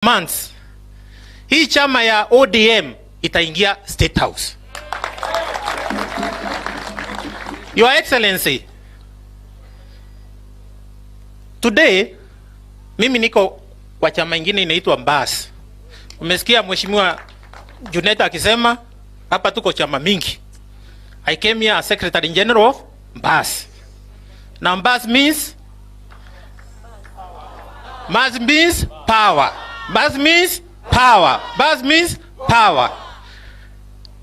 months, hii chama ya ODM itaingia State House. Your Excellency, today mimi niko kwa chama ingine inaitwa Mbas. Umesikia Mheshimiwa Juneta akisema hapa tuko chama mingi. I came here as Secretary General of Mbas. Now Mbas means power. Mbas means power. Mbas means power.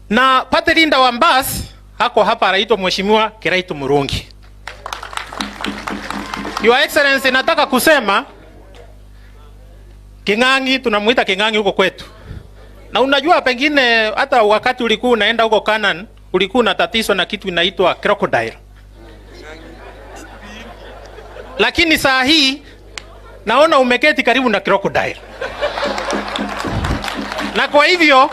Na pate linda wa Mbas hako hapa anaitwa Mheshimiwa Kiraitu Murungi. Your Excellency, nataka kusema Kingangi, tunamuita Kingangi huko kwetu. Na unajua pengine hata wakati ulikuwa unaenda huko Canaan, ulikuwa unatatizwa na kitu inaitwa crocodile. Lakini saa hii naona umeketi karibu na crocodile. Na kwa hivyo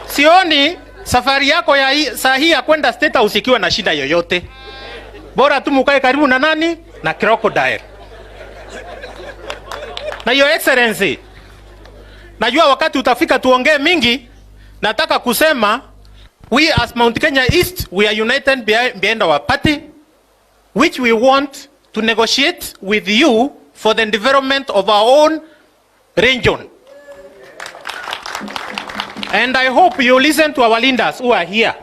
sioni safari yako ya saa hii ya kwenda State House ikiwa na shida yoyote. Bora tu mkae karibu na nani? Na crocodile. Na Your Excellency, najua wakati utafika tuongee mingi, nataka kusema we as Mount Kenya East, we are united behind our party, which we want to negotiate with you for the development of our own region. And I hope you listen to our leaders who are here.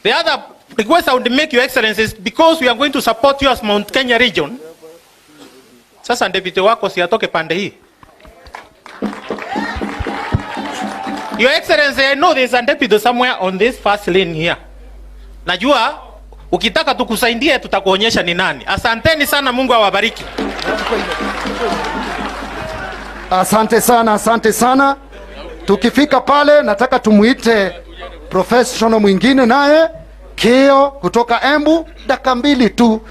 The other request I would make, Your Excellency, is because we are going to support you as Mount Kenya region. Sasa deputy wako si atoke pande hii. Your Excellency, I know there's a deputy somewhere on this first lane here. Najua ukitaka tukusaidie tutakuonyesha ni nani. Asanteni sana, Mungu awabariki. Asante sana, asante sana. Tukifika pale nataka tumuite professional mwingine naye Keo kutoka Embu, dakika 2 tu.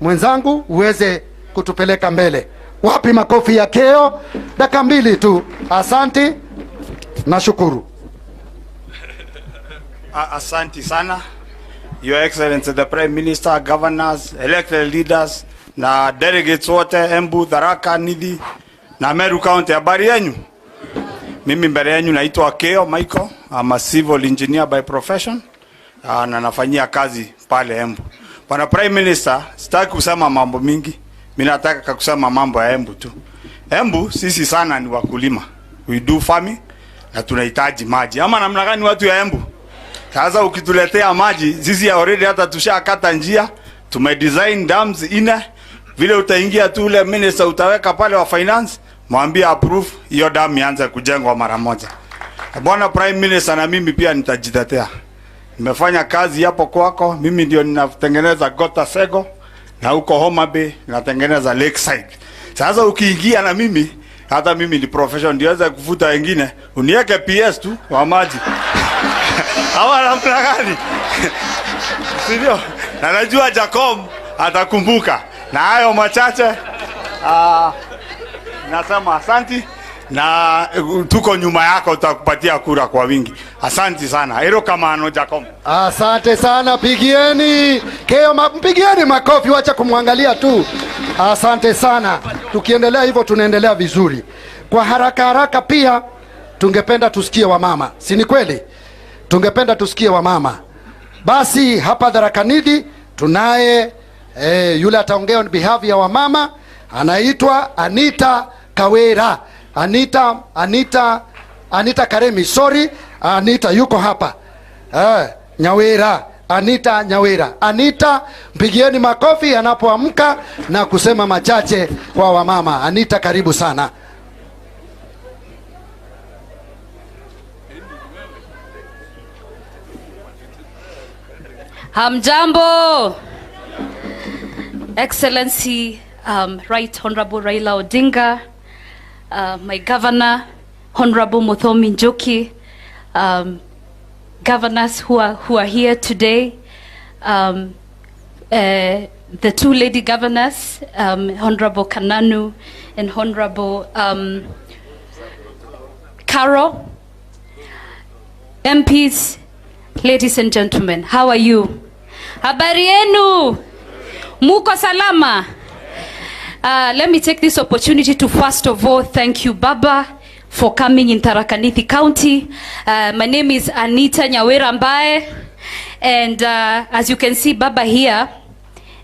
Mwenzangu uweze kutupeleka mbele. Wapi makofi ya Keo? Dakika 2 tu. Asante. Nashukuru. Asante sana. Your Excellency the Prime Minister, governors, elected leaders na delegates wote Embu, Tharaka, Nithi na Meru County. Habari yenu? Mimi mbele yenu naitwa Keo Michael. I'm a civil engineer by profession. Na nafanyia kazi pale Embu. Bwana Prime Minister, sitaki kusema mambo mingi. Mimi nataka kusema mambo ya Embu tu. Embu sisi sana ni wakulima. We do farming na tunahitaji maji. Ama namna gani watu ya Embu? Sasa ukituletea maji, sisi already hata tushakata njia, tumedesign dams ine. Vile utaingia tu ule minister utaweka pale wa finance, mwambie approve hiyo dam ianze kujengwa mara moja. Bwana Prime Minister, na mimi pia nitajitetea. Nimefanya kazi hapo kwako, mimi ndio ninatengeneza Gota Sego na huko Homa Bay natengeneza Lakeside. Sasa ukiingia na mimi, hata mimi ni professional, ndiweza kufuta wengine, uniweke PS tu wa maji. Hawa namna gani? Sio? Na najua Jacob atakumbuka. Na hayo machache nasema asante na tuko nyuma yako, utakupatia kura kwa wingi. Asante sana. Hero kama ano Jacob. Asante sana, pigieni Keo, mpigieni makofi, wacha kumwangalia tu. Asante sana. Tukiendelea hivyo tunaendelea vizuri. Kwa haraka haraka pia tungependa tusikie wamama. Si ni kweli? Tungependa tusikie wamama. Basi hapa Tharaka Nithi tunaye yule ataongea on behalf ya wamama, anaitwa Anita Kawera. Anita Karemi, sorry, Anita yuko hapa. Nyawera, Anita Nyawera. Anita, mpigieni makofi anapoamka na kusema machache kwa wamama. Anita, karibu sana. Hamjambo. Excellency, Right Honorable Raila Odinga, my governor, Honorable Muthomi Njoki, governors who are here today, the 2 lady governors, Honorable Kananu and Honorable Carol, MPs, ladies and gentlemen, how are you? Habari yenu? Muko salama? Let me take this opportunity to first of all thank you, Baba, for coming in Tharaka Nithi County. My name is Anita Nyawera Mbae, and as you can see, Baba here,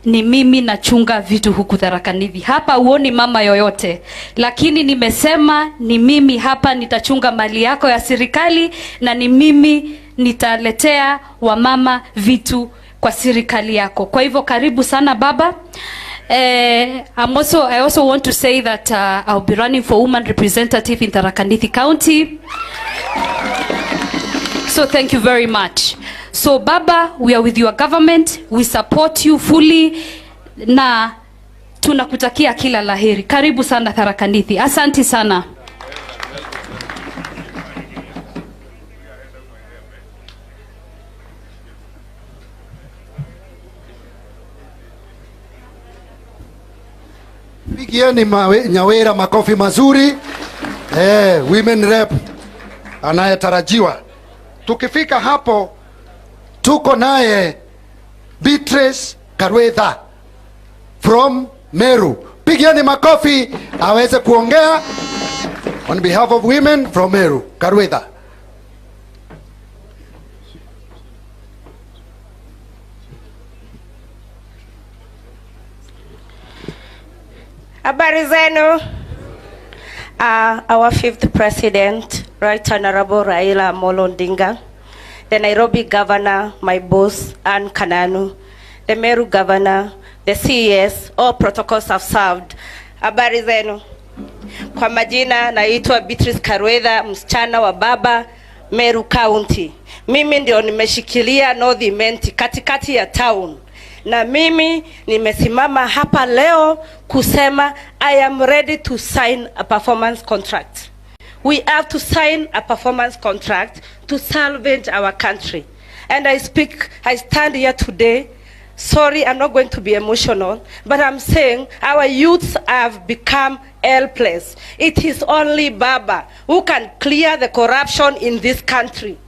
ni mimi nachunga vitu huku Tharaka Nithi. Hapa uoni mama yoyote, lakini nimesema ni mimi hapa nitachunga mali yako ya serikali, na ni mimi nitaletea wamama vitu kwa serikali yako. Kwa hivyo karibu sana Baba. I also want to say that I'll be running for woman representative in Tharaka Nithi County. So thank you very much. So Baba, we are with your government. We support you fully. Na tunakutakia kila laheri. Karibu sana Tharaka Nithi. Asante sana. Pigieni Nyawera makofi mazuri. Women rep anayetarajiwa. Tukifika hapo tuko naye Beatrice Karwetha from Meru. Pigieni makofi aweze kuongea on behalf of women from Meru. Karwetha. Habari zenu. Our 5th president, Right Honorable Raila Odinga, the Nairobi governor, my boss, Ann Kananu, the Meru governor, the CES, all protocols have served. Habari zenu. Kwa majina naitwa Beatrice Karwetha, msichana wa baba, Meru County. Mimi ndio nimeshikilia North Imenti katikati ya town. Na mimi nimesimama hapa leo kusema I am ready to sign a performance contract. We have to sign a performance contract to salvage our country. And I stand here today. Sorry, I'm not going to be emotional, but I'm saying our youths have become helpless. It is only Baba who can clear the corruption in this country.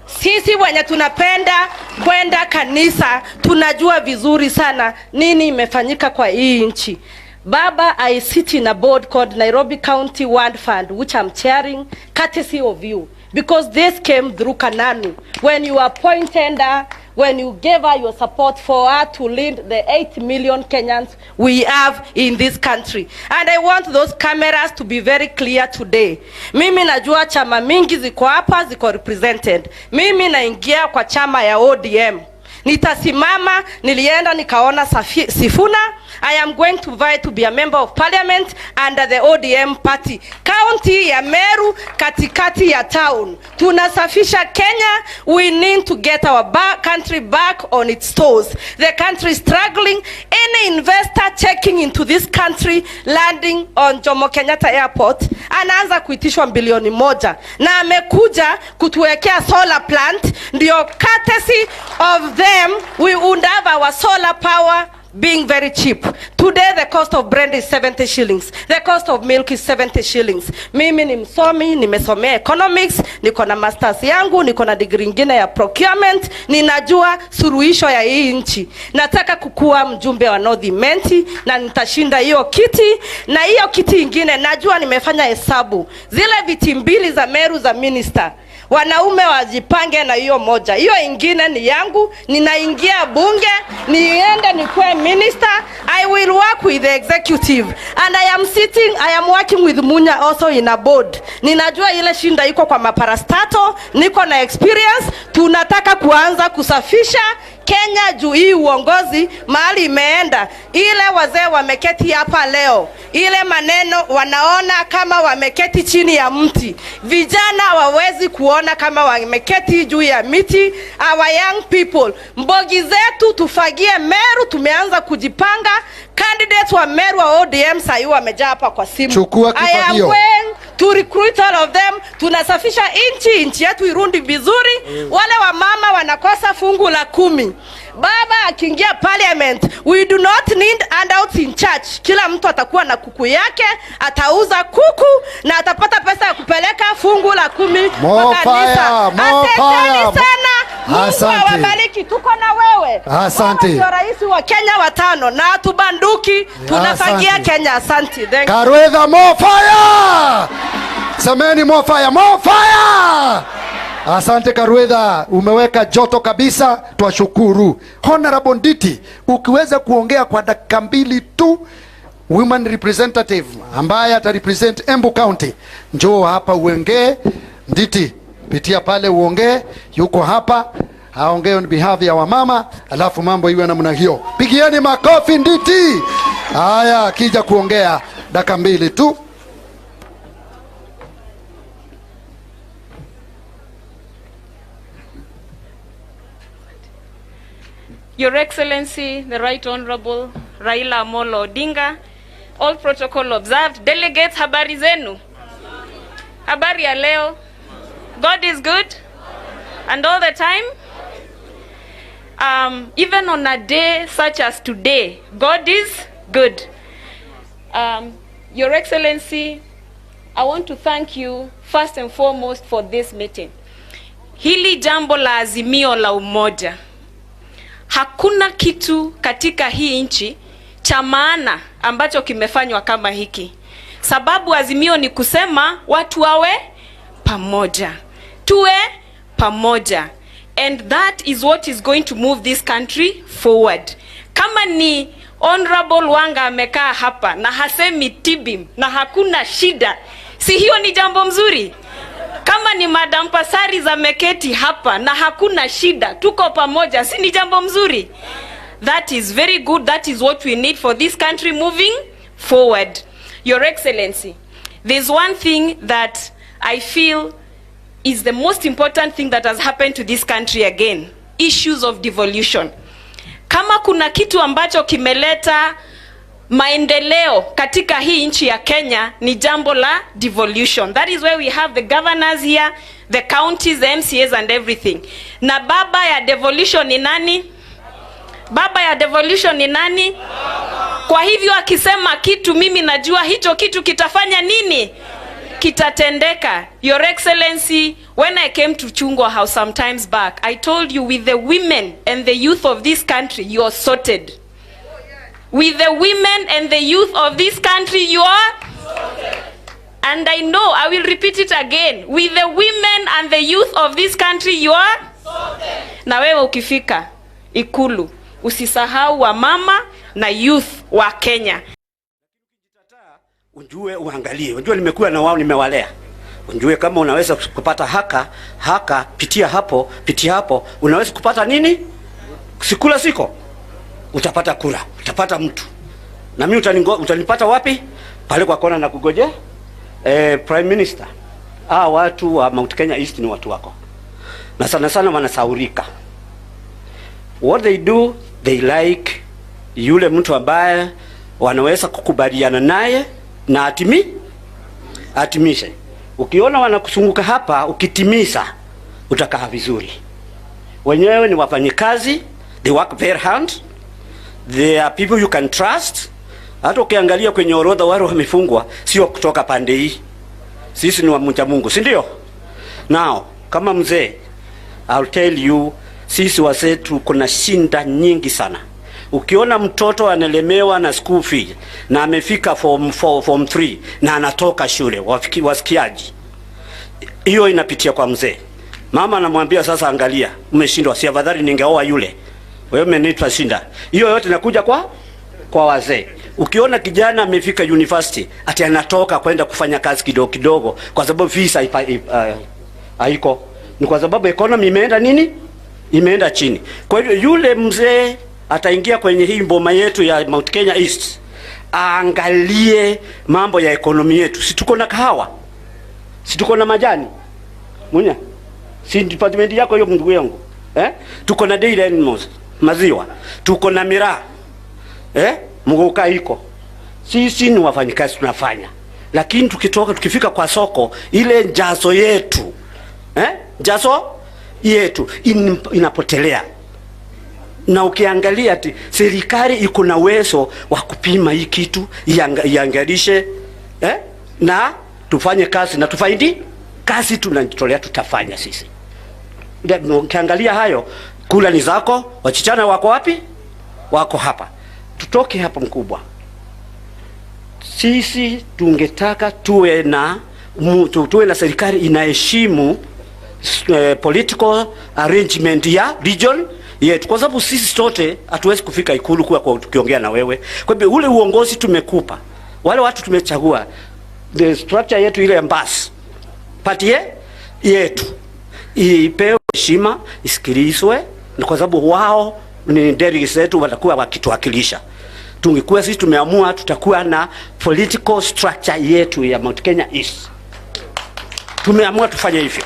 Sisi wenye tunapenda kwenda kanisa tunajua vizuri sana nini imefanyika kwa hii nchi. Baba, I sit in a board called Nairobi County Ward Fund, which I'm chairing, courtesy of you, because this came through Kananu. When you appointed her, when you gave her your support for her to lead the 8 million Kenyans we have in this country. And I want those cameras to be very clear today. Mimi najua chama mingi ziko hapa, ziko represented. Mimi naingia kwa chama ya ODM. Nitasimama, nilienda nikaona Sifuna. I am going to vie to be a member of parliament under the ODM party. County ya Meru, katikati ya town. Tunasafisha Kenya. We need to get our country back on its toes. The country is struggling. Any investor checking into this country, landing on Jomo Kenyatta Airport, anaanza kuitishwa bilioni 1. Na amekuja kutuwekea solar plant. Ndio courtesy of them, we would have our solar power being very cheap. Today the cost of bread is 70 shillings. The cost of milk is 70 shillings. Mimi ni msomi, nimesomea economics, niko na masters yangu, niko na degree nyingine ya procurement, ninajua suluhisho ya hii nchi. Nataka kukua mjumbe wa North Imenti na nitashinda hiyo kiti, na hiyo kiti nyingine najua nimefanya hesabu. Zile viti 2 za Meru za minister, wanaume wajipange na hiyo moja. Hiyo ingine ni yangu, ninaingia bunge, niende nikuwe minister. I will work with the executive. And I am working with Munya also in a board. Ninajua ile shinda iko kwa maparastato, niko na experience. Tunataka kuanza kusafisha Kenya juu hii uongozi mahali imeenda. Ile wazee wameketi hapa leo, ile maneno wanaona kama wameketi chini ya mti. Vijana hawawezi kuona kama wameketi juu ya miti. Our young people, mbogi zetu tufagie Meru, tumeanza kujipanga. Candidates wa Meru wa ODM sahi wamejaa hapa kwa simu. Chukua kifagio. I am going to recruit all of them. Tunasafisha nchi yetu irundi vizuri. Wale wa mama wanakosa fungu la 10. Baba akiingia parliament, we do not need handouts in church. Kila mtu atakuwa na kuku yake, atauza kuku na atapata pesa ya kupeleka fungu la 10 kwa kanisa. Asanteni sana. Mungu awabariki. Tuko na wewe. Asante. Ndio rais wa Kenya wa 5 na tubanduki tunafagia Kenya. Asante. Karwetha more fire. Semeni more fire, more fire. Asante Karwetha, umeweka joto kabisa, twashukuru. Honorable Nithi, ukiweza kuongea kwa dakika 2 tu, women representative ambaye atarepresent Embu County, njoo hapa uongee. Nithi, pitia pale uongee, yuko hapa aongee on behalf ya wamama, alafu mambo iwe namna hiyo. Pigieni makofi Nithi. Haya, akija kuongea dakika 2 tu. Your Excellency, the Right Honorable Raila Amolo Odinga, all protocol observed. Delegates, habari zenu? Habari ya leo? God is good and all the time. Even on a day such as today, God is good. Your Excellency, I want to thank you first and foremost for this meeting. Hili jambo la azimio la umoja. Hakuna kitu katika hii nchi cha maana ambacho kimefanywa kama hiki. Sababu azimio ni kusema watu wawe pamoja. Tuwe pamoja. And that is what is going to move this country forward. Kama ni Honorable Wanga amekaa hapa na hasemi tibim na hakuna shida, si hiyo ni jambo mzuri? Kama ni Madam Pasari za meketi hapa na hakuna shida, tuko pamoja, si ni jambo mzuri? That is very good. That is what we need for this country moving forward. Your Excellency, there's one thing that I feel is the most important thing that has happened to this country again. Issues of devolution. Kama kuna kitu ambacho kimeleta maendeleo katika hii nchi ya Kenya ni jambo la devolution. That is where we have the governors here, the counties, the MCAs and everything. Na baba ya devolution ni nani? Baba ya devolution ni nani? Kwa hivyo akisema kitu, mimi najua hicho kitu kitafanya nini? Kitatendeka. Your Excellency, when I came to Chungwa House sometimes back, I told you with the women and the youth of this country, you are sorted. With the women and the youth of this country, you are sorted. And I know, I will repeat it again. With the women and the youth of this country, you are sorted. Na wewe ukifika Ikulu, usisahau wa mama na youth wa Kenya. Unjue uangalie, unjue nimekuwa na wao nimewalea. Unjue kama unaweza kupata haka pitia hapo, unaweza kupata nini? Sikula siko. Utapata kura, utapata mtu. Na mimi utanipata wapi? Pale kwa kona na kugoje? Prime Minister. Watu wa Mount Kenya East ni watu wako. Na sana sana wanasaurika. What they do, they like yule mtu ambaye wanaweza kukubaliana naye na atimishe. Ukiona wanakusunguka hapa, ukitimisa utakaa vizuri. Wenyewe ni wafanyikazi, they work very hard. They are people you can trust. Hata ukiangalia kwenye orodha wale wamefungwa sio kutoka pande hii. Sisi ni wa mcha Mungu, si ndio? Now, kama mzee, I'll tell you, sisi wazee kuna shinda nyingi sana. Ukiona mtoto anelemewa na school fee na amefika form 4, form 3 na anatoka shule, wasikiaji. Hiyo inapitia kwa mzee. Mama anamwambia sasa, angalia, umeshindwa, si afadhali ningeoa yule. Wewe umenitwa shinda. Hiyo yote inakuja kwa wazee. Ukiona kijana amefika university ati anatoka kwenda kufanya kazi kidogo kwa sababu visa haiko, ni kwa sababu economy imeenda nini? Imeenda chini. Kwa hivyo yule mzee ataingia kwenye hii mboma yetu ya Mount Kenya East, angalie mambo ya economy yetu. Si tuko na kahawa? Si tuko na majani? Munya? Si department yako hiyo ndugu yangu? Tuko na dairy animals, maziwa. Tuko na miraa. Mguka iko. Sisi ni wafanyikazi tunafanya. Lakini tukifika kwa soko, ile jazo yetu, jazo yetu inapotelea. Na ukiangalia ati serikali iko na uwezo wa kupima hii kitu, iangalishe, na tufanye kazi na tufaidi kazi tunajitolea tutafanya sisi. Ukiangalia hayo kula ni zako, wachichana wako wapi? Wako hapa. Tutoke hapa mkubwa. Sisi tungetaka tuwe na serikali inaheshimu political arrangement ya region yetu, kwa sababu sisi sote hatuwezi kufika ikulu kwa tukiongea na wewe. Kwa hivyo ule uongozi tumekupa, wale watu tumechagua, the structure yetu ile ambas party yetu ipewe heshima, isikilizwe, na kwa sababu wao ni delegates wetu, watakuwa wakituwakilisha. Tungekuwa sisi tumeamua tutakuwa na political structure yetu ya Mount Kenya East. Tumeamua tufanye hivyo.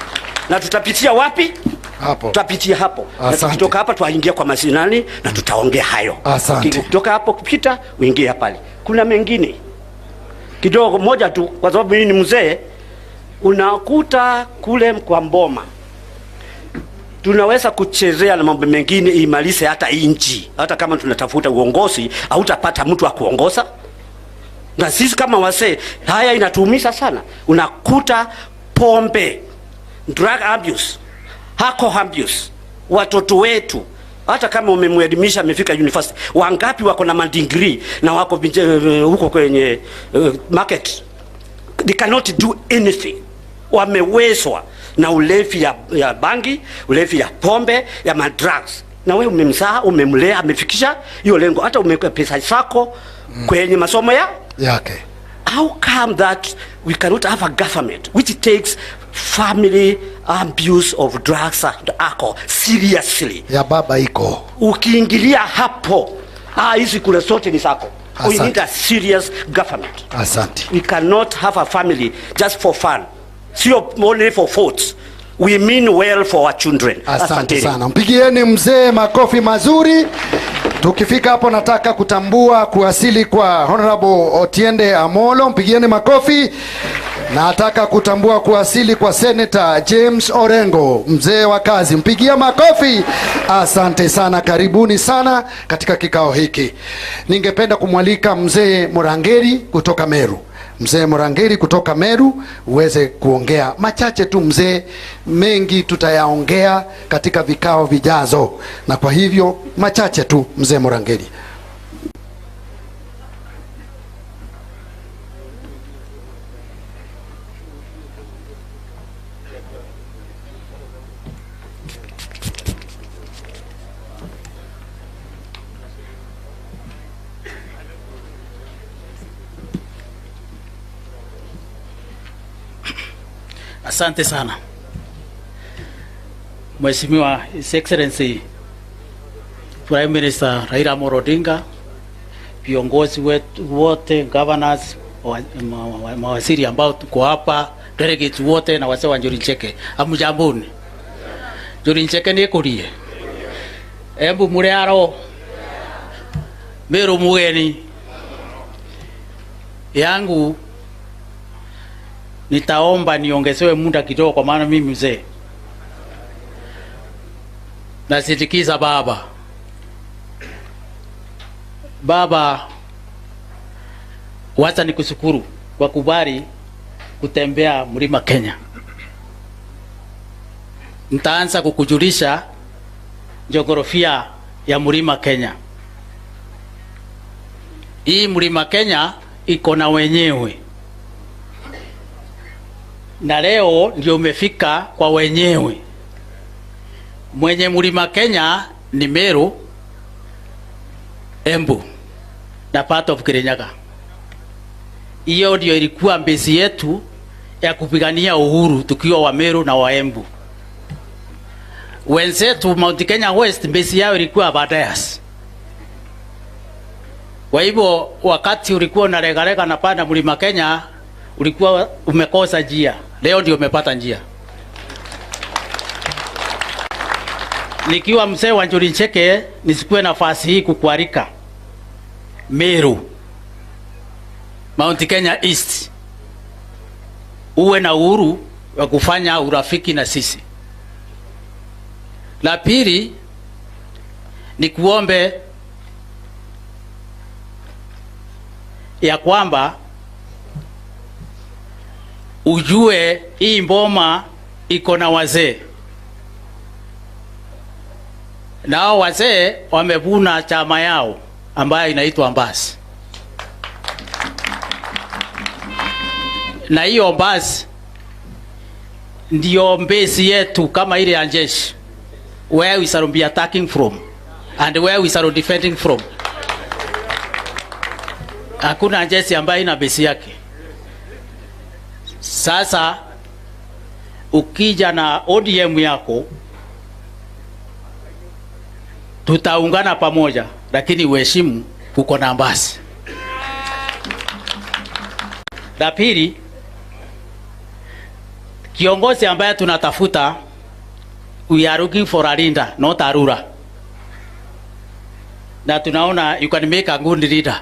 Na tutapitia wapi? Hapo. Tutapitia hapo. Na tukitoka hapa tuingia kwa masinani na tutaongea hayo. Kutoka hapo kupita uingie pale. Kuna mengine kidogo moja tu, kwa sababu mimi ni mzee. Unakuta kule kwa Mboma tunaweza kuchezea na mambo mengine imalize hata inchi. Hata kama tunatafuta uongozi, hautapata mtu wa kuongoza. Na sisi kama wazee, haya inatuumiza sana. Unakuta pombe, drug abuse, alcohol abuse, watoto wetu, hata kama umemwelimisha amefika university, wangapi wako na madigrii na wako huko kwenye market, they cannot do anything. Wamewezwa na ulevi ya bangi, ulevi ya pombe, ya madrugs. Na wewe umemzaa, umemlea, amefikisha hiyo lengo, hata umeweka pesa zako kwenye masomo yake. How come that we cannot have a government which takes family abuse of drugs and alcohol seriously? Ya baba iko. Ukiingilia hapo, hizi kule sote ni zako. We need a serious government. Asante. We cannot have a family just for fun. Sio only for votes. We mean well for our children. Asante sana. Mpigieni mzee makofi mazuri. Tukifika hapo nataka kutambua kuwasili kwa Honorable Otiende Amolo. Mpigieni makofi. Nataka kutambua kuwasili kwa Senator James Orengo, mzee wa kazi. Mpigia makofi. Asante sana, karibuni sana katika kikao hiki. Ningependa kumwalika mzee Murangeri kutoka Meru. Mzee Murangeri kutoka Meru uweze kuongea machache tu mzee, mengi tutayaongea katika vikao vijazo, na kwa hivyo machache tu mzee Murangeri. Asante sana. Mheshimiwa His Excellency Prime Minister Raila Odinga, viongozi wetu wote, governors, mawaziri ambao tuko hapa, delegates wote na wazee wa Njuri Ncheke. Amujambuni. Njuri Ncheke ni kurie. Embu murearo. Meru mugeni. Yangu nitaomba niongezewe muda kidogo kwa maana mimi mzee. Nasindikiza baba. Baba, wacha nikushukuru kwa kubali kutembea mlima Kenya. Nitaanza kukujulisha jiografia ya mlima Kenya. Hii mlima Kenya iko na wenyewe. Na leo ndio umefika kwa wenyewe. Mwenye mlima Kenya ni Meru, Embu na part of Kirinyaga. Hiyo ndio ilikuwa mbezi yetu ya kupigania uhuru tukiwa wa Meru na wa Embu. Wenzetu Mount Kenya West mbezi yao ilikuwa Aberdayers. Kwa hivyo wakati ulikuwa unaregarega na panda mlima Kenya ulikuwa umekosa njia. Leo ndio umepata njia. Nikiwa mzee wa Njuri Ncheke nisikue nafasi hii kukualika Meru, Mount Kenya East, uwe na uhuru wa kufanya urafiki na sisi. La pili ni kuombe ya kwamba ujue hii Mboma iko na wazee. Nao wazee wamevuna chama yao ambayo inaitwa Mbasi. Na hiyo Mbasi ndio base yetu kama ile ya jeshi, where we shall be attacking from and where we shall defending from. Hakuna jeshi ambayo ina base yake. Sasa ukija na ODM yako tutaungana pamoja, lakini uheshimu uko na Mbasi. La pili, kiongozi ambaye tunatafuta, we are looking for a leader, not a ruler. Na tunaona you can make a good leader.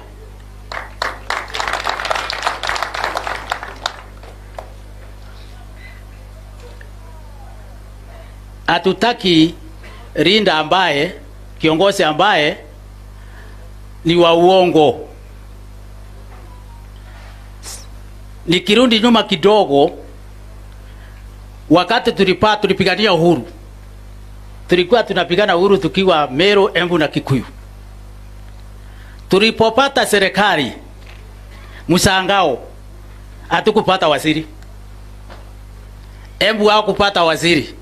Hatutaki leader ambaye, kiongozi ambaye ni wa uongo. Nikirudi nyuma kidogo, wakati tulipigania uhuru, tulikuwa tunapigana uhuru tukiwa Meru, Embu na Kikuyu. Tulipopata serikali msangao, hatukupata waziri. Embu hawakupata waziri,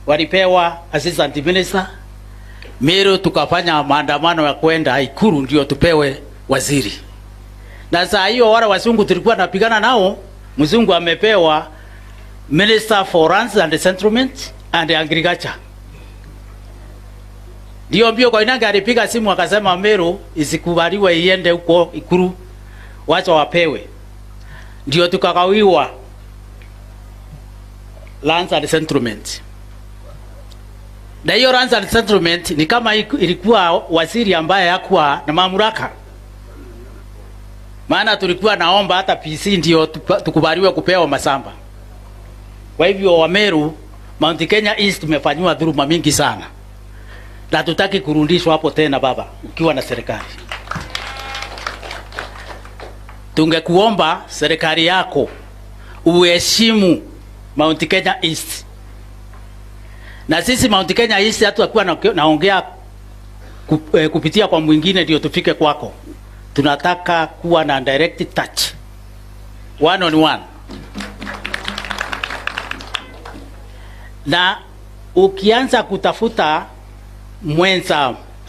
walipewa assistant minister. Meru tukafanya maandamano ya kwenda Ikulu ndio tupewe waziri. Na saa hiyo wale wazungu tulikuwa napigana nao, mzungu amepewa Minister for Lands and Settlement and Agriculture. Ndio mbio kwa inanga alipiga simu akasema Meru isikubaliwe iende huko Ikulu, wacha wapewe. Ndio tukagawiwa Lands and Settlement. Na hiyo Lands and Settlement ni kama ilikuwa waziri ambaye hakuwa na mamlaka. Maana tulikuwa naomba hata PC ndio tukubaliwe kupewa masamba. Kwa hivyo wa Meru, Mount Kenya East tumefanywa dhuluma mingi sana. Na tutaki kurudishwa hapo tena baba, ukiwa na serikali. Tungekuomba serikali yako uheshimu Mount Kenya East. Na sisi Mount Kenya East hatakuwa naongea kupitia kwa mwingine ndio tufike kwako. Tunataka kuwa na direct touch, one on one. Na ukianza kutafuta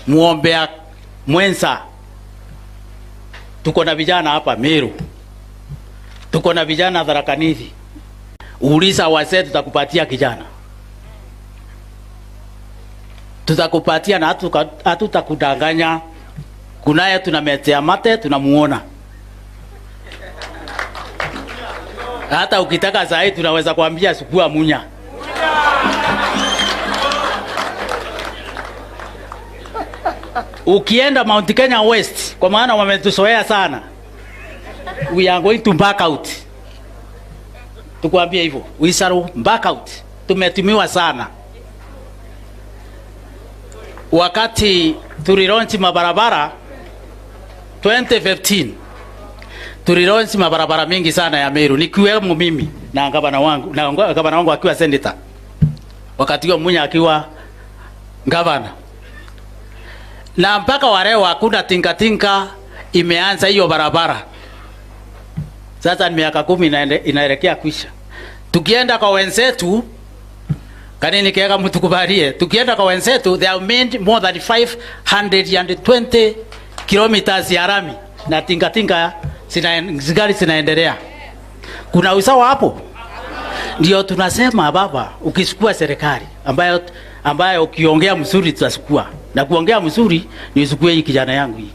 muombea mwenza, tuko na vijana hapa Meru, tuko na vijana Tharaka Nithi. Uliza wazee, tutakupatia kijana, tutakupatia na hatutakudanganya. Kunaye tunametea mate, tunamuona. Hata ukitaka saa hii tunaweza kuambia sukua munya. Ukienda Mount Kenya West, kwa maana wametusoea sana, we are going to back out. Tukuambia hivyo, we shall back out. Tumetumiwa sana. Wakati tulilaunch mabarabara 2015, tulilaunch mabarabara mingi sana ya Meru, nikiwemo mimi na gavana wangu akiwa senator, wakati huo Munya akiwa gavana. Na mpaka wareo hakuna tinka imeanza hiyo barabara. Sasa ni miaka 10 inaelekea kwisha. Tukienda kwa wenzetu, kanini kiega mtu kubalie, tukienda kwa wenzetu, they have made more than 520 kilometers ya rami na tinka zigari zinaendelea. Kuna usawa hapo? Ndio tunasema baba, ukichukua serikali ambayo ukiongea mzuri tutasukua, na kuongea mzuri ni usukue hii kijana yangu hii.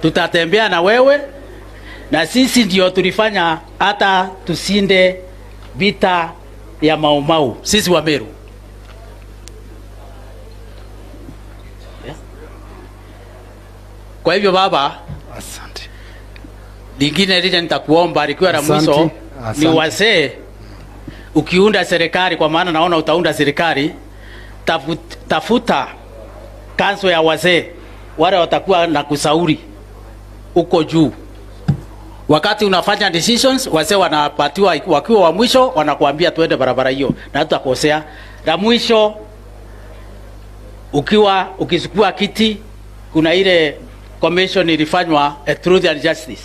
Tutatembea na wewe, na sisi ndio tulifanya hata tusinde vita ya Mau, sisi wa Meru. Kwa hivyo baba, asante. Lingine lile nitakuomba likiwa la mwisho ni wazee, ukiunda serikali, kwa maana naona utaunda serikali, tafuta kanso ya wazee wale watakuwa na kusauri uko juu. Wakati unafanya decisions, wase wanapatiwa wakiwa wa mwisho, wanakuambia tuende barabara hiyo, na tutakosea. La mwisho, ukichukua kiti, kuna ile commission ilifanywa Truth and Justice.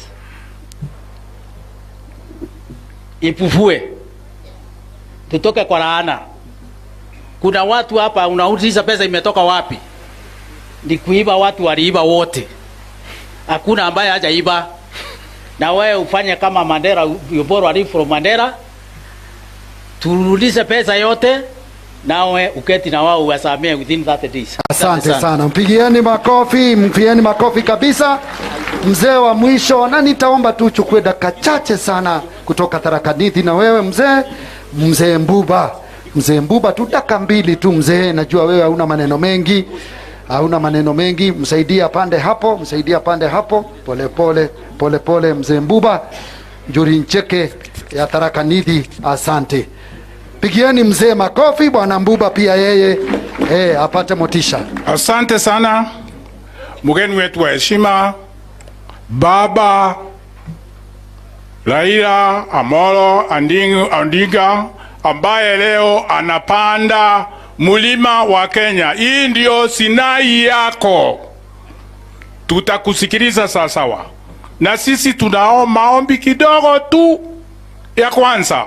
Ipufue. Tutoke kwa laana. Kuna watu hapa unauliza pesa imetoka wapi? Ni kuiba, watu waliiba wote. Hakuna ambaye hajaiba. Na wewe ufanye kama Mandela, you borrow from Mandela. Turudishe pesa yote, nawe uketi na wao uwasamee within 30 days. Asante sana. Mpigieni makofi kabisa. Mzee wa mwisho, na nitaomba tu uchukue dakika chache sana kutoka Tharaka Nithi, na wewe mzee Mbuba tu dakika 2 tu mzee, najua wewe hauna maneno mengi, msaidia pande hapo, pole mzee Mbuba, njuri ncheke ya Tharaka Nithi. Asante. Pigieni mzee makofi, bwana Mbuba pia yeye apate motisha. Asante sana mgeni wetu wa heshima, Baba Raila Amolo Odinga, ambaye leo anapanda mulima wa Kenya. Hii ndio Sinai yako. Tutakusikiliza sawa. Na sisi tunao maombi kidogo tu. Ya kwanza,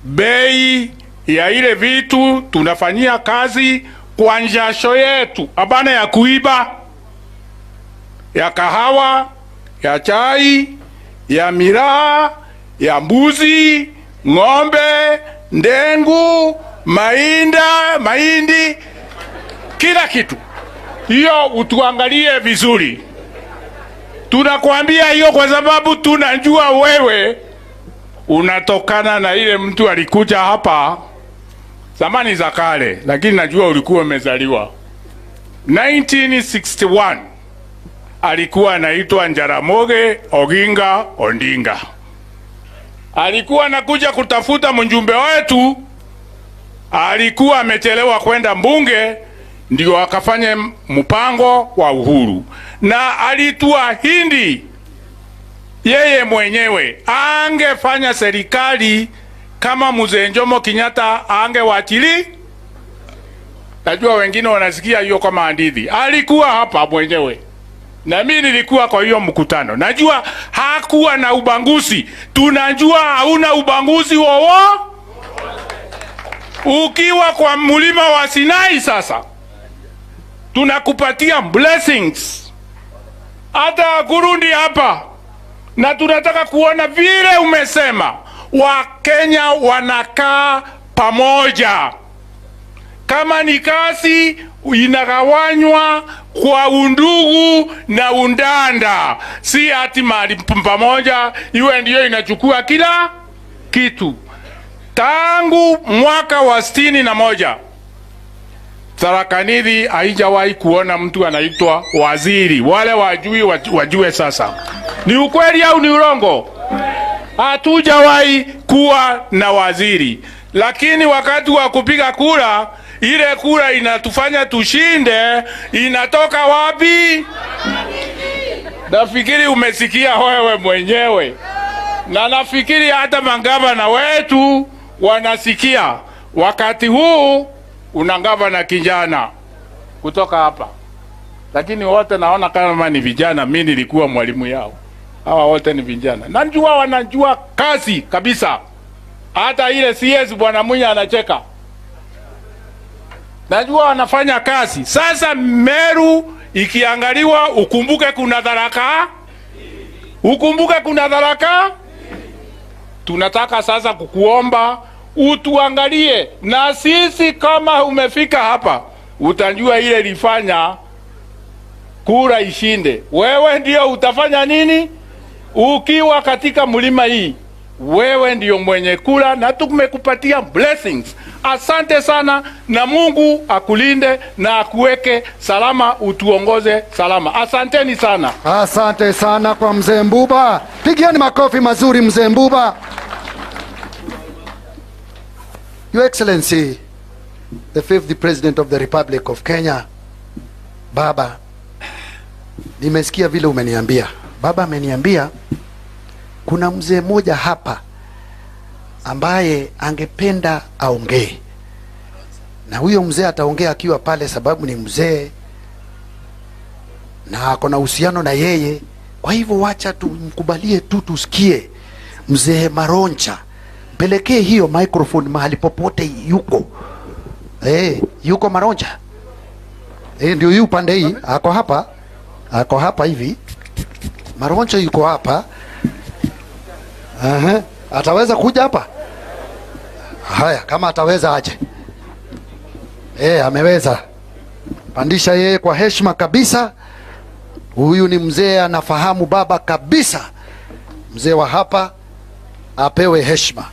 bei ya ile vitu tunafanyia kazi kwa njasho yetu, abana ya kuiba, ya kahawa, ya chai, ya miraa, ya mbuzi, ng'ombe, ndengu, mahindi, kila kitu. Hiyo utuangalie vizuri. Tunakuambia hiyo kwa sababu tunajua wewe unatokana na ile mtu alikuja hapa zamani za kale, lakini najua ulikuwa umezaliwa 1961. Alikuwa anaitwa Jaramogi Oginga Odinga. Alikuwa anakuja kutafuta mjumbe wetu, alikuwa amechelewa kwenda mbunge, ndio akafanya mpango wa uhuru, na alituahidi yeye mwenyewe angefanya serikali kama mzee Jomo Kenyatta angewachili. Najua wengine wanasikia hiyo kama hadithi. Alikuwa hapa mwenyewe, na mimi nilikuwa kwa hiyo mkutano. Najua hakuwa na ubaguzi. Tunajua hauna ubaguzi wowote. Ukiwa kwa mlima wa Sinai sasa, tunakupatia blessings. Hata kurundi hapa, na tunataka kuona vile umesema Wakenya wanakaa pamoja. Kama ni kasi inagawanywa kwa undugu na undanda, si ati mahali pamoja iwe ndio inachukua kila kitu. Tangu mwaka wa 61 Tharaka Nithi haijawahi kuona mtu anaitwa waziri. Wale wajue sasa. Ni ukweli au ni urongo? Hatujawahi kuwa na waziri. Lakini wakati wa kupiga kura, ile kura inatufanya tushinde, inatoka wapi? Nafikiri umesikia wewe mwenyewe. Na nafikiri hata magavana wetu wanasikia. Wakati huu una gavana kijana kutoka hapa, lakini wote naona kama ni vijana. Mimi nilikuwa mwalimu yao. Hawa wote ni vijana. Najua wanajua kazi kabisa. Hata ile CS bwana Munya anacheka. Najua wanafanya kazi. Sasa Meru ikiangaliwa, ukumbuke kuna Tharaka. Tunataka sasa kukuomba utuangalie, na sisi kama umefika hapa utajua ile ilifanya kura ishinde. Wewe ndio utafanya nini ukiwa katika mlima hii? Wewe ndio mwenye kula, na tumekupatia blessings. Asante sana, na Mungu akulinde na akuweke salama, utuongoze salama. Asanteni sana. Asante sana kwa mzee Mbuba. Pigieni makofi mazuri mzee Mbuba. Your Excellency, the 5th President of the Republic of Kenya, Baba, nimesikia vile umeniambia. Baba ameniambia kuna mzee mmoja hapa ambaye angependa aongee, na huyo mzee ataongea akiwa pale, sababu ni mzee na ako na uhusiano na yeye. Kwa hivyo wacha tumkubalie tu tusikie mzee Maroncha. Pelekee hiyo microphone mahali popote yuko. Yuko Maroncha? Ndio yu pande hii, ako hapa hivi. Maroncha yuko hapa. Ataweza kuja hapa? Haya, kama ataweza aje. Ameweza. Pandisha yeye kwa heshima kabisa. Huyu ni mzee anafahamu baba kabisa. Mzee wa hapa apewe heshima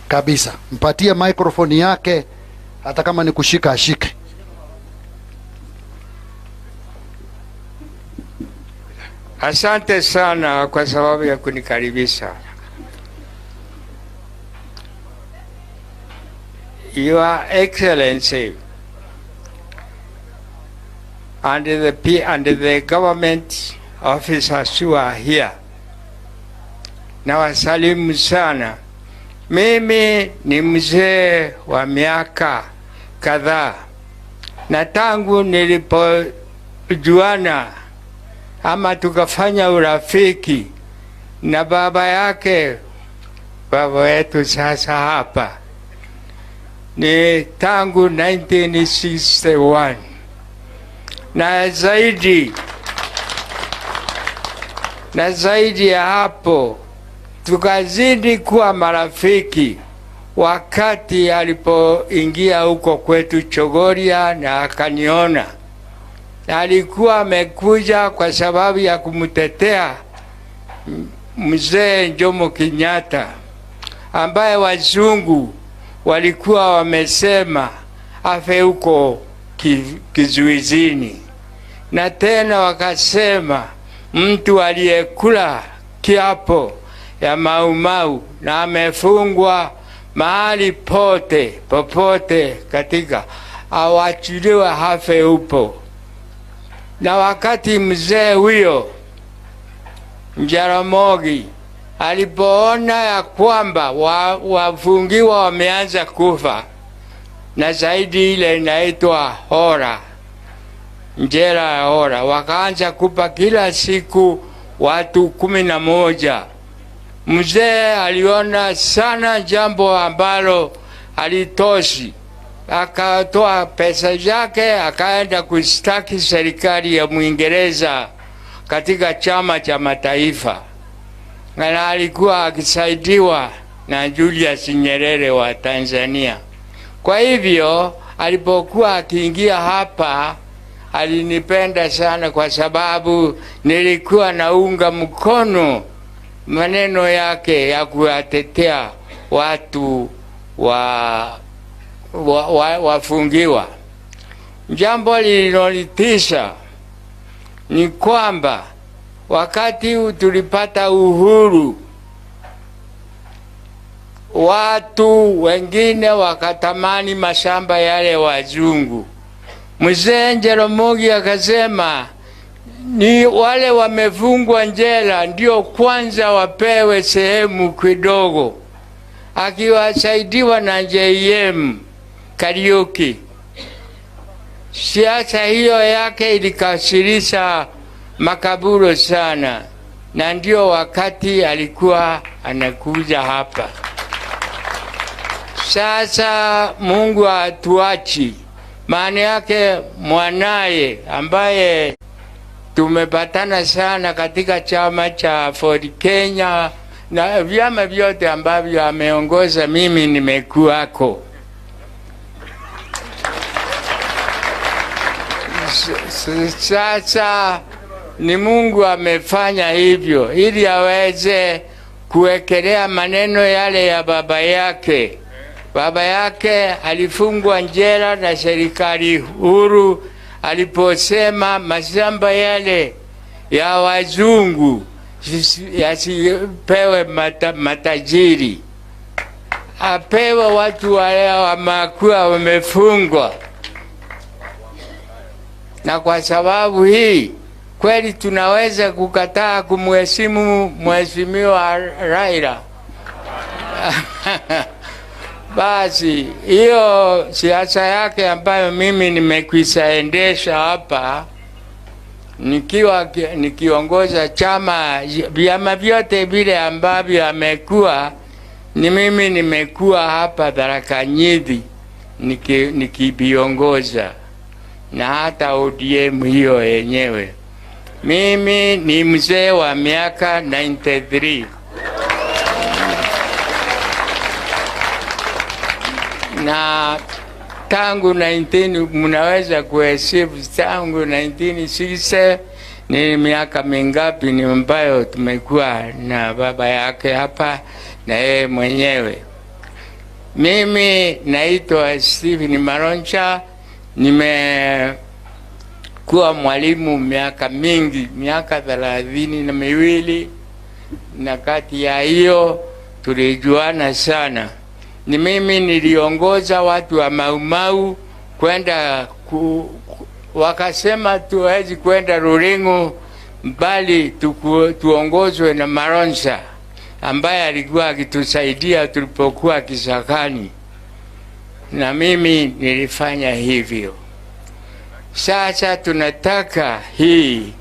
kabisa. Mpatie microphone yake, hata kama ni kushika ashike. Asante sana kwa sababu ya kunikaribisha. Your Excellency and the government officers who are here, na wasalimu sana. Mimi ni mzee wa miaka kadhaa, na tangu nilipojuana ama tukafanya urafiki na baba yake, baba wetu sasa hapa, ni tangu 1961, na zaidi ya hapo tukazidi kuwa marafiki wakati alipoingia huko kwetu Chogoria na akaniona. Alikuwa amekuja kwa sababu ya kumtetea mzee Jomo Kenyatta, ambaye wazungu walikuwa wamesema afe huko kizuizini, na tena wakasema mtu aliyekula kiapo ya Maumau na amefungwa mahali popote katika awachiliwe hafe upo. Na wakati mzee huyo Jaramogi alipoona ya kwamba wafungiwa wameanza kufa, na zaidi ile inaitwa hora, njera ya hora, wakaanza kupa kila siku watu 11. Mzee aliona sana jambo ambalo alitoshi, akatoa pesa zake akaenda kustaki serikali ya Mwingereza katika chama cha mataifa, na alikuwa akisaidiwa na Julius Nyerere wa Tanzania. Kwa hivyo alipokuwa akiingia hapa alinipenda sana, kwa sababu nilikuwa naunga mkono maneno yake ya kuwatetea watu wafungiwa. Jambo lililonitisha ni kwamba wakati tulipata uhuru, watu wengine wakatamani mashamba yale wazungu. Mzee Jaramogi akasema ni wale wamefungwa njela ndio kwanza wapewe sehemu kidogo, akiwasaidiwa na JM Kariuki. Siasa hiyo yake ilikasirisha Makaburu sana, na ndio wakati alikuwa anakuja hapa. Sasa Mungu atuachi, maana yake mwanaye ambaye tumepatana sana katika chama cha Ford Kenya na vyama vyote ambavyo ameongoza, mimi nimekuwako. Sasa ni Mungu amefanya hivyo ili aweze kuwekelea maneno yale ya baba yake. Baba yake alifungwa njera na serikali huru aliposema mashamba yale ya wazungu yasipewe matajiri, apewe watu wale wamakuwa wamefungwa. Na kwa sababu hii Kweli tunaweza kukataa kumheshimu mheshimiwa Raila? Basi hiyo siasa yake ambayo mimi nimekwishaendesha hapa nikiongoza vyama vyote vile ambavyo amekuwa, ni mimi nimekuwa hapa Tharaka Nithi nikiviongoza, na hata ODM hiyo yenyewe. Mimi ni mzee wa miaka 93 na tangu 19 mnaweza kuhesabu tangu 1960 ni miaka mingapi ni ambayo tumekuwa na baba yake hapa na yeye mwenyewe. Mimi naitwa Stephen Maroncha, nimekuwa mwalimu miaka mingi, miaka 32, na kati ya hiyo tulijuana sana. Ni mimi niliongoza watu wa Mau Mau kwenda wakasema tuwezi kwenda Ruringu bali tuongozwe na Maroncha ambaye alikuwa akitusaidia tulipokuwa kisakani, na mimi nilifanya hivyo. Sasa tunataka hii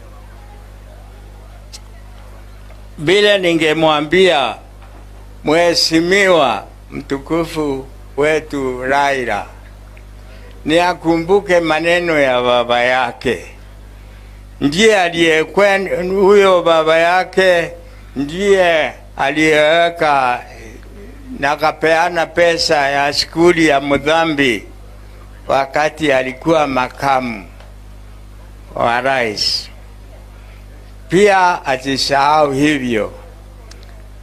bila ningemwambia mheshimiwa mtukufu wetu Raila ni akumbuke maneno ya baba yake. Ndiye aliyekwenda, huyo baba yake ndiye aliyeweka na kapeana pesa ya skuli ya Mudhambi wakati alikuwa makamu wa rais. Pia atisahau hivyo.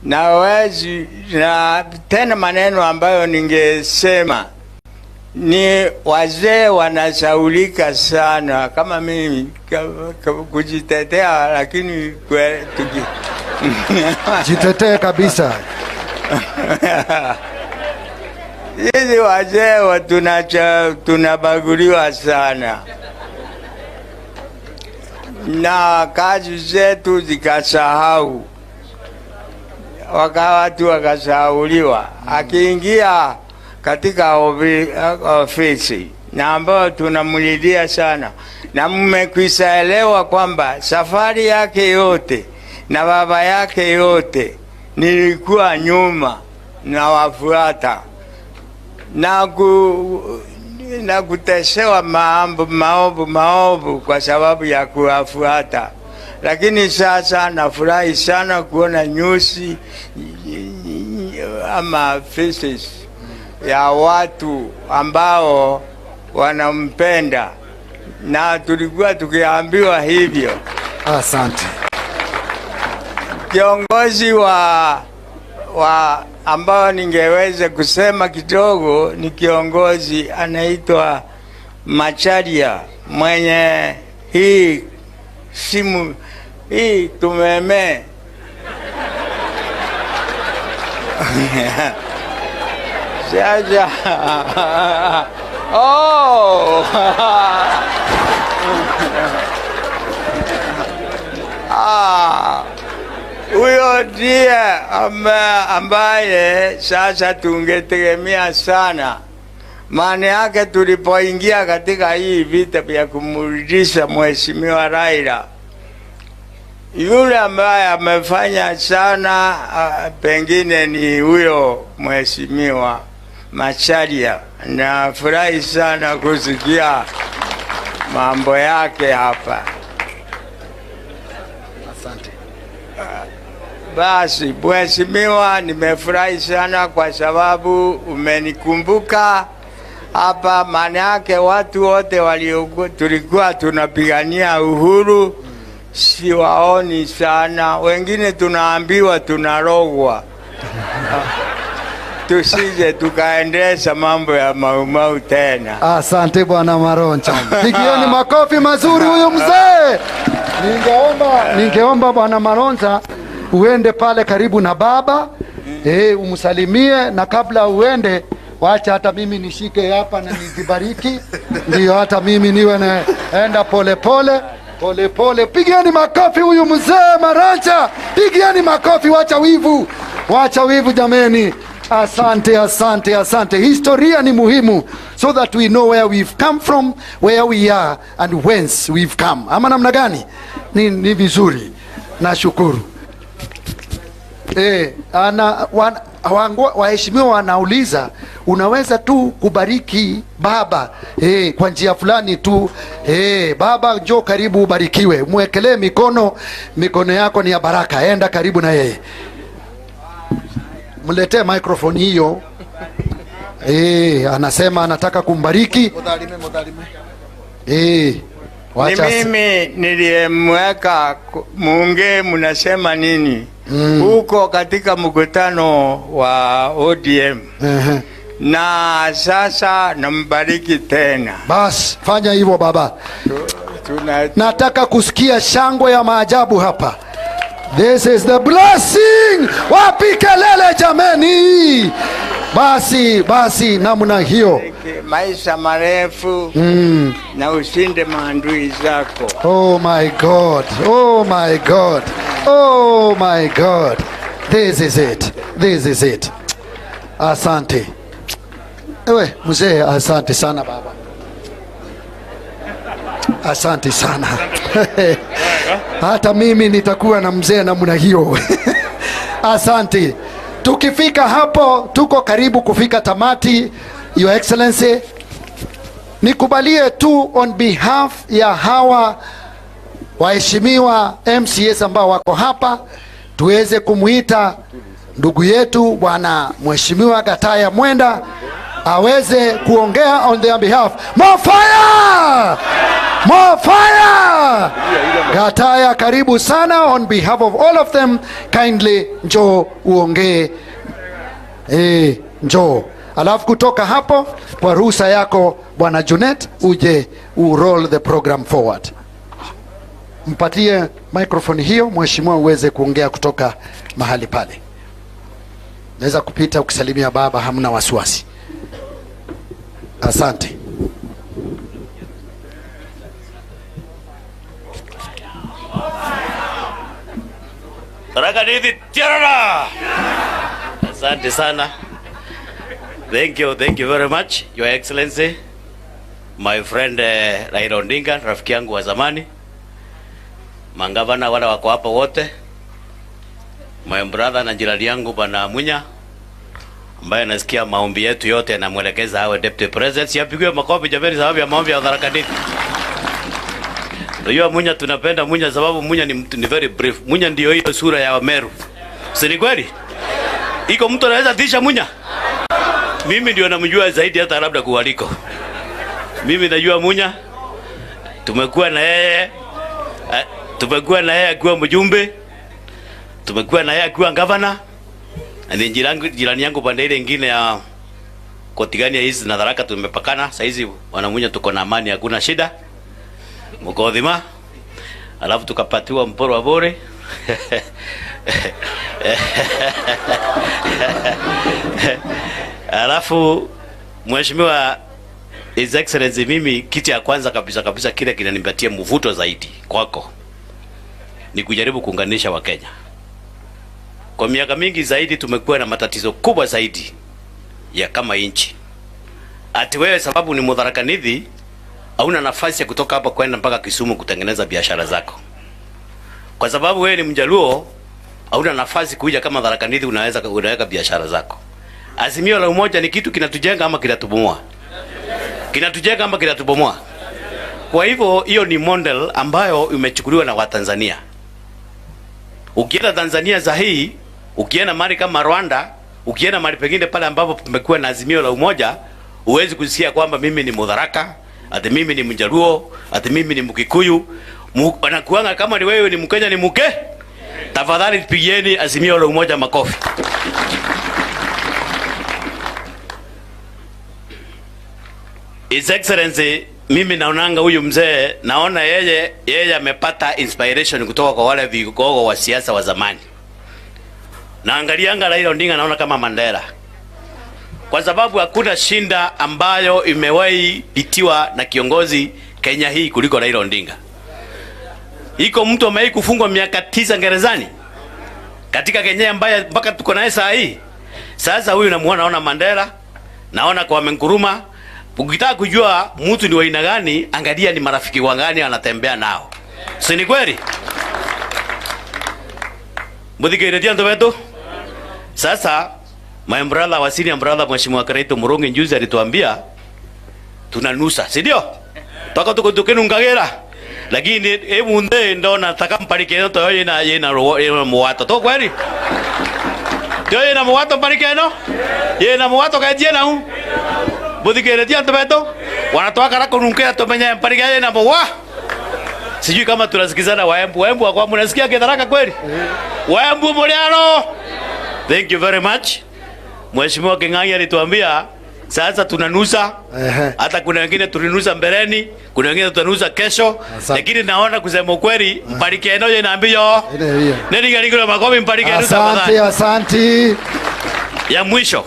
Na tena maneno ambayo ningesema ni wazee wanasaulika sana kama mimi kujitetea, lakini jitetee kabisa. Hizi wazee tunabaguliwa sana na kazi zetu zikasahau, watu wakasahauliwa. Akiingia katika ofisi na ambao tunamlilia sana, na mmekwishaelewa kwamba safari yake yote na baba yake yote nilikuwa nyuma na wafuata na kutesewa maovu kwa sababu ya kuwafuata. Lakini sasa nafurahi sana kuona nyusi ama faces ya watu ambao wanampenda, na tulikuwa tukiambiwa hivyo. Asante. Kiongozi wa ambao ningeweza kusema kidogo ni kiongozi anaitwa Macharia, mwenye hii simu hii tumeme Jaja. Oh. Huyo ndiye ambaye sasa tungetegemea sana. Maana yake tulipoingia katika hii vita vya kumrudisha mheshimiwa Raila, yule ambaye amefanya sana pengine ni huyo mheshimiwa Macharia. Nafurahi sana kusikia mambo yake hapa. Asante. Basi mheshimiwa, nimefurahi sana kwa sababu umenikumbuka hapa. Maana yake watu wote waliokuwa tulikuwa tunapigania uhuru siwaoni sana, wengine tunaambiwa tunarogwa tusije tukaendesha mambo ya Mau Mau tena. Asante bwana Maroncha. Pigieni makofi mazuri huyo mzee. Ningeomba bwana Maroncha uende pale karibu na baba, umsalimie, na kabla uende wacha hata mimi nishike hapa na nizibariki, ndio hata mimi niwe naenda pole pole. Pole pole, pigieni makofi huyu mzee Maranja, pigieni makofi, wacha wivu jameni. Asante, asante, asante. Historia ni muhimu so that we know where we've come from, where we are and whence we've come. Ama namna gani? Ni vizuri. Nashukuru. Waheshimiwa wanauliza, unaweza tu kubariki baba kwa njia fulani tu. Baba njoo karibu ubarikiwe, muwekelee mikono yako ni ya baraka, enda karibu na yeye, mletee microphone hiyo. Anasema anataka kumbariki. Ni mimi niliyemweka muongee, mnasema nini huko katika mkutano wa ODM. Na sasa nambariki tena. Bas, fanya hivyo baba. Nataka kusikia shangwe ya maajabu hapa. This is the blessing. Wapi kelele jameni? Basi namna hiyo. Maisha marefu na ushinde maadui zako. Oh my God. Oh my God. Oh my God. This is it. Asante. Ewe mzee, asante sana baba. Asante sana. Hata mimi nitakuwa na mzee namna hiyo. Asante. Tukifika hapo, tuko karibu kufika tamati, Your Excellency. Nikubalie tu on behalf ya hawa waheshimiwa MCAs ambao wako hapa, tuweze kumuita ndugu yetu bwana Mheshimiwa Gataya Mwenda aweze kuongea on their behalf. More fire! More fire! Gataya, karibu sana on behalf of all of them. Kindly njoo uongee. Njoo. Alafu kutoka hapo kwa ruhusa yako bwana Junet uje roll the program forward. Mpatie microphone hiyo mheshimiwa uweze kuongea kutoka mahali pale. Naweza kupita ukisalimia baba, hamna wasiwasi. Asante. Tharaka Nithi Tirana. Asante sana. Thank you very much, Your Excellency. My friend Raila Odinga, rafiki yangu wa zamani. Mangavana wale wako hapa wote. My brother na jirani yangu bwana Munya, ambaye nasikia maombi yetu yote na mwelekeza awe deputy president. Siapigwe makofi jamani sababu ya maombi ya Tharaka Nithi. Ndio Munya, tunapenda Munya sababu Munya ni very brief. Munya ndio hiyo sura ya Meru. Si ni kweli? Iko mtu anaweza tisha Munya? Mimi ndio namjua zaidi hata labda kuwaliko. Mimi najua Munya. Tumekuwa na yeye akiwa mjumbe. Tumekuwa na yeye akiwa governor. Na jirani yangu pande ile nyingine ya Kotigania hizi na Tharaka tumepakana. Sasa hizi wanamunya tuko na amani, hakuna shida. Mkodhima. Alafu tukapatiwa mporo wa bore. Alafu Mheshimiwa His Excellency, mimi kitu ya kwanza kabisa kile kinanipatia mvuto zaidi kwako ni kujaribu kuunganisha Wakenya. Kwa miaka mingi zaidi tumekuwa na matatizo kubwa zaidi ya kama inchi. Ati wewe sababu ni Tharaka Nithi hauna nafasi ya kutoka hapa kwenda mpaka Kisumu kutengeneza biashara zako. Kwa sababu wewe ni Mjaluo hauna nafasi kuja kama Tharaka Nithi unaweka biashara zako. Azimio la umoja ni kitu kinatujenga ama kinatubomoa? Kinatujenga ama kinatubomoa? Kwa hivyo hiyo ni model ambayo imechukuliwa na Watanzania. Ukienda Tanzania sahihi, ukienda mahali kama Rwanda, ukienda mahali pengine pale ambapo tumekuwa na azimio la umoja, huwezi kusikia kwamba mimi ni Mtharaka, ati mimi ni Mjaluo, ati mimi ni Mkikuyu. Wanakuanga kama ni wewe ni Mkenya ni mke. Tafadhali pigieni azimio la umoja makofi. His Excellency, mimi naonanga huyu mzee, naona yeye amepata inspiration kutoka kwa wale vigogo wa siasa wa zamani. Naangalianga Raila Odinga naona kama Mandela. Kwa sababu hakuna shinda ambayo imewahi pitiwa na kiongozi Kenya hii kuliko Raila Odinga. Iko mtu ambaye kufungwa miaka 9 gerezani katika Kenya ambaye mpaka tuko naye saa hii. Sasa huyu naona Mandela, naona kwa Nkrumah. Ukitaka kujua mtu ni wa aina gani, angalia ni marafiki wangani anatembea nao. Si ni kweli? Mbudhikiretia ndo wetu. Sasa my brother wasini brother Mheshimiwa Karaito Murongi njuzi alituambia tunanusa, si ndio? Toka tukenu ngagera. Lakini hebu ndo nataka mparike to yena muwato. To kweli? Yo yena muwato mparike no? Yena muwato kaje na hu? Mbudhikiretia ndo wetu. Wanatoa karako nunkea tumenya mparike yena muwa. Sijui kama tunasikizana Waembu kwa mnasikia Tharaka kweli? Waembu Muriano. Thank you very much. Mheshimiwa King'ang'i alituambia sasa tunanusa. Hata kuna wengine tulinusa mbeleni, kuna wengine tutanusa kesho. Lakini naona kusema ukweli mparike eno inaambia. Nani galigula makomi mparike eno tafadhali. Asante. Ya mwisho.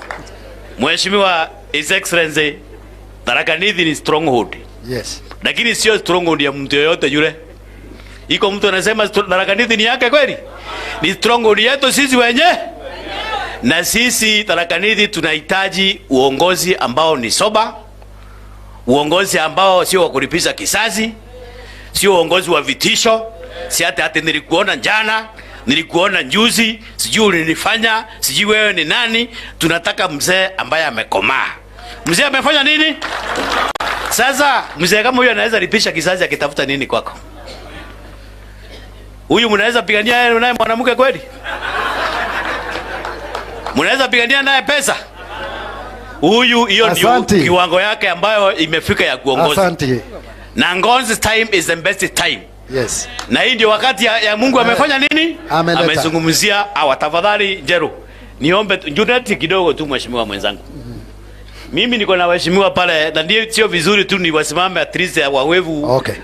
Mheshimiwa His Excellency Tharaka Nithi ni stronghold. Yes. Lakini sio stronghold ya mtu yoyote yule. Iko mtu anasema Tharaka Nithi ni yake kweli? Ni stronghold yetu sisi wenyewe. Na sisi Tharaka Nithi tunahitaji uongozi ambao ni soba. Uongozi ambao sio wa kulipiza kisasi. Sio uongozi wa vitisho. Si hata nilikuona jana, nilikuona juzi, sijui ulinifanya, sijui wewe ni nani. Tunataka mzee ambaye amekomaa. Mzee amefanya nini? Sasa mzee kama huyu anaweza lipisha kisasi akitafuta nini kwako? Huyu mnaweza pigania naye mwanamke kweli? Mnaweza pigania naye pesa? Huyu hiyo ndio kiwango yake ambayo imefika ya kuongoza. Asante. Na Ngonzi's time is the best time. Yes. Na hii ndio wakati ya Mungu amefanya nini? Amezungumzia tafadhali Njeru. Niombe Juneti kidogo tu mheshimiwa mwenzangu. Mimi niko na waheshimiwa pale na ndio sio vizuri tu ni wasimame at least wawevu. Okay.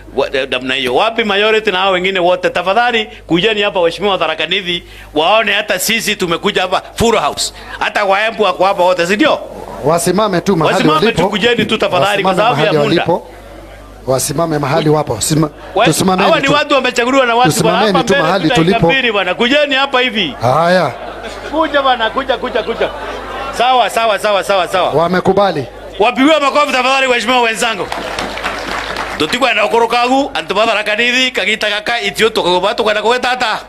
Namna hiyo. Wapi majority na hao wengine wote tafadhali kujeni hapa waheshimiwa Tharaka Nithi waone hata sisi tumekuja hapa full house. Hata Waembu wako hapa wote si ndio? Wasimame tu mahali walipo. Wasimame tu kujeni tu tafadhali kwa sababu ya muda. Wasimame mahali wapo. Tusimame. Hawa ni watu wamechaguliwa na watu hapa tu mahali tulipo. Bwana kujeni hapa hivi. Haya. Kuja bwana, kuja. Sawa. Wamekubali. Wapiwe makofi tafadhali waheshimiwa wenzangu. Tutikwa na okorokagu antuba Tharaka Nithi kagita kaka itio tokobato kwa kwetata.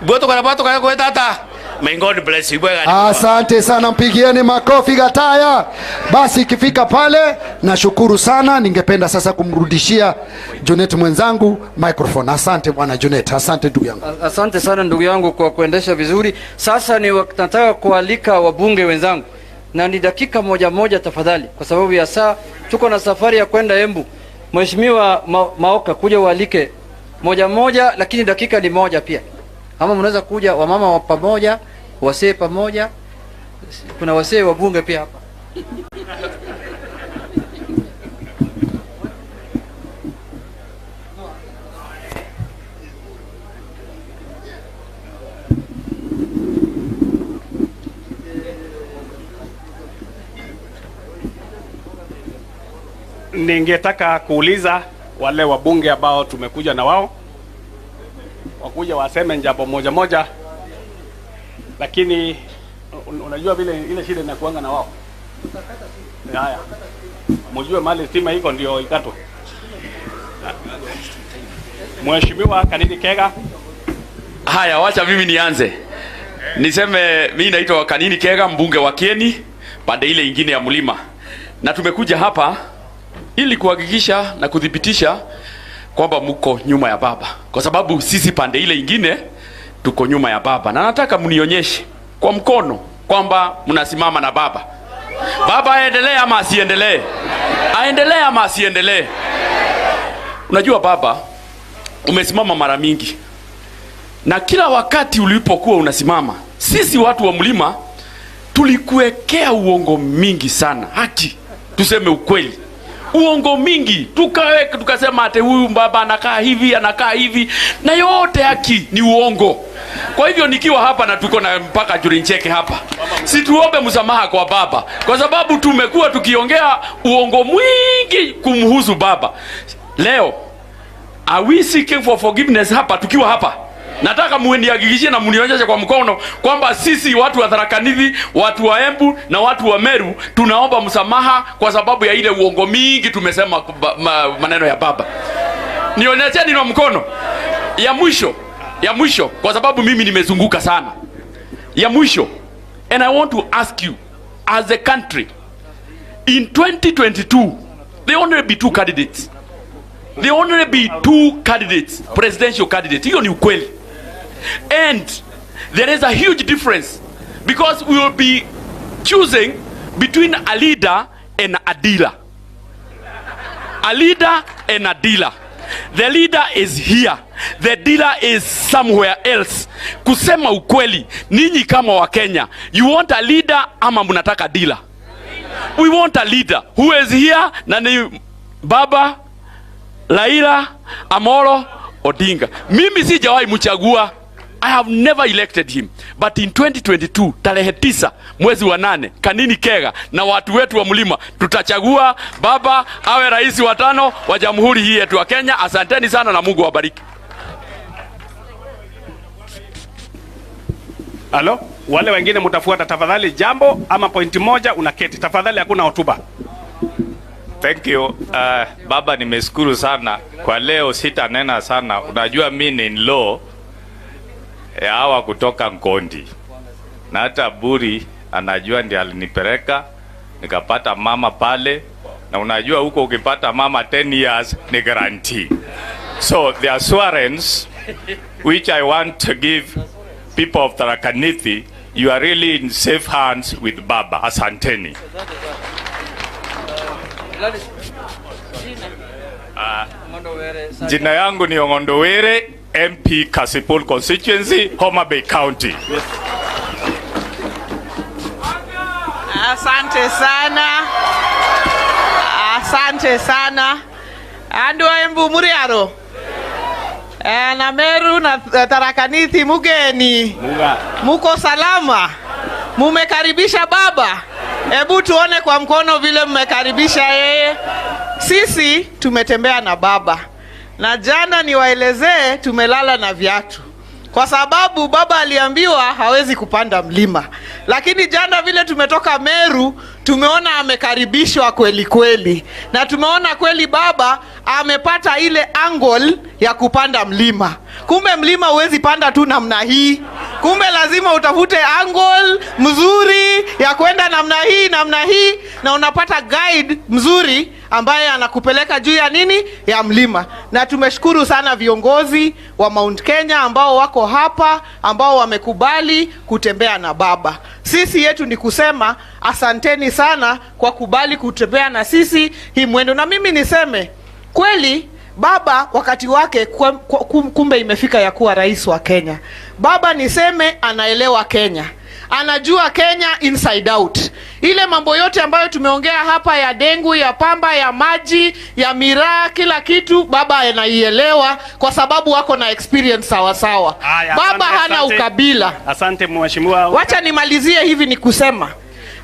Boto kwa bato kwa kwetata. May God bless you. Asante sana, mpigieni makofi Gataya. Basi ikifika pale nashukuru sana, ningependa sasa kumrudishia Junet mwenzangu microphone. Asante bwana Junet, asante ndugu yangu. Asante sana ndugu yangu kwa kuendesha vizuri. Sasa ni nataka kualika wabunge wenzangu. Na ni dakika moja tafadhali kwa sababu ya saa tuko na safari ya kwenda Embu. Mheshimiwa Maoka kuja ualike moja lakini dakika ni moja pia. Ama mnaweza kuja wamama wa pamoja, wasee pamoja. Kuna wasee wa bunge pia hapa. Ningetaka kuuliza wale wabunge ambao tumekuja na wao wakuja waseme jambo moja, lakini unajua vile ile shida inakuanga na wao. Haya, mjue mali stima iko ndio ikatwe. Mheshimiwa Kanini Kega. Haya, wacha mimi nianze. Niseme mimi naitwa Kanini Kega, mbunge wa Kieni pande ile ingine ya mlima. Na tumekuja hapa ili kuhakikisha na kudhibitisha kwamba mko nyuma ya baba, kwa sababu sisi pande ile ingine tuko nyuma ya baba, na nataka mnionyeshe kwa mkono kwamba mnasimama na baba. Baba aendelee ama asiendelee? Aendelee ama asiendelee? Unajua baba, umesimama mara mingi, na kila wakati ulipokuwa unasimama, sisi watu wa mlima tulikuwekea uongo mingi sana. Haki tuseme ukweli, uongo mingi, tukasema ate huyu baba anakaa hivi, na yote haki ni uongo. Kwa hivyo nikiwa hapa na tuko na mpaka Jurincheke hapa, situombe msamaha kwa baba, kwa sababu tumekuwa tukiongea uongo mwingi kumhusu baba. Leo Are we seeking for forgiveness hapa tukiwa hapa? Nataka muenihakikishie na munionyeshe kwa mkono kwamba sisi watu wa Tharaka Nithi, watu wa Embu na watu wa Meru tunaomba msamaha kwa sababu ya ile uongo mingi tumesema maneno ya baba. Nionyesheni na mkono. Ya mwisho kwa sababu mimi nimezunguka sana. Ya mwisho, and I want to ask you as a country, in 2022 there only be two candidates. There only be two candidates, presidential candidates. Hiyo ni ukweli. And there is a huge difference because we will be choosing between a leader and a dealer. A leader and a dealer. The leader is here. The dealer is somewhere else. Kusema ukweli, ninyi kama wa Kenya, you want a leader ama mnataka dealer? We want a leader who is here na ni Baba Raila Amolo Odinga. Mimi sijawahi mchagua. I have never elected him. But in 2022, tarehe 9 mwezi wa 8, Kanini Kega na watu wetu wa mlima tutachagua baba awe rais wa 5 wa jamhuri hii yetu wa Kenya. Asanteni sana na Mungu awabariki. Halo, wale wengine mtafuata tafadhali jambo ama pointi moja unaketi. Tafadhali hakuna hotuba. Thank you. Baba nimeshukuru sana. Kwa leo sitanena sana. Unajua mimi ni in-law hawa kutoka Ngondi. Na hata Buri anajua ndiye alinipeleka nikapata mama pale, na unajua huko ukipata mama 10 years ni guarantee. So the assurance which I want to give people of Tharaka Nithi, you are really in safe hands with Baba. Asanteni. Jina yangu ni Ongondowere, MP Kasipul constituency, Homa Bay County. Yes. Asante sana. Asante sana. Andu Embu Muriaro. Na Meru na Tharaka Nithi mugeni. Muko salama. Mumekaribisha baba. Hebu tuone kwa mkono vile mmekaribisha yeye. Sisi tumetembea na baba. Na jana niwaelezee tumelala na viatu. Kwa sababu baba aliambiwa hawezi kupanda mlima. Lakini jana vile tumetoka Meru, tumeona amekaribishwa kweli kweli. Na tumeona kweli baba amepata ile angle ya kupanda mlima. Kumbe mlima huwezi panda tu namna hii. Kumbe lazima utafute angle mzuri ya kwenda namna hii na unapata guide mzuri ambaye anakupeleka juu ya nini? Ya mlima. Na tumeshukuru sana viongozi wa Mount Kenya ambao wako hapa, ambao wamekubali kutembea na baba. Sisi yetu ni kusema asanteni sana kwa kubali kutembea na sisi hii mwendo. Na mimi niseme kweli baba wakati wake kumbe imefika ya kuwa rais wa Kenya. Baba niseme anaelewa Kenya. Anajua Kenya inside out. Ile mambo yote ambayo tumeongea hapa ya dengu, ya pamba, ya maji, ya miraa, kila kitu baba anaielewa kwa sababu wako na experience sawa sawa. Baba hana ukabila. Asante mheshimiwa. Wacha nimalizie hivi ni kusema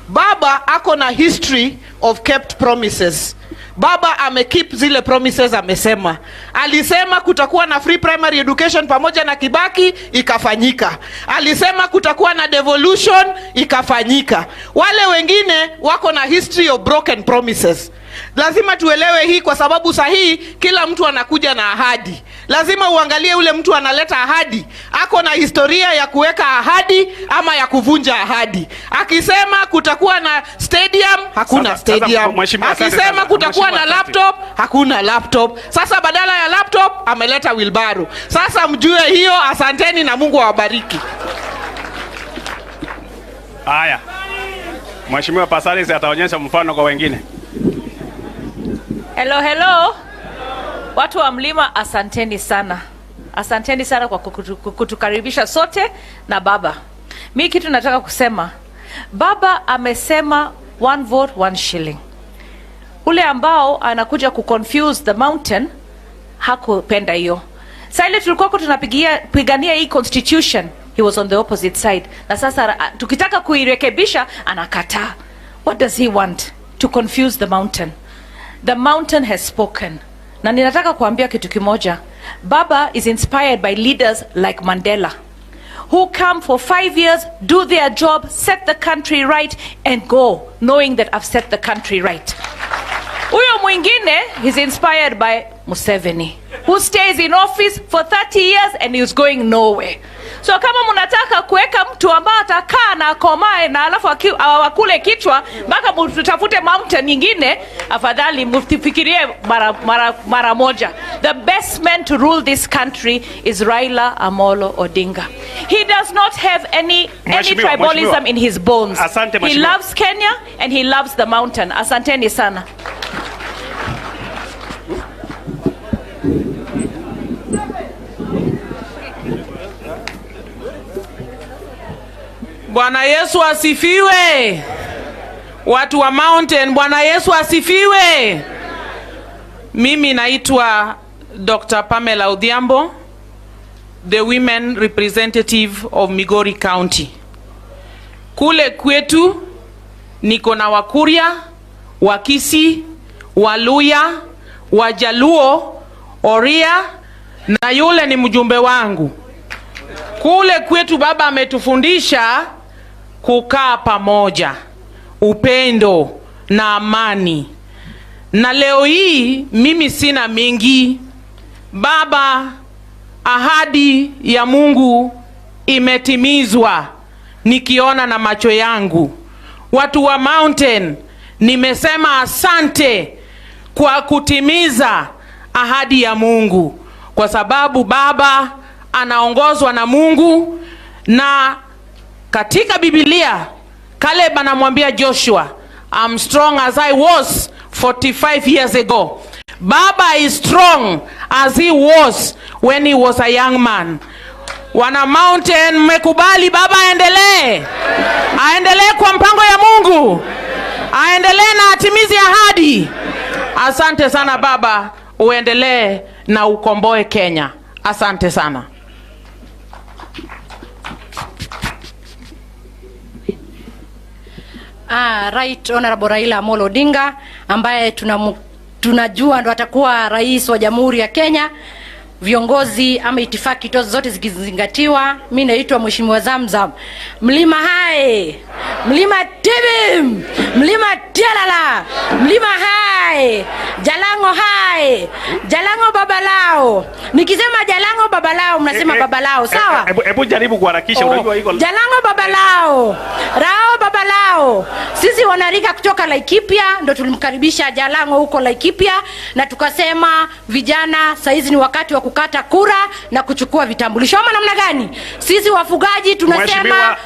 baba ako na history of kept promises. Baba amekeep zile promises amesema. Alisema kutakuwa na free primary education pamoja na Kibaki, ikafanyika. Alisema kutakuwa na devolution, ikafanyika. Wale wengine wako na history of broken promises. Lazima tuelewe hii kwa sababu sahihi kila mtu anakuja na ahadi. Lazima uangalie ule mtu analeta ahadi. Ako na historia ya kuweka ahadi ama ya kuvunja ahadi. Akisema kutakuwa na stadium, hakuna stadium. Akisema kutakuwa na laptop, hakuna laptop. Sasa badala ya laptop ameleta wheelbarrow. Sasa mjue hiyo. Asanteni na Mungu awabariki. Haya. Mheshimiwa Pasaris ataonyesha mfano kwa wengine. Hello. Watu wa mlima asanteni sana. Asanteni sana kwa kutukaribisha sote na baba. Mimi kitu nataka kusema. Baba amesema 1 vote 1 shilling. Ule ambao anakuja kuconfuse the mountain hakupenda hiyo. Sasa ile tulikuwa tunapigania hii constitution, he was on the opposite side. Na sasa tukitaka kuirekebisha anakataa. What does he want? To confuse the mountain. The mountain has spoken. Na ninataka kuambia kitu kimoja. Baba is inspired by leaders like Mandela, who come for 5 years, do their job, set the country right, and go, knowing that I've set the country right. Huyo mwingine is inspired by Museveni, who stays in office for 30 years and is going nowhere. So kama mnataka kuweka mtu ambaye atakaa na akomae na alafu wakule kichwa mpaka mtafute mountain nyingine, afadhali mfikirie mara moja. The best man to rule this country is Raila Amolo Odinga. He does not have any tribalism in his bones. He loves Kenya and he loves the mountain. Asanteni sana. Bwana Yesu asifiwe. Watu wa mountain, Bwana Yesu asifiwe. Mimi naitwa Dr. Pamela Odhiambo, the women representative of Migori County. Kule kwetu niko na Wakuria, Wakisi, Waluya, Wajaluo, Oria na yule ni mjumbe wangu. Kule kwetu baba ametufundisha kukaa pamoja, upendo na amani. Na leo hii mimi sina mingi. Baba, ahadi ya Mungu imetimizwa nikiona na macho yangu. Watu wa mountain, nimesema asante kwa kutimiza ahadi ya Mungu, kwa sababu baba anaongozwa na Mungu. Na katika Biblia Caleb anamwambia Joshua, I'm strong as I was 45 years ago. Baba is strong as he was when he was a young man. Wana mountain, mmekubali baba aendelee? Aendelee kwa mpango ya Mungu? Aendelee na atimizi ahadi? Asante sana baba, uendelee na ukomboe Kenya. Asante sana. Right Honorable Raila Amolo Odinga, ambaye tunajua ndo atakuwa rais wa Jamhuri ya Kenya, viongozi ama itifaki zote zikizingatiwa. Mimi naitwa Mheshimiwa Zamzam. Mlima hai, Mlima Tibim, Mlima Tialala, Mlima hai, Jalango hai, Jalango babalao. Nikisema Jalango babalao mnasema babalao, sawa? Hebu jaribu kuharakisha, unajua hiko. Jalango babalao, Rao babalao. Sisi wanarika kutoka Laikipia ndo tulimkaribisha Jalango huko Laikipia, na tukasema vijana saizi ni wakati wa kukata kura na kuchukua vitambulisho. Ama namna gani? Sisi wafugaji tunasema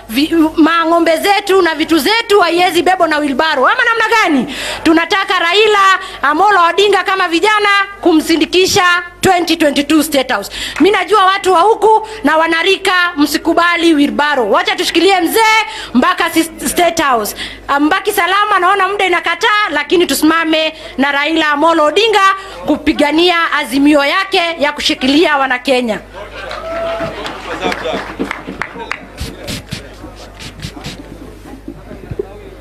ng'ombe zetu na vitu zetu haiwezi bebo na wilbaro. Ama namna gani? Tunataka Raila Amolo Odinga kama vijana kumsindikisha 2022 State House. Mimi najua watu wa huku na wanarika msikubali wilbaro. Wacha tushikilie mzee mpaka State House. Mbaki salama, naona muda inakataa, lakini tusimame na Raila Amolo Odinga kupigania azimio yake ya kushikilia wana Kenya.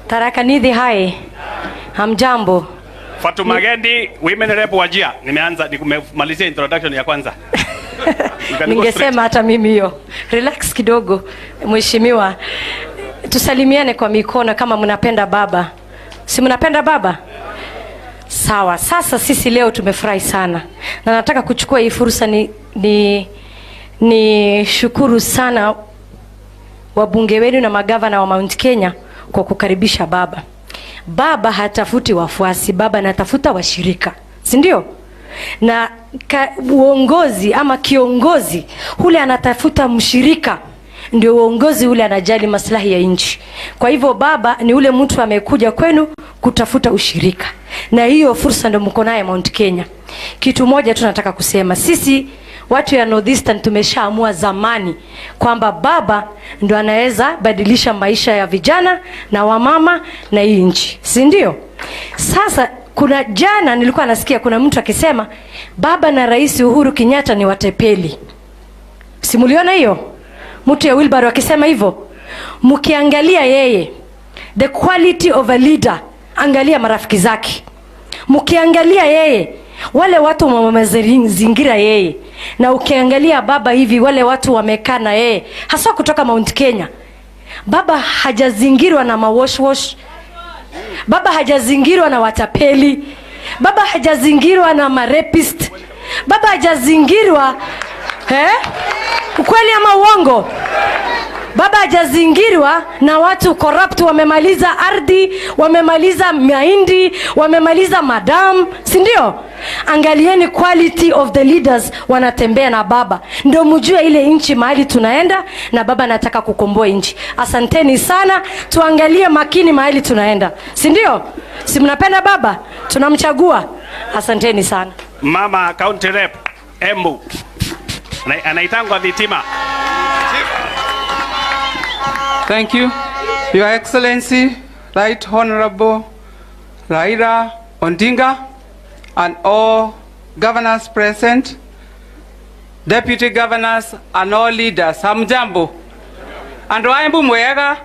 Tharaka Nithi hai. Hamjambo. Fatuma Gendi, women rep Wajia. Nimemalizia introduction ya kwanza. Ningesema hata mimi hiyo. Relax kidogo. Mheshimiwa, tusalimiane kwa mikono kama mnapenda baba. Si mnapenda baba? Sawa. Sasa sisi leo tumefurahi sana. Na nataka kuchukua hii fursa ni shukuru sana wabunge wenu na magavana wa Mount Kenya kwa kukaribisha baba. Baba hatafuti wafuasi, baba anatafuta washirika. Si ndio? Na uongozi ama kiongozi ule anatafuta mshirika, ndio uongozi ule anajali maslahi ya nchi. Kwa hivyo baba ni ule mtu amekuja kwenu kutafuta ushirika. Na hiyo fursa ndio mko nayo Mount Kenya. Kitu moja tunataka kusema, sisi watu ya Northeastern tumeshaamua zamani kwamba baba ndo anaweza badilisha maisha ya vijana na wamama na hii nchi. Si ndio? Sasa kuna jana nilikuwa nasikia kuna mtu akisema baba na Rais Uhuru Kenyatta ni watepeli. Simuliona hiyo? Mtu ya Wilbaro akisema hivyo. Mkiangalia yeye, the quality of a leader, angalia marafiki zake. Mkiangalia yeye, wale watu wamezingira yeye, na ukiangalia baba hivi, wale watu wamekaa na yeye, hasa kutoka Mount Kenya. Baba hajazingirwa na mawoshwosh, baba hajazingirwa na watapeli, baba hajazingirwa na marepist, baba hajazingirwa ukweli ama uongo? Baba hajazingirwa na watu corrupt, wamemaliza ardhi, wamemaliza mahindi, wamemaliza madam, si ndio? Angalieni quality of the leaders wanatembea na baba, ndio mjue ile nchi mahali tunaenda, na baba anataka kukomboa nchi. Asanteni sana, tuangalie makini mahali tunaenda, si ndio? Si mnapenda baba? Tunamchagua. Asanteni sana. Mama County Rep Embu anaitangwa Dhitima. Thank you, Your Excellency, Right Honorable Raila Odinga, and all governors present, deputy governors, and all leaders. Hamjambo. Andu Embu mwega,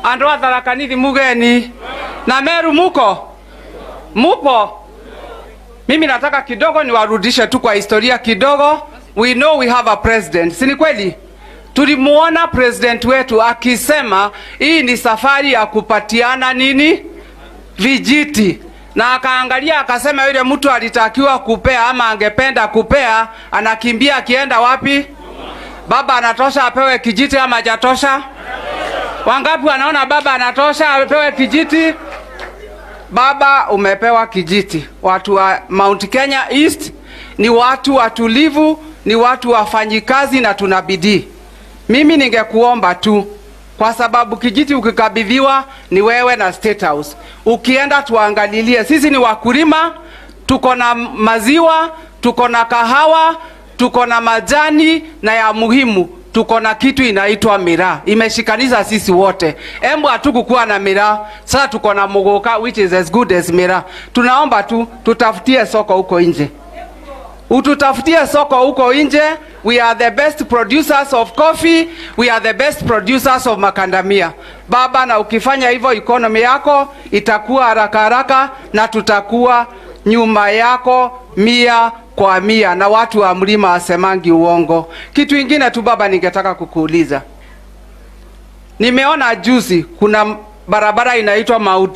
andu Tharaka Nithi mugeni, na Meru mupo. Mimi nataka kidogo niwarudishe tu kwa historia kidogo. We know we have a president. Si ni kweli? Tulimuona president wetu akisema hii ni safari ya kupatiana nini? Vijiti. Na akaangalia akasema yule mtu alitakiwa kupea ama angependa kupea anakimbia akienda wapi? Baba anatosha apewe kijiti ama hajatosha? Wangapi wanaona baba anatosha apewe kijiti? Baba umepewa kijiti. Watu wa Mount Kenya East ni watu watulivu, ni watu wafanyikazi na tunabidii. Mimi ningekuomba tu, kwa sababu kijiti ukikabidhiwa ni wewe na State House. Ukienda tuangalilie, sisi ni wakulima, tuko na maziwa, tuko na kahawa, tuko na majani, na ya muhimu tuko na kitu inaitwa miraa. Imeshikaniza sisi wote. Embu hatukukuwa na miraa, sasa tuko na mugoka which is as good as miraa. Tunaomba tu tutafutie soko huko nje. Ututafutie soko huko nje. We are the best producers of coffee, we are the best producers of makandamia. Baba, na ukifanya hivyo economy yako itakuwa haraka na tutakuwa nyuma yako 100%, na watu wa mlima wasemangi uongo. Kitu kingine tu baba ningetaka kukuuliza. Nimeona juzi kuna barabara inaitwa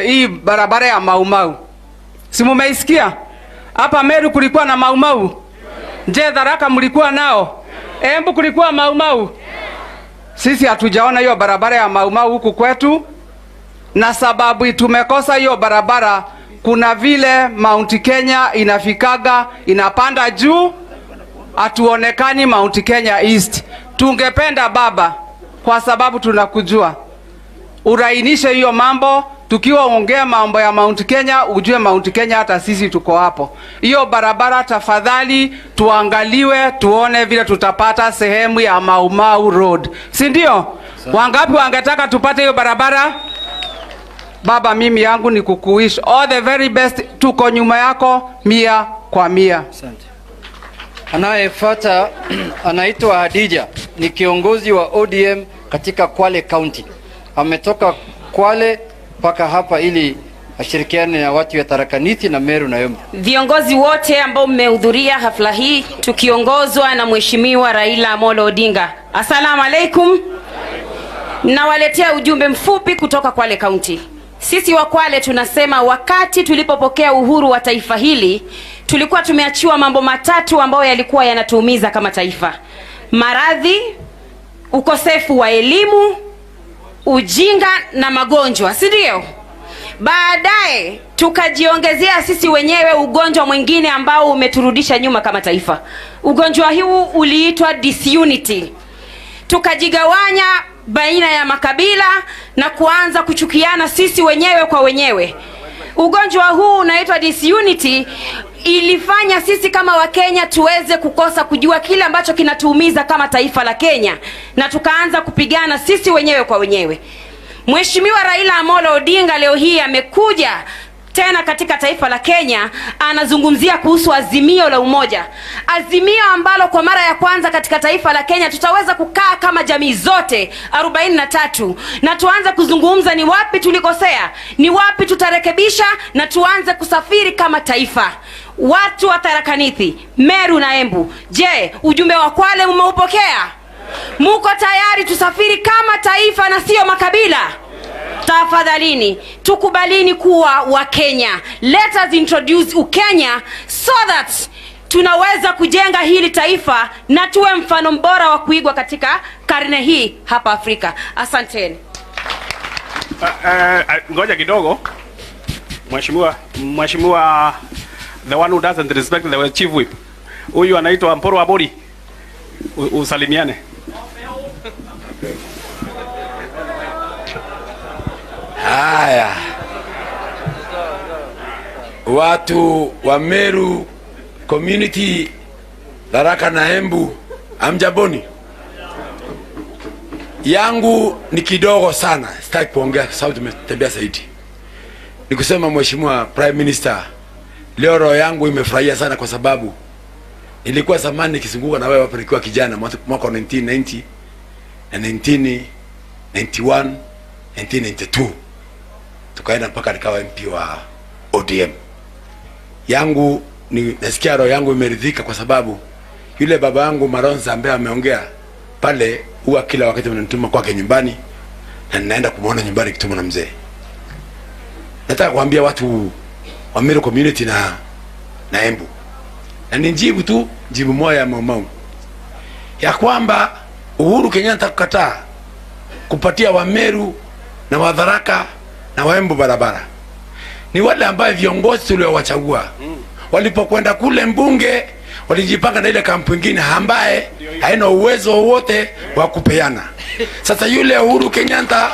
hii barabara ya Maumau. Si mumeisikia? Hapa Meru kulikuwa na Maumau. Je, Tharaka mlikuwa nao? Embu kulikuwa Maumau? Sisi hatujaona hiyo barabara ya Maumau huku kwetu, na sababu tumekosa hiyo barabara, kuna vile Mount Kenya inafikaga inapanda juu, hatuonekani Mount Kenya East. Tungependa baba, kwa sababu tunakujua, urainishe hiyo mambo. Tukiwa ongea mambo ya Mount Kenya, ujue Mount Kenya hata sisi tuko hapo. Hiyo barabara tafadhali tuangaliwe, tuone vile tutapata sehemu ya Maumau Road. Si ndio? Wangapi wangetaka tupate hiyo barabara? Baba, mimi yangu ni kukuwish all the very best. Tuko nyuma yako 100%. Asante. Anayefuata anaitwa Hadija, ni kiongozi wa ODM katika Kwale County. Ametoka Kwale mpaka hapa ili ashirikiane na watu wa Tharaka Nithi na Meru na Embu. Viongozi wote ambao mmehudhuria hafla hii tukiongozwa na Mheshimiwa Raila Amolo Odinga, asalamu alaikum. Nawaletea ujumbe mfupi kutoka Kwale County. Sisi wa Kwale tunasema wakati tulipopokea uhuru wa taifa hili, tulikuwa tumeachiwa mambo matatu ambayo yalikuwa yanatuumiza kama taifa: maradhi, ukosefu wa elimu, ujinga na magonjwa, si ndio? Baadaye tukajiongezea sisi wenyewe ugonjwa mwingine ambao umeturudisha nyuma kama taifa. Ugonjwa huu uliitwa disunity. Tukajigawanya baina ya makabila na kuanza kuchukiana sisi wenyewe kwa wenyewe. Ugonjwa huu unaitwa disunity ilifanya sisi kama Wakenya tuweze kukosa kujua kile ambacho kinatuumiza kama taifa la Kenya, na tukaanza kupigana sisi wenyewe kwa wenyewe. Mheshimiwa Raila Amolo Odinga leo hii amekuja tena katika taifa la Kenya, anazungumzia kuhusu azimio la umoja. Azimio ambalo kwa mara ya kwanza katika taifa la Kenya tutaweza kukaa kama jamii zote 43 na tuanze kuzungumza ni wapi tulikosea, ni wapi tutarekebisha, na tuanze kusafiri kama taifa. Watu wa Tharaka Nithi, Meru na Embu, je, ujumbe wa Kwale umeupokea? Muko tayari tusafiri kama taifa na sio makabila? Tafadhalini tukubalini kuwa wa Kenya. Let us introduce Ukenya so that tunaweza kujenga hili taifa na tuwe mfano bora wa kuigwa katika karne hii hapa Afrika. Asanteni. Ngoja kidogo. Mheshimiwa the one who doesn't respect the chief whip. Huyu anaitwa Mporo wa Bodi. Usalimiane. Haya, watu wa Meru community, Tharaka na Embu, amjaboni. Yangu ni kidogo sana, sitaki kuongea sababu tumetembea zaidi. Nikusema Mheshimiwa Prime Minister, leo roho yangu imefurahia sana kwa sababu nilikuwa zamani nikizunguka na wewe hapa nikiwa kijana mwaka 1990 na 1991, 1992. Tukaenda mpaka nikawa MP wa ODM. Yangu ni nasikia roho yangu imeridhika kwa sababu yule baba yangu Maronza ambaye ameongea pale, huwa kila wakati mnanituma kwake nyumbani na ninaenda kumuona nyumbani kitumwa na mzee. Nataka kuambia watu wa Meru community na Embu, na nijibu tu jibu moja ya Mau ya kwamba Uhuru Kenyatta kukataa kupatia wa Meru na wa Tharaka na wa Embu barabara ni wale ambao viongozi tuliowachagua walipokwenda kule mbunge walijipanga na ile kampu nyingine ambaye haina uwezo wote wa kupeana. Sasa yule Uhuru Kenyatta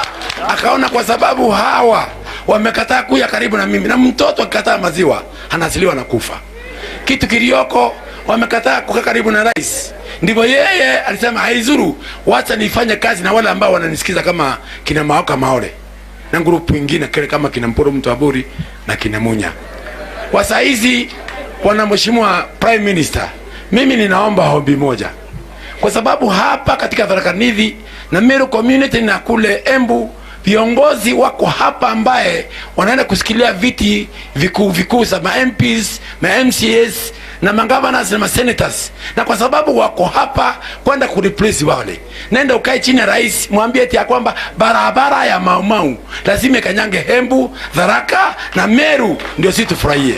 akaona kwa sababu hawa wamekataa kuja karibu na mimi, na mtoto akikataa maziwa anasiliwa na kufa. Kitu kilioko wamekataa kukaa karibu na rais, ndivyo yeye alisema haizuru, wacha nifanye kazi na wale ambao wananisikiza kama kina Maoka Maole na grupu nyingine kama kina Mporo Mtaburi na kina Munya. Kwa saizi bwana Mheshimiwa Prime Minister, mimi ninaomba ombi moja, kwa sababu hapa katika Tharaka Nithi na Meru community na kule Embu viongozi wako hapa ambaye wanaenda kusikilia viti vikuu za MPs, MCAs na governors na senators, na kwa sababu wako hapa kwenda kureplace wale, nenda ukae chini ya rais mwambie eti ya kwamba barabara ya Mau lazima kanyange Embu, Tharaka na Meru ndio sisi tufurahie.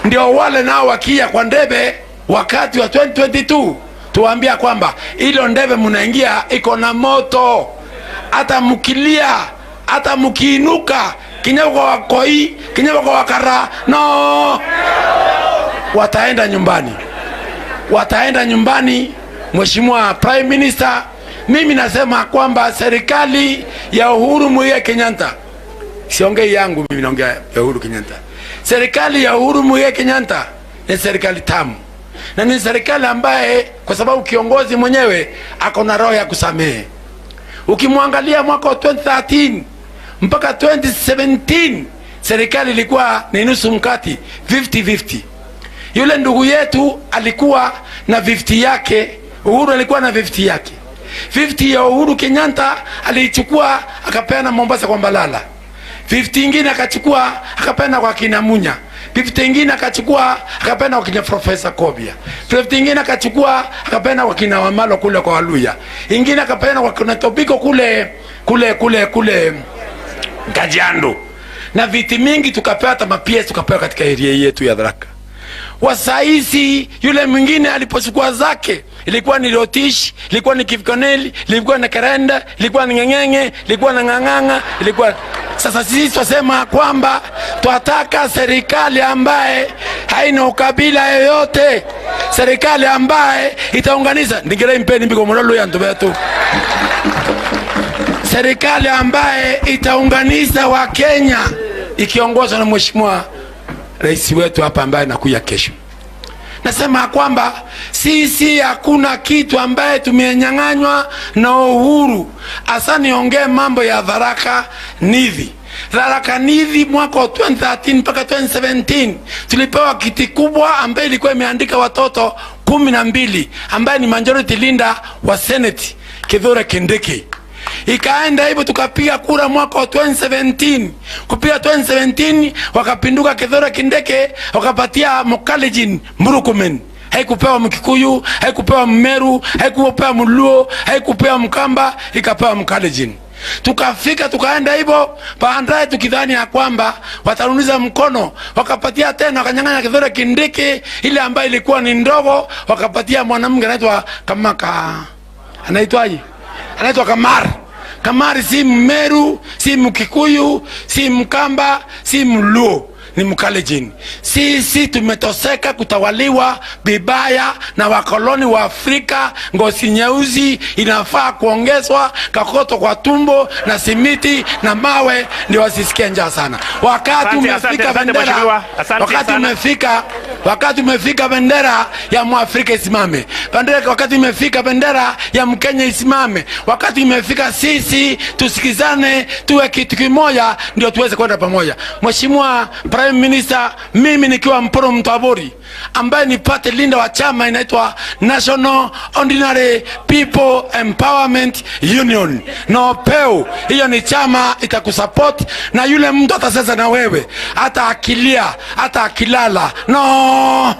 Ndio wale nao wakia kwa ndebe wakati wa 2022 tuambia kwamba ile ndebe mnaingia iko na moto, hata mkilia, hata mkiinuka, kinyako kwa koi, kinyako kwa wakara, no, wataenda nyumbani. Wataenda nyumbani. Mheshimiwa Prime Minister, mimi nasema kwamba serikali ya Uhuru Muigai Kenyatta, siongei yangu mimi, naongea ya Uhuru Kenyatta. Serikali ya Uhuru Muigai Kenyatta ni serikali tamu, na ni serikali ambaye kwa sababu kiongozi mwenyewe ako na roho ya kusamehe. Ukimwangalia mwaka wa 2013 mpaka 2017 serikali ilikuwa ni nusu mkati, 50-50. Yule ndugu yetu alikuwa na 50 yake, Uhuru alikuwa na 50 yake. 50 ya Uhuru Kenyatta alichukua akapeana Mombasa kwa Mbalala, 50 ingine akachukua akapeana kwa kina Munya, 50 ingine akachukua akapeana kwa kina Professor Kobia, 50 ingine akachukua akapeana kwa kina Wamalo kule kwa Waluya, ingine akapeana kwa kina Tobiko kule Kajiado, na viti mingi tukapewa hata mapies tukapewa katika area yetu ya Tharaka. Wasaizi yule mwingine alipochukua zake ilikuwa ni Rotish, ilikuwa ni Kifkoneli, ilikuwa na Karenda, ilikuwa ni Ngengenge, ilikuwa na Nganganga, ilikuwa. Sasa sisi tunasema kwamba tunataka serikali ambaye haina ukabila yoyote, serikali ambaye itaunganisha ndingere mpeni mbiko mololo ya ndobetu, serikali ambaye itaunganisha wa Kenya ikiongozwa na Mheshimiwa rais wetu hapa ambaye nakuja kesho. Nasema kwamba sisi hakuna kitu ambaye tumenyang'anywa na Uhuru. Asa niongee mambo ya Tharaka Nithi. Tharaka Nithi mwaka wa 2013 mpaka 2017 tulipewa kiti kubwa ambaye ilikuwa imeandika watoto 12 ambaye ni majority leader wa Senate Kithure Kindiki. Ikaenda hivyo tukapiga kura mwaka wa 2017. Kupiga 2017 wakapinduka Kithure Kindiki wakapatia Mukalenjin Murkomen. Haikupewa Mkikuyu, haikupewa Mmeru, haikupewa Mluo, haikupewa Mkamba, ikapewa Mukalenjin. Tukafika tukaenda hivyo baadaye tukidhani ya kwamba wataruniza mkono, wakapatia tena wakanyang'anya Kithure Kindiki ile ambayo ilikuwa ni ndogo, wakapatia mwanamke anaitwa anaitwa Kamar si Mmeru, si Mkikuyu, si Mkamba, si Mluo, ni Mukalenjin. Sisi tumetoseka kutawaliwa vibaya na wakoloni wa Afrika. Ngozi nyeusi inafaa kuongezwa kakoto kwa tumbo na simiti na mawe ndio wasisikie njaa sana. Wakati umefika bendera, wakati umefika bendera ya Mwafrika isimame. Wakati umefika bendera ya Mkenya isimame. Wakati umefika sisi tusikizane, tuwe kitu kimoja ndio tuweze kwenda pamoja. Mheshimiwa Prime Minister, mimi nikiwa Mporo Mtabori ambaye ni party leader wa chama inaitwa National Ordinary People Empowerment Union. No peu, hiyo ni chama itakusupport na yule mtu ataseza na wewe, hata akilia, hata akilala. No.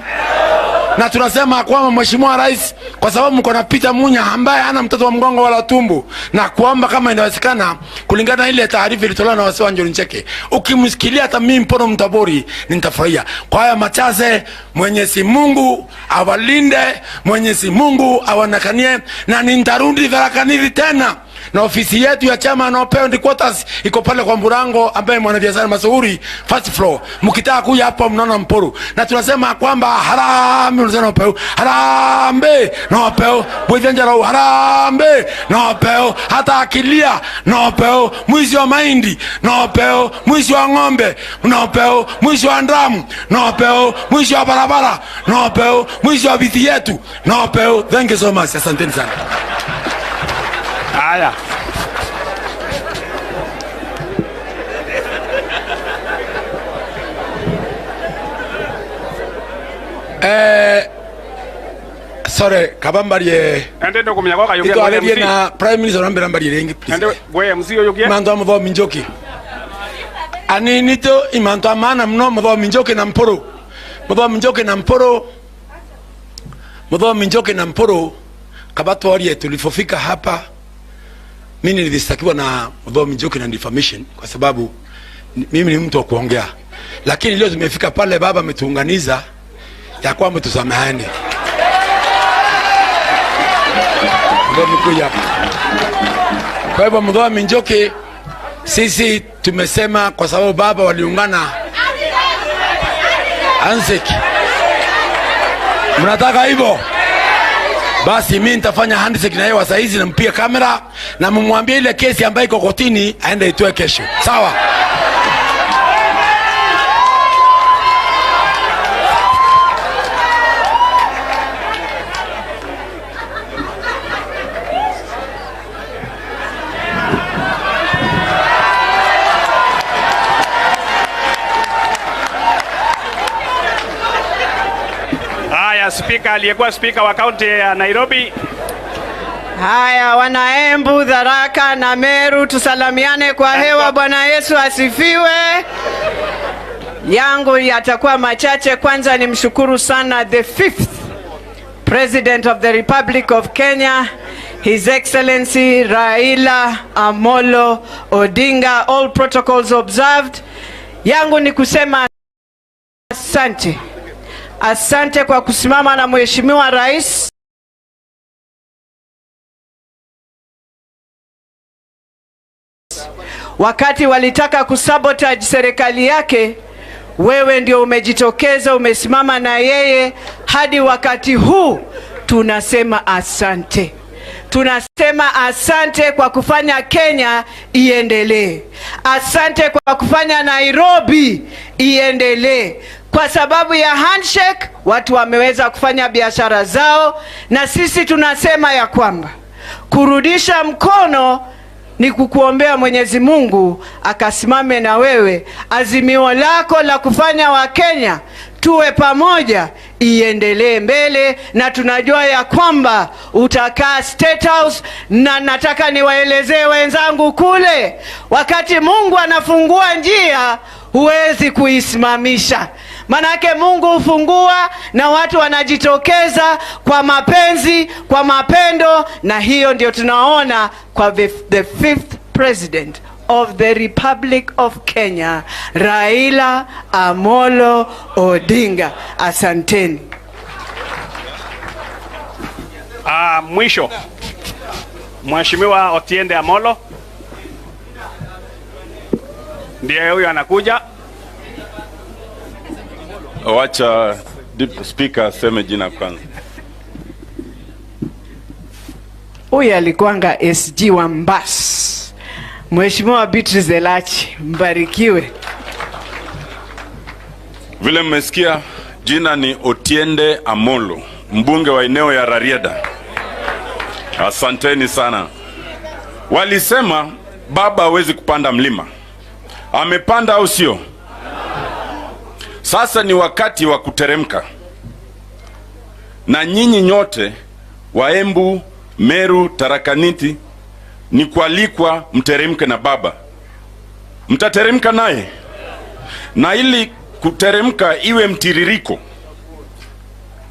Na tunasema kwamba Mheshimiwa Rais, kwa sababu mko na Peter Munya ambaye hana mtoto wa mgongo wala tumbo, na kuomba kama inawezekana kulingana na ile taarifa ilitolewa na wasiwa Njoro Ncheke, ukimsikilia hata mimi Mporo Mtabori nitafurahia. Kwa haya machache, Mwenyezi Mungu awalinde, Mwenyezi Mungu awanakanie, na nitarudi Tharaka Nithi tena. Na ofisi yetu ya chama na Open Quarters iko pale kwa Mburango ambaye mwanabiashara mashuhuri first floor. Mkitaka kuja hapo mnaona Mporo. Na tunasema kwamba harambee unasema Open. Harambee na Open. Bwejenjara harambee na Open. Hata akilia na Open. Mwizi wa mahindi na Open. Mwizi wa ng'ombe na Open. Mwizi wa ndamu na Open. Mwizi wa barabara na Open. Mwizi wa viti yetu na Open. Thank you so much. Asanteni sana. Haya. Sorry, kabambarie. Ende ndo kumenya kwa kayugia kwa MC. Na Prime Minister nambira mbari rengi please. Ende we MC yoyugia. Manto amudho minjoki. Ani nito imanto amana mno mudho minjoki na Mporo. Mudho minjoki na Mporo. Mudho minjoki na Mporo. Kabato warie tulifofika hapa. Mimi nilistakiwa na Mudho Minjoki na defamation kwa sababu mimi ni mtu wa kuongea. Lakini leo tumefika pale baba ametuunganiza ya kwamba tusamehane. Ndio mkuja hapa. Kwa hivyo Mudho Minjoki sisi tumesema kwa sababu baba waliungana Anseki. Mnataka hivyo? Basi mimi nitafanya handshake na yeye wa saizi, nampia kamera na mumwambie ile kesi ambayo iko kotini aende itoe kesho. Sawa? Speaker aliyekuwa speaker wa kaunti ya Nairobi. Haya, wanaembu, Tharaka na Meru, tusalamiane kwa hewa. Bwana Yesu asifiwe. Yangu yatakuwa machache. Kwanza nimshukuru sana the 5th President of the Republic of Kenya, His Excellency Raila Amolo Odinga, all protocols observed. Yangu ni kusema asante. Asante kwa kusimama na Mheshimiwa Rais wakati walitaka kusabotage serikali yake. Wewe ndio umejitokeza, umesimama na yeye hadi wakati huu. Tunasema asante. Tunasema asante kwa kufanya Kenya iendelee. Asante kwa kufanya Nairobi iendelee. Kwa sababu ya handshake watu wameweza kufanya biashara zao, na sisi tunasema ya kwamba kurudisha mkono ni kukuombea Mwenyezi Mungu akasimame na wewe, azimio lako la kufanya Wakenya tuwe pamoja iendelee mbele, na tunajua ya kwamba utakaa State House. Na nataka niwaelezee wenzangu kule, wakati Mungu anafungua njia huwezi kuisimamisha. Manake Mungu hufungua na watu wanajitokeza kwa mapenzi, kwa mapendo, na hiyo ndio tunaona kwa the fifth president of the Republic of Kenya, Raila Amolo Odinga. Asanteni. Mwisho, Mheshimiwa Otiende Amolo ndiye huyo anakuja. Wacha speaker aseme jina kwanza. Huyu alikuanga SG wa Mbas, Mheshimiwa Beatrice Elachi, mbarikiwe. Vile mmesikia, jina ni Otiende Amolo, mbunge wa eneo ya Rarieda. Asanteni sana. Walisema baba hawezi kupanda mlima. Amepanda au sio? Sasa ni wakati wa kuteremka. Na nyinyi nyote wa Embu, Meru, Tharaka Nithi ni kualikwa mteremke na baba. Mtateremka naye? Na ili kuteremka iwe mtiririko,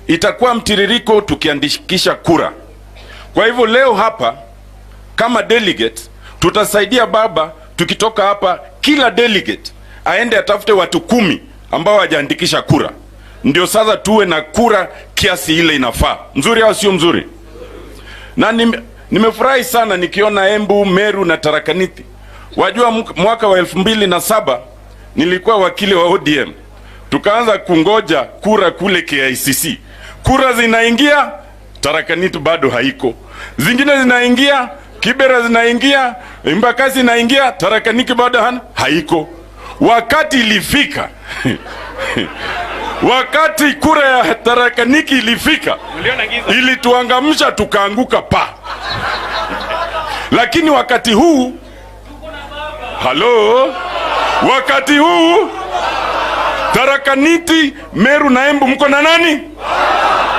itakuwa mtiririko tukiandikisha kura. Kwa hivyo leo hapa kama delegate tutasaidia baba. Tukitoka hapa kila delegate aende atafute watu 10 ambao hawajaandikisha kura, ndio sasa tuwe na kura kiasi ile inafaa. Nzuri au sio mzuri? Na nimefurahi sana nikiona Embu, Meru na Tharaka Nithi. Wajua mwaka wa 2007 nilikuwa wakili wa ODM. Tukaanza kungoja kura kule KICC. Kura zinaingia, Tharaka Nithi bado haiko. Zingine zinaingia, Kibera zinaingia, Embakasi zinaingia, Tharaka Nithi bado haiko. Wakati ilifika wakati kura ya Tharaka Nithi ilifika, ilituangamsha tukaanguka pa. Lakini wakati huu, wakati huu Tharaka Nithi, Meru na Embu mko na nani?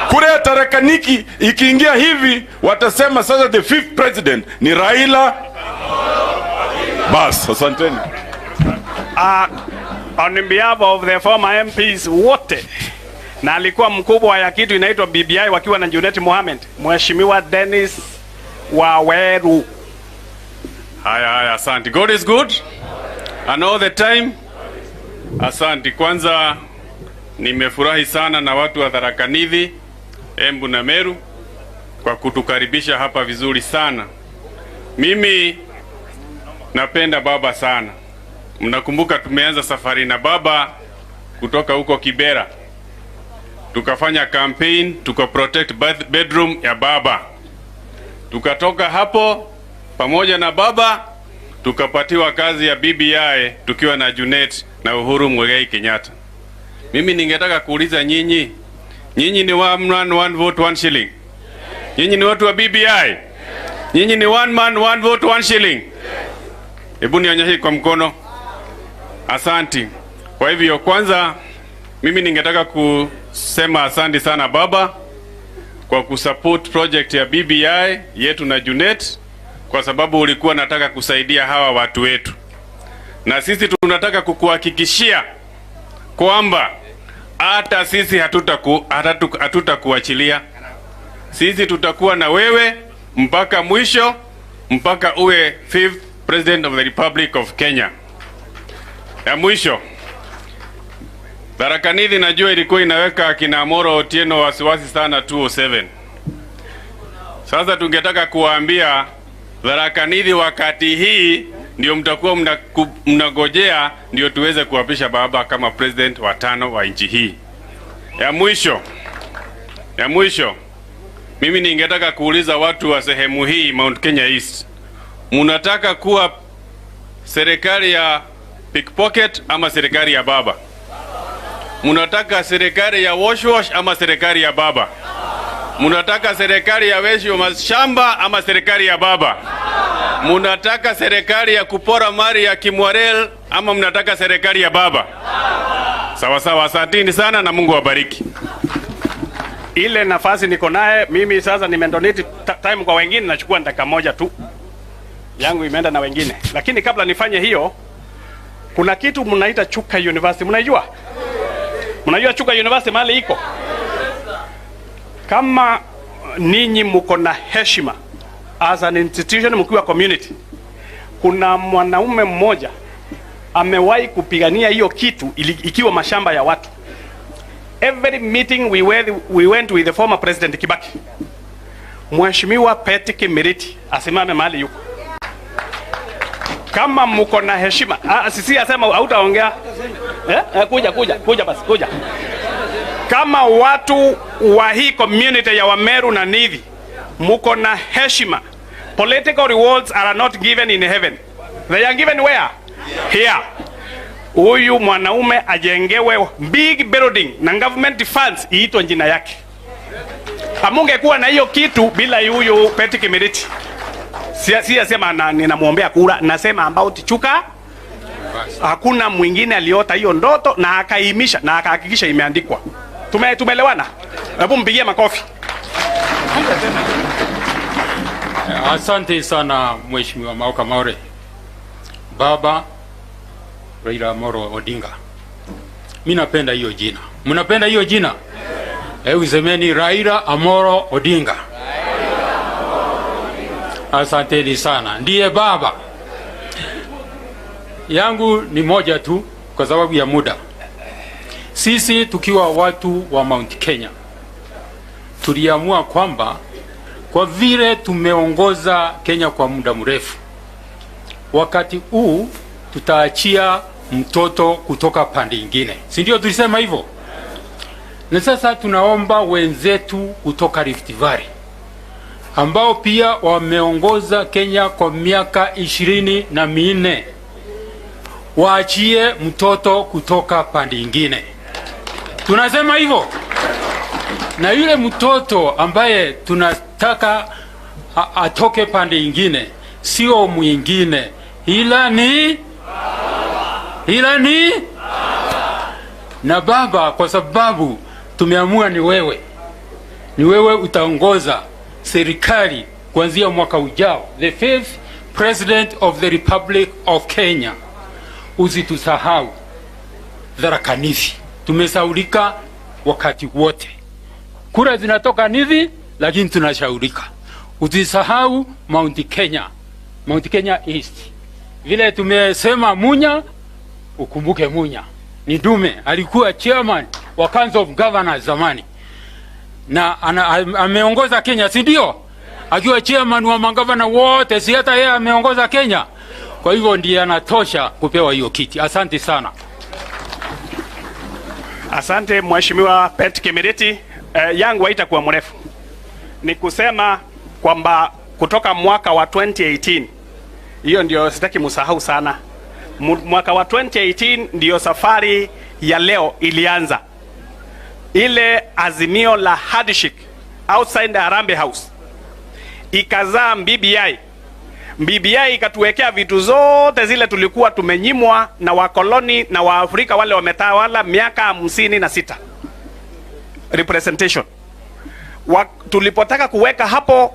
Kura ya Tharaka Nithi ikiingia hivi, watasema sasa the fifth president ni Raila. Bas, asanteni. On behalf of the former MPs wote, na alikuwa mkubwa ya kitu inaitwa BBI wakiwa na Junet Mohamed, Mheshimiwa Dennis Waweru. Haya, asante. God is good and all the time. Asante. Kwanza nimefurahi sana na watu wa Tharaka Nithi, Embu na Meru kwa kutukaribisha hapa vizuri sana. Mimi napenda baba sana. Mnakumbuka tumeanza safari na baba kutoka huko Kibera. Tukafanya campaign, protect bedroom ya baba. Tukatoka hapo pamoja na baba tukapatiwa kazi ya BBI tukiwa na Junet na Uhuru Muigai Kenyatta. Mimi ningetaka kuuliza nyinyi ni one man one vote one shilling? Nyinyi ni watu wa BBI? Nyinyi ni one man one vote one shilling? Hebu nionyeshe kwa mkono. Asanti. Kwa hivyo kwanza mimi ningetaka kusema asante sana baba kwa kusupport project ya BBI yetu na Junet, kwa sababu ulikuwa nataka kusaidia hawa watu wetu. Na sisi tunataka kukuhakikishia kwamba hata sisi hatutakuachilia. Sisi tutakuwa na wewe mpaka mwisho, mpaka uwe 5th President of the Republic of Kenya. Ya mwisho, Tharaka Nithi najua ilikuwa inaweka akina Amolo Otieno wasiwasi sana 207. Sasa tungetaka kuwaambia Tharaka Nithi wakati hii ndio mtakuwa mnagojea ndio tuweze kuapisha baba kama president wa 5 wa nchi hii. Ya mwisho, mimi ningetaka kuuliza watu wa sehemu hii Mount Kenya East, mnataka kuwa serikali ya pickpocket ama serikali ya baba? Mnataka serikali ya wash ama serikali ya baba? Munataka serikali ya weshi wa mashamba ama serikali ya baba? Munataka serikali ya kupora mali ya Kimwarel ama mnataka serikali ya baba? Sawa sawa, asanteni sana na Mungu awabariki. Ile nafasi niko naye mimi sasa, nimendonate time kwa wengine, nachukua dakika moja tu, yangu imeenda na wengine. Lakini kabla nifanye hiyo, kuna kitu mnaita Chuka University. Mnaijua? Mnajua Chuka University mahali iko? Kama ninyi mko na heshima as an institution, mkiwa community, kuna mwanaume mmoja amewahi kupigania hiyo kitu ikiwa mashamba ya watu. Every meeting we went with the former president Kibaki, Mheshimiwa Peti Kimiriti asimame mahali yuko. Kama mko na heshima, sisi asema hautaongea. Kuja basi, kuja. Kama watu wa hii community ya Wameru na Nithi mko na heshima, political rewards are not given in heaven. They are given where? Here. Huyu mwanaume ajengewe big building na government funds iitwe jina yake. Amungekuwa na hiyo kitu bila huyu Peti Kimiriti. Si asema ninamuombea kura, nasema about Chuka. Hakuna mwingine aliota hiyo ndoto na akaimisha na akahakikisha imeandikwa. Tumeelewana? Hebu mpigie makofi. Asante sana Mheshimiwa Mauka Maure. Baba Raila Amolo Odinga. Mimi napenda hiyo jina. Mnapenda hiyo jina? Hebu semeni Raila Amolo Odinga. Asanteni sana. Ndiye baba. Yangu ni moja tu kwa sababu ya muda. Sisi tukiwa watu wa Mount Kenya tuliamua kwamba kwa vile tumeongoza Kenya kwa muda mrefu, wakati huu tutaachia mtoto kutoka pande nyingine. Si ndio tulisema hivyo? Na sasa tunaomba wenzetu kutoka Rift Valley ambao pia wameongoza Kenya kwa miaka 24 waachie mtoto kutoka pande nyingine. Tunasema hivyo. Na yule mtoto ambaye tunataka atoke pande nyingine sio mwingine, ila ni na baba, kwa sababu tumeamua ni wewe utaongoza serikali kuanzia mwaka ujao, the 5th President of the Republic of Kenya. Usitusahau Tharaka Nithi, tumesaulika wakati wote. Kura zinatoka Nithi, lakini tunashaurika. Usisahau Mount Kenya East. Vile tumesema Munya, ukumbuke Munya. Ni dume, alikuwa chairman wa Council of Governors zamani. Na ameongoza Kenya, si ndio? Akiwa chairman wa magavana wote, si hata yeye ameongoza Kenya. Kwa hivyo ndiye anatosha kupewa hiyo kiti. Asante sana. Asante Mheshimiwa Peti Kimiriti. Yangu haitakuwa mrefu. Ni kusema kwamba kutoka mwaka wa 2018, hiyo ndio sitaki musahau sana. Mwaka wa 2018 ndio safari ya leo ilianza. Ile azimio la handshake outside the Harambee House ikazaa BBI. BBI ikatuwekea vitu zote zile tulikuwa tumenyimwa na wakoloni na Waafrika wale wametawala miaka 56. Representation. Tulipotaka kuweka hapo,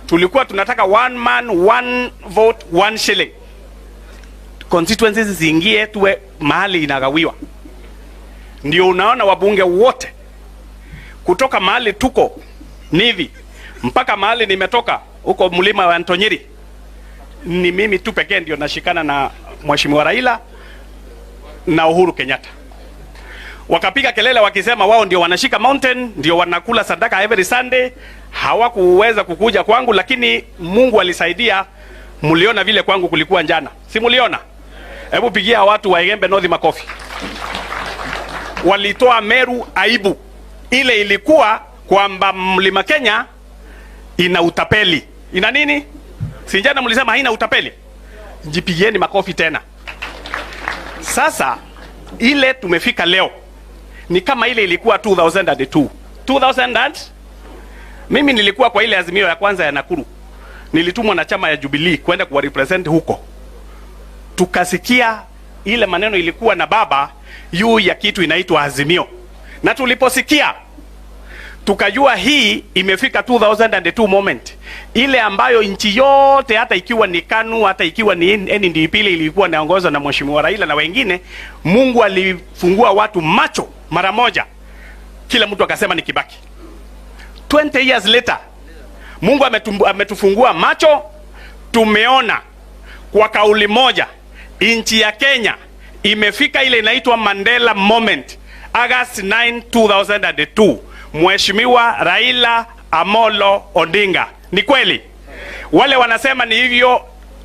tulikuwa tunataka 1 man 1 vote 1 shilling. Constituencies ziingie tuwe mahali inagawiwa. Ndio unaona wabunge wote kutoka mahali tuko Nithi mpaka mahali nimetoka huko mlima wa Antonyeri, ni mimi tu pekee ndio nashikana na Mheshimiwa Raila na Uhuru Kenyatta. Wakapiga kelele wakisema wao ndio wanashika mountain, ndio wanakula sadaka every Sunday. Hawakuweza kukuja kwangu, lakini Mungu alisaidia. Muliona vile kwangu kulikuwa njana, si muliona? Hebu pigia watu wa Igembe North makofi. Walitoa Meru aibu. Ile ilikuwa kwamba Mlima Kenya ina utapeli. Ina nini? Sinjana mlisema haina utapeli. Jipigieni makofi tena. Sasa ile tumefika leo ni kama ile ilikuwa 2002. Mimi nilikuwa kwa ile azimio ya kwanza ya Nakuru. Nilitumwa na chama ya Jubilee kwenda kuwa represent huko. Tukasikia ile maneno ilikuwa na baba juu ya kitu inaitwa azimio. Na tuliposikia tukajua hii imefika 2002 moment. Ile ambayo nchi yote hata ikiwa ni KANU, hata ikiwa ni NDP ilikuwa inaongozwa na Mheshimiwa Raila na wengine, Mungu alifungua watu macho mara moja. Kila mtu akasema ni Kibaki. 20 years later, Mungu ametufungua macho, tumeona kwa kauli moja nchi ya Kenya imefika ile inaitwa Mandela moment. August 9, 2002. Mheshimiwa Raila Amolo Odinga. Ni kweli? Wale wanasema ni hivyo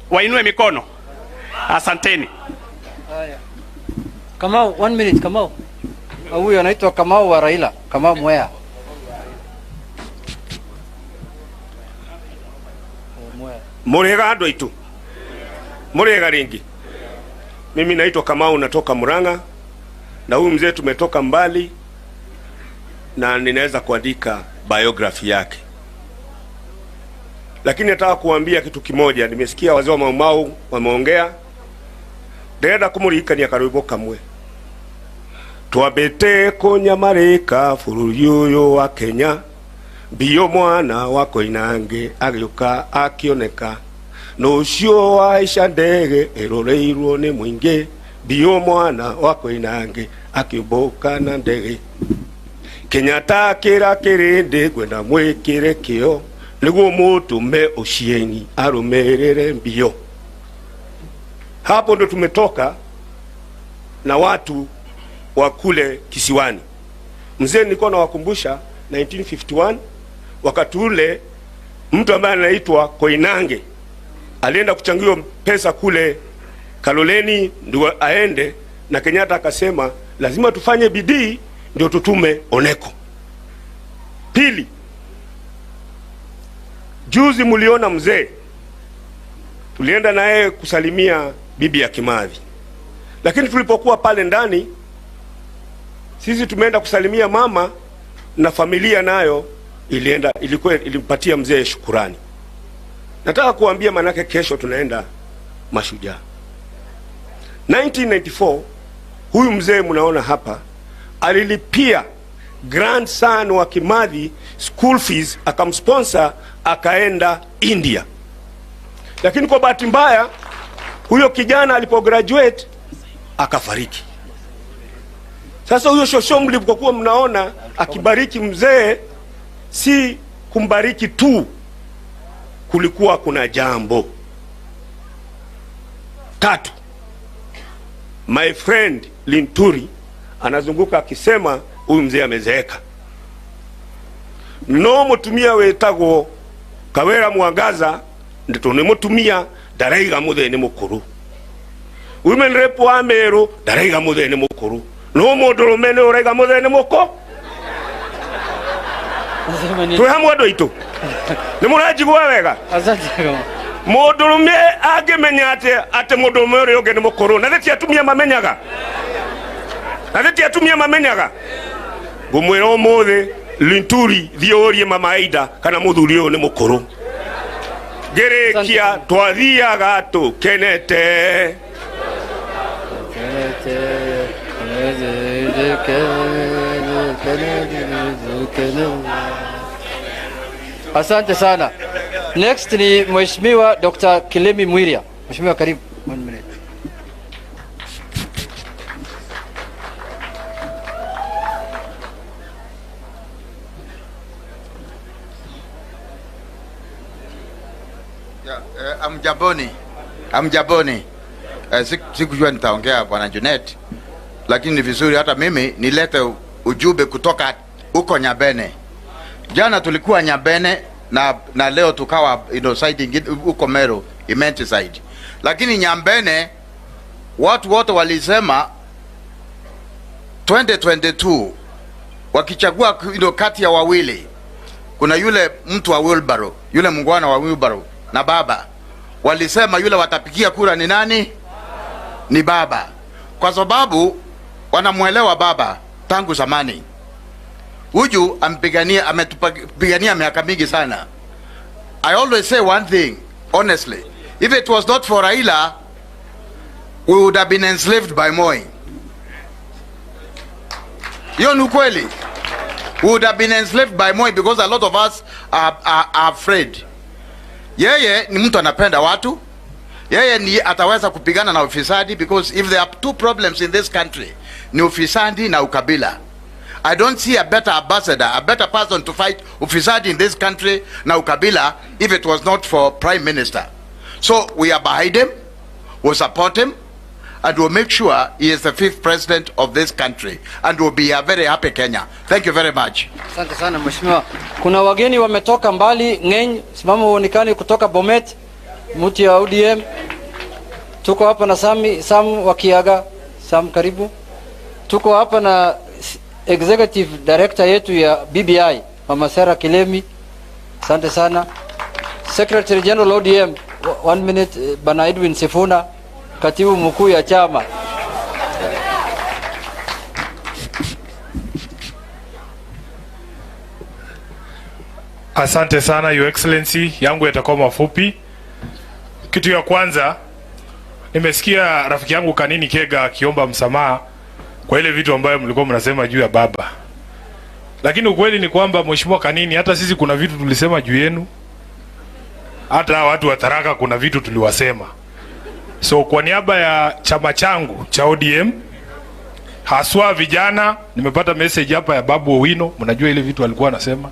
wainue mikono. Asanteni. Haya. Kamau, 1 minute Kamau. Huyu anaitwa Kamau wa Raila. Kamau Mwea. Murega ando itu. Murega ringi. Mimi naitwa Kamau, natoka Murang'a. Na huyu mzee tumetoka mbali na ninaweza kuandika biography yake. Lakini nataka kuambia kitu kimoja. Nimesikia wazee wa Maumau wameongea. Ndenda kumurikania karwimbo kamwe. Twabete kunyamarika bũrũri ũyũ wa Kenya, bio mwana wa Koinange agĩũka akĩoneka, n'ũcio waica ndege ĩroreirwo nĩ mũingĩ, bio mwana wa Koinange akĩũmbũka na ndege. Kenyatta kĩra kĩrĩndĩ ngwenda mwĩkĩre kĩo, nĩguo mũtũme Ochieng' arũmĩrĩre mbio. Hapo ndo tumetoka na watu wa kule kisiwani. Mzee nilikuwa nawakumbusha 1951 wakati ule mtu ambaye anaitwa Koinange alienda kuchangiwa pesa kule Kaloleni ndio aende, na Kenyatta akasema lazima tufanye bidii ndio tutume Oneko. Pili, juzi muliona mzee tulienda naye kusalimia bibi ya Kimathi. Lakini tulipokuwa pale ndani sisi tumeenda kusalimia mama na familia nayo ilimpatia mzee shukurani. Nataka kuambia manake kesho tunaenda Mashujaa. 1994 huyu mzee mnaona hapa alilipia grandson wa Kimathi school fees, akamsponsor akaenda India. Lakini kwa bahati mbaya huyo kijana alipograduate akafariki. Sasa huyo shosho mlipokuwa mnaona akibariki mzee, si kumbariki tu, kulikuwa kuna jambo. Tatu, my friend Linturi anazunguka akisema huyu mzee amezeeka. No mutumia wetagwo Kawera Mwangaza ndito ne mutumia Daraiga muthene mukuru. Women rep wa Meru Daraiga muthene mukuru. No mundurume ne uraiga muthene muko. Twe hamwe andu aitu. Ni murajigwa wega. Asante. Mundurume angimenya ate mundurume uri ungi ni mukuru. Na thiti atumia mamenyaga. Na thiti atumia mamenyaga. Ngumwira umuthi Linturi thiorie mama Aida kana muthuri uyu ni mukuru. Gerekia twathiaga tukenete. Asante sana. Next ni Mheshimiwa Dr. Kilemi Mwiria. Mheshimiwa karibu. 1 minute. Amjaboni. Sikujua nitaongea Bwana Junet, lakini ni vizuri hata mimi nilete ujumbe kutoka huko Nyabene. Jana tulikuwa Nyabene na leo tukawa side huko Meru, Imenti side. Lakini Nyabene watu wote walisema 2022 wakichagua kati ya wawili, kuna yule mtu wa wheelbarrow, yule mungwana wa wheelbarrow na baba, walisema yule watapigia kura ni nani? Ni baba, kwa sababu wanamuelewa baba tangu zamani. Huyu ametupigania miaka mingi sana. I always say one thing, honestly. If it was not for Raila, we would have been enslaved by Moi. Hiyo ni kweli. We would have been enslaved by Moi because a lot of us are afraid. Yeye ni mtu anapenda watu. Yeye ni ataweza kupigana na ufisadi because if there are two problems in this country, ni ufisadi na ukabila. I don't see a better ambassador, a better person to fight ufisadi in this country na ukabila if it was not for Prime Minister. So we are behind him, we'll support him, and we'll make sure he is the 5th president of this country, and we'll be a very happy Kenya. Thank you very much. Asante sana mheshimiwa. Kuna wageni wametoka mbali, Ngeny, simama uonekane kutoka Bomet, mti ya ODM. Tuko hapa na Sam Wakiaga, Sam karibu. Tuko hapa na Executive Director yetu ya BBI, Mama Sarah Kilemi. Asante sana. Secretary General ODM, 1 minute, Bana Edwin Sifuna, katibu mkuu ya chama. Asante sana Your Excellency, yangu yatakuwa mafupi. Kitu ya kwanza, nimesikia rafiki yangu Kanini Kega akiomba msamaha kwa ile vitu ambayo mlikuwa mnasema juu ya baba. Lakini ukweli ni kwamba Mheshimiwa Kanini, hata sisi kuna vitu tulisema juu yenu. Hata watu wa Tharaka kuna vitu tuliwasema. So kwa niaba ya chama changu cha ODM, haswa vijana, nimepata message hapa ya Babu Owino, mnajua ile vitu alikuwa anasema.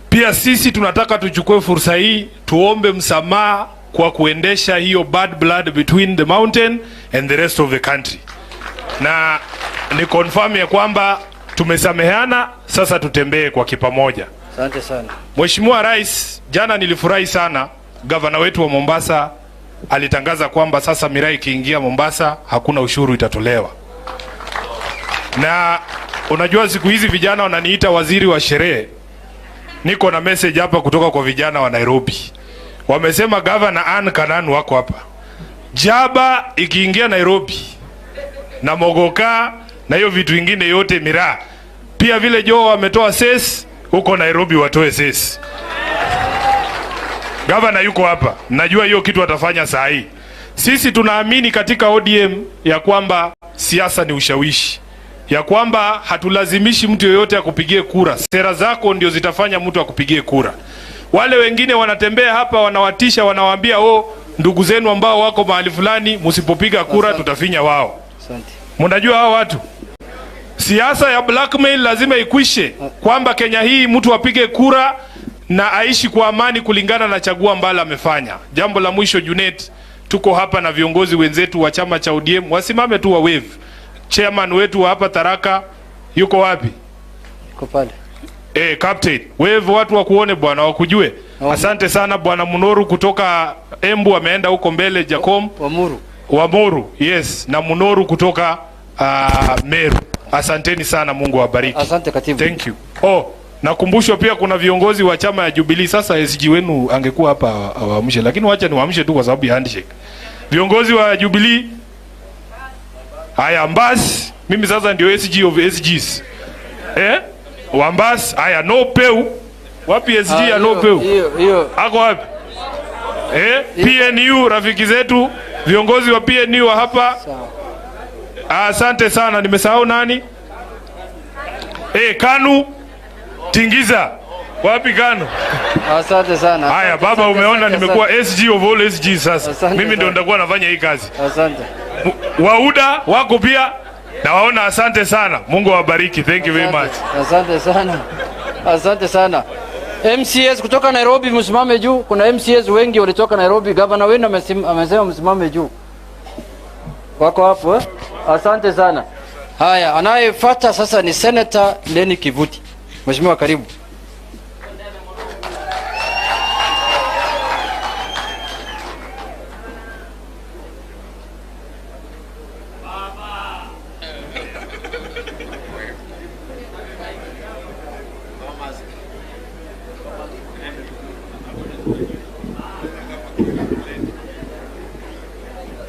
Pia sisi tunataka tuchukue fursa hii tuombe msamaha kwa kuendesha hiyo bad blood between the mountain and the rest of the country. Na ni confirm ya kwamba tumesameheana, sasa tutembee kwa kipamoja. Asante sana. Mheshimiwa Rais, jana nilifurahi sana, gavana wetu wa Mombasa alitangaza kwamba sasa miraa ikiingia Mombasa hakuna ushuru itatolewa. Na unajua siku hizi vijana wananiita waziri wa sherehe. Niko na message hapa kutoka kwa vijana wa Nairobi. Wamesema Governor Ann Kananu wako hapa. Jaba ikiingia Nairobi na mogoka na hiyo vitu vingine yote miraa. Pia vile Joe wametoa ses, huko Nairobi watoe ses. Governor yuko hapa. Najua hiyo kitu atafanya saa hii. Sisi tunaamini katika ODM ya kwamba siasa ni ushawishi. Ya kwamba hatulazimishi mtu yoyote akupigie kura. Sera zako ndio zitafanya mtu akupigie kura. Wale wengine wanatembea hapa wanawatisha, wanawaambia ndugu zenu ambao wako mahali fulani msipopiga kura tutafinya wao. Asante. Mnajua hao watu? Siasa ya blackmail lazima ikwishe, kwamba Kenya hii mtu apige kura na aishi kwa amani kulingana na chagua ambalo amefanya. Jambo la mwisho, Junet, tuko hapa na viongozi wenzetu wa chama cha ODM, wasimame tu wa wave. Chairman wetu wa hapa Tharaka yuko wapi? Yuko pale. Captain, wave watu wa kuone bwana, wakujue. Asante sana bwana Munoru kutoka Embu, ameenda huko mbele Jacom. Wamuru, yes, na Munoru kutoka Meru. Asanteni sana, Mungu awabariki. Asante katibu. Thank you. Nakumbushwa pia kuna viongozi wa chama ya Jubilee. Sasa SG wenu angekuwa hapa awaamshe, lakini wacha niwaamshe tu kwa sababu ya handshake. Viongozi wa Jubilee, haya Mbas, mimi sasa ndio SG of SGs. Wambas, haya no peu. Wapi SG ya no peu? Hiyo. Ako wapi? PNU, rafiki zetu, viongozi wa PNU wa hapa. Asante sana, nimesahau nani? Kanu Tingiza. Wapi Kanu? Asante sana. Haya baba, umeona nimekuwa SG of all SG sasa. Mimi ndio nitakuwa nafanya hii kazi. Asante. Wauda wako pia na waona. Asante sana, Mungu awabariki. Thank you very much. Asante sana. Asante sana. MCS kutoka Nairobi msimame juu. Kuna MCS wengi walitoka Nairobi. Governor wenu amesema msimame juu. Wako hapo Asante sana. Haya, anayefuata sasa ni Senator Leni Kivuti. Mheshimiwa, karibu.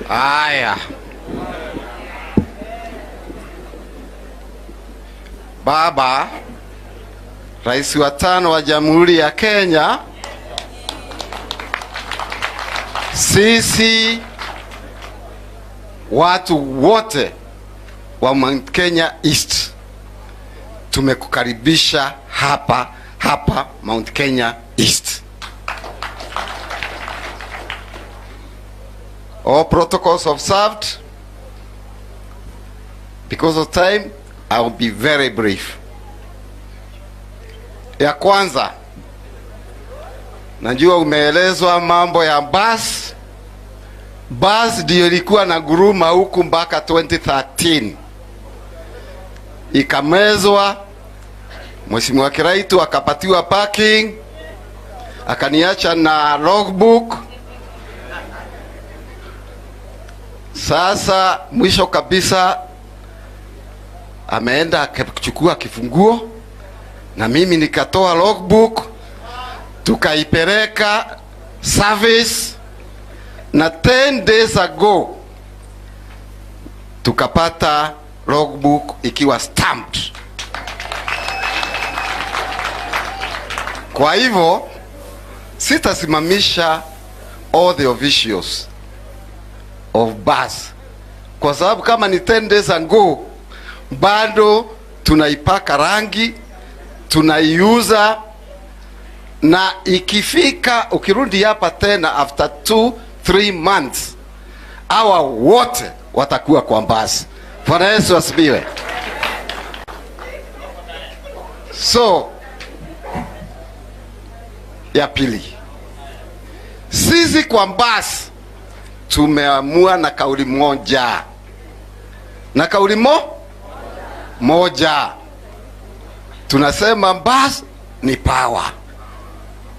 Haya. Baba, Rais wa 5 wa Jamhuri ya Kenya, sisi watu wote wa Mount Kenya East tumekukaribisha hapa Mount Kenya East. All protocols observed. Because of time, I will be very brief. Ya kwanza, najua umeelezwa mambo ya bus. Bus ndio ilikuwa na guruma huku mpaka 2013. Ikamezwa, Mheshimiwa Kiraitu akapatiwa parking, akaniacha na logbook. Sasa mwisho kabisa ameenda kuchukua kifunguo na mimi nikatoa logbook, tukaipeleka service, na 10 days ago tukapata logbook ikiwa stamped. Kwa hivyo sitasimamisha all the officials of bus, kwa sababu kama ni 10 days ago bado tunaipaka rangi, tunaiuza, na ikifika ukirudi hapa tena after 2-3 months hawa wote watakuwa kwa basi. Bwana Yesu asifiwe. So ya pili, sisi kwa basi tumeamua na kauli moja, na kauli moja tunasema basi ni power,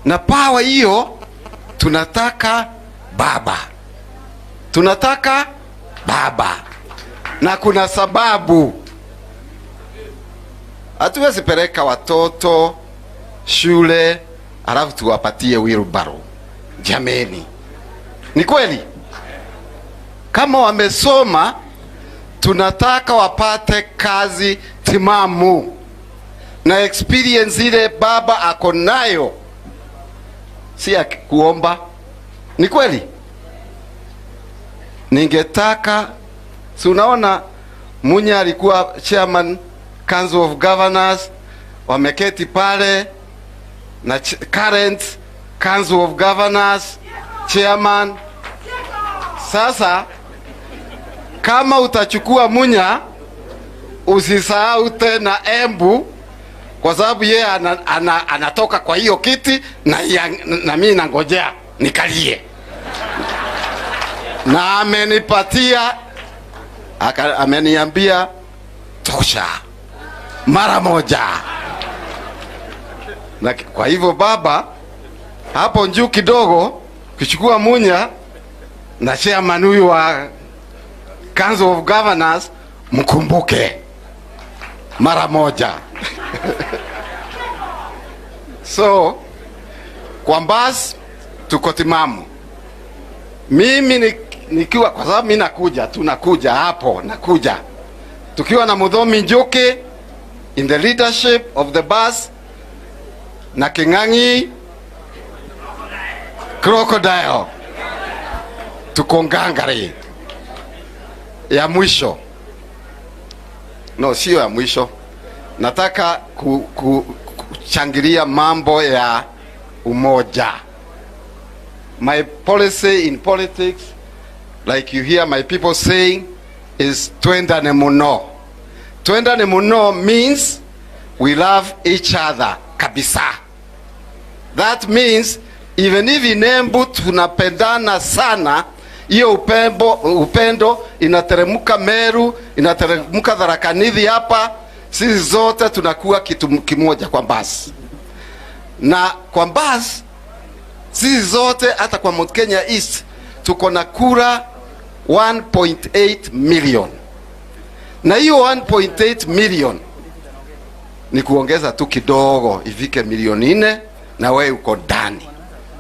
na power hiyo tunataka baba, na kuna sababu. Hatuwezi peleka watoto shule alafu tuwapatie wheelbarrow. Jameni, ni kweli? Kama wamesoma tunataka wapate kazi timamu na experience ile baba ako nayo, si ya kuomba. Ni kweli? Ningetaka, si unaona Munya alikuwa chairman Council of Governors, wameketi pale na current Council of Governors chairman. Sasa kama utachukua Munya, usisahau tena Embu, kwa sababu yeye anatoka kwa hiyo kiti na mimi nangojea nikalie. Na amenipatia, ameniambia tosha mara moja. Na kwa hivyo baba, hapo njuu kidogo kichukua Munya na chairman huyu wa Council of Governors, mkumbuke mara moja. So kwa basi tuko timamu. Mimi nikiwa, kwa sababu mimi tunakuja hapo, tukiwa na Mudhomi Njoke in the leadership of the bus, na King'ang'i Crocodile, tuko ngangari. Ya mwisho, no, sio ya mwisho, nataka kuchangilia mambo ya umoja. My policy in politics, like you hear my people saying, is twendane muno. Twendane muno means we love each other kabisa. That means even if in Embu tunapendana sana, hiyo upendo inateremuka Meru, inateremuka Tharaka Nithi hapa, sisi zote tunakuwa kitu kimoja kwa basi. Na kwa basi sisi zote, hata kwa Mount Kenya East tuko na kura 1.8 million. Na hiyo 1.8 million ni kuongeza tu kidogo ifike milioni 4, na wewe uko ndani.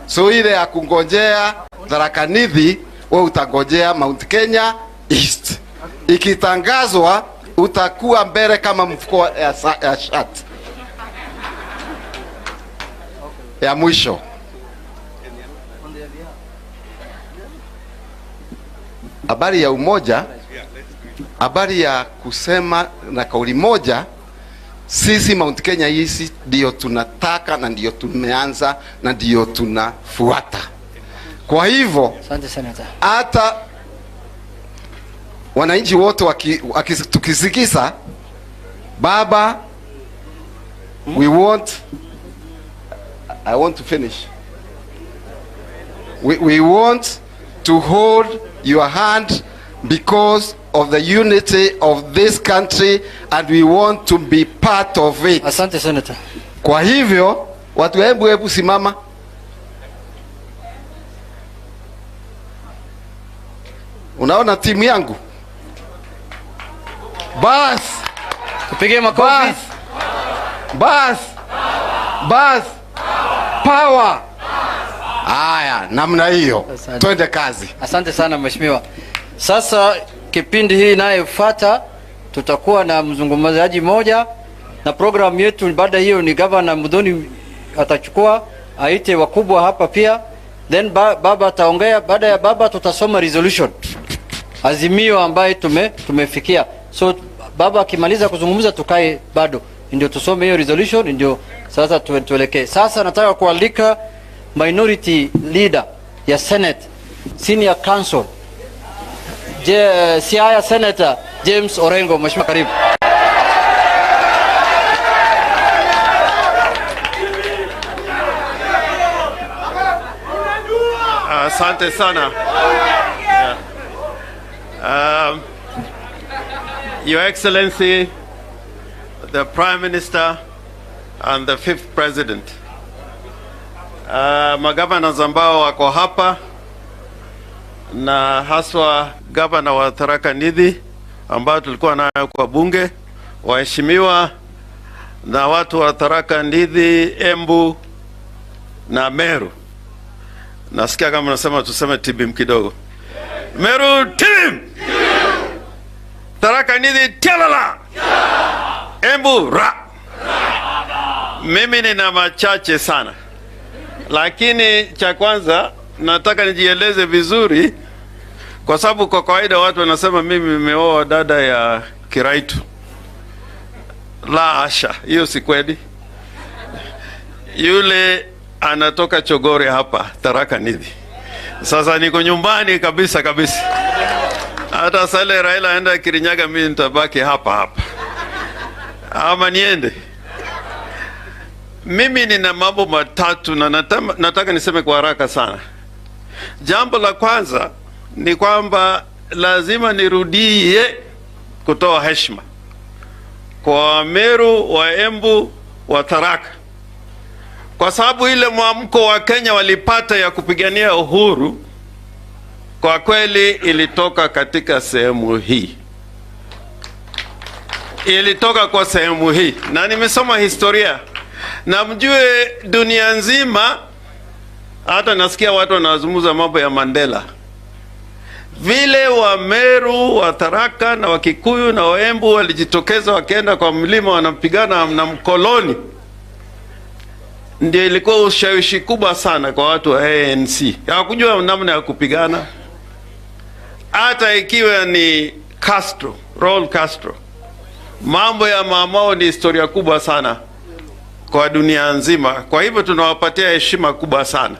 So ile ya kungojea Tharaka Nithi, wewe utangojea Mount Kenya East. Ikitangazwa utakuwa mbele kama mfuko ya shati. ya mwisho. Habari ya umoja, habari ya kusema na kauli moja. Sisi Mount Kenya hizi ndio tunataka na ndio tumeanza na ndio tunafuata. Kwa hivyo hata wananchi wote tukisikiza baba, I want to finish. We want to hold your hand because of the unity of this country and we want to be part of it. Asante Senator. Kwa hivyo watu, hebu simama. Unaona timu yangu? Bas, tupige makofi. Bas. Power. Haya, namna hiyo. Twende kazi. Asante sana mheshimiwa. Sasa kipindi hii inayofuata tutakuwa na mzungumzaji moja, na program yetu baada hiyo ni Governor Mudhoni atachukua aite wakubwa hapa pia, then baba ataongea. Baada ya baba tutasoma resolution, azimio ambaye tumefikia. So baba akimaliza kuzungumza tukae bado ndio tusome hiyo resolution, ndio sasa tuelekee. Sasa nataka kualika minority leader ya Senate Senior Council Siaya Senator James Orengo. Mheshimiwa, karibu. Asante sana. Your Excellency, the Prime Minister and the 5th President, magavana ambao wako hapa na haswa gavana wa Tharaka Nithi ambao tulikuwa nayo kwa bunge, waheshimiwa na watu wa Tharaka Nithi, Embu na Meru. Nasikia kama nasema tuseme tibim kidogo. Meru tibim, Tharaka Nithi tialala, Embu ra. Mimi nina machache sana, lakini cha kwanza nataka nijieleze vizuri, kwa sababu kwa kawaida watu wanasema mimi nimeoa dada ya Kiraitu. La asha, hiyo si kweli. Yule anatoka Chogore hapa Tharaka Nithi. Sasa niko nyumbani kabisa. Hata sale Raila aenda Kirinyaga, mimi nitabaki hapa. Ama niende. Mimi nina mambo matatu na nataka niseme kwa haraka sana. Jambo la kwanza ni kwamba lazima nirudie kutoa heshima kwa Meru, wa Embu, wa Tharaka, kwa sababu ile mwamko wa Kenya walipata ya kupigania uhuru kwa kweli ilitoka katika sehemu hii. Ilitoka kwa sehemu hii, na nimesoma historia na mjue dunia nzima, hata nasikia watu wanazungumza mambo ya Mandela. Vile wa Meru, wa Tharaka na wa Kikuyu na wa Embu walijitokeza wakaenda kwa mlima wanapigana na mkoloni, ndio ilikuwa ushawishi kubwa sana kwa watu wa ANC. Hawakujua namna ya kupigana. Hata ikiwa ni Castro, Raul Castro, mambo ya mamao ni historia kubwa sana kwa dunia nzima. Kwa hivyo tunawapatia heshima kubwa sana.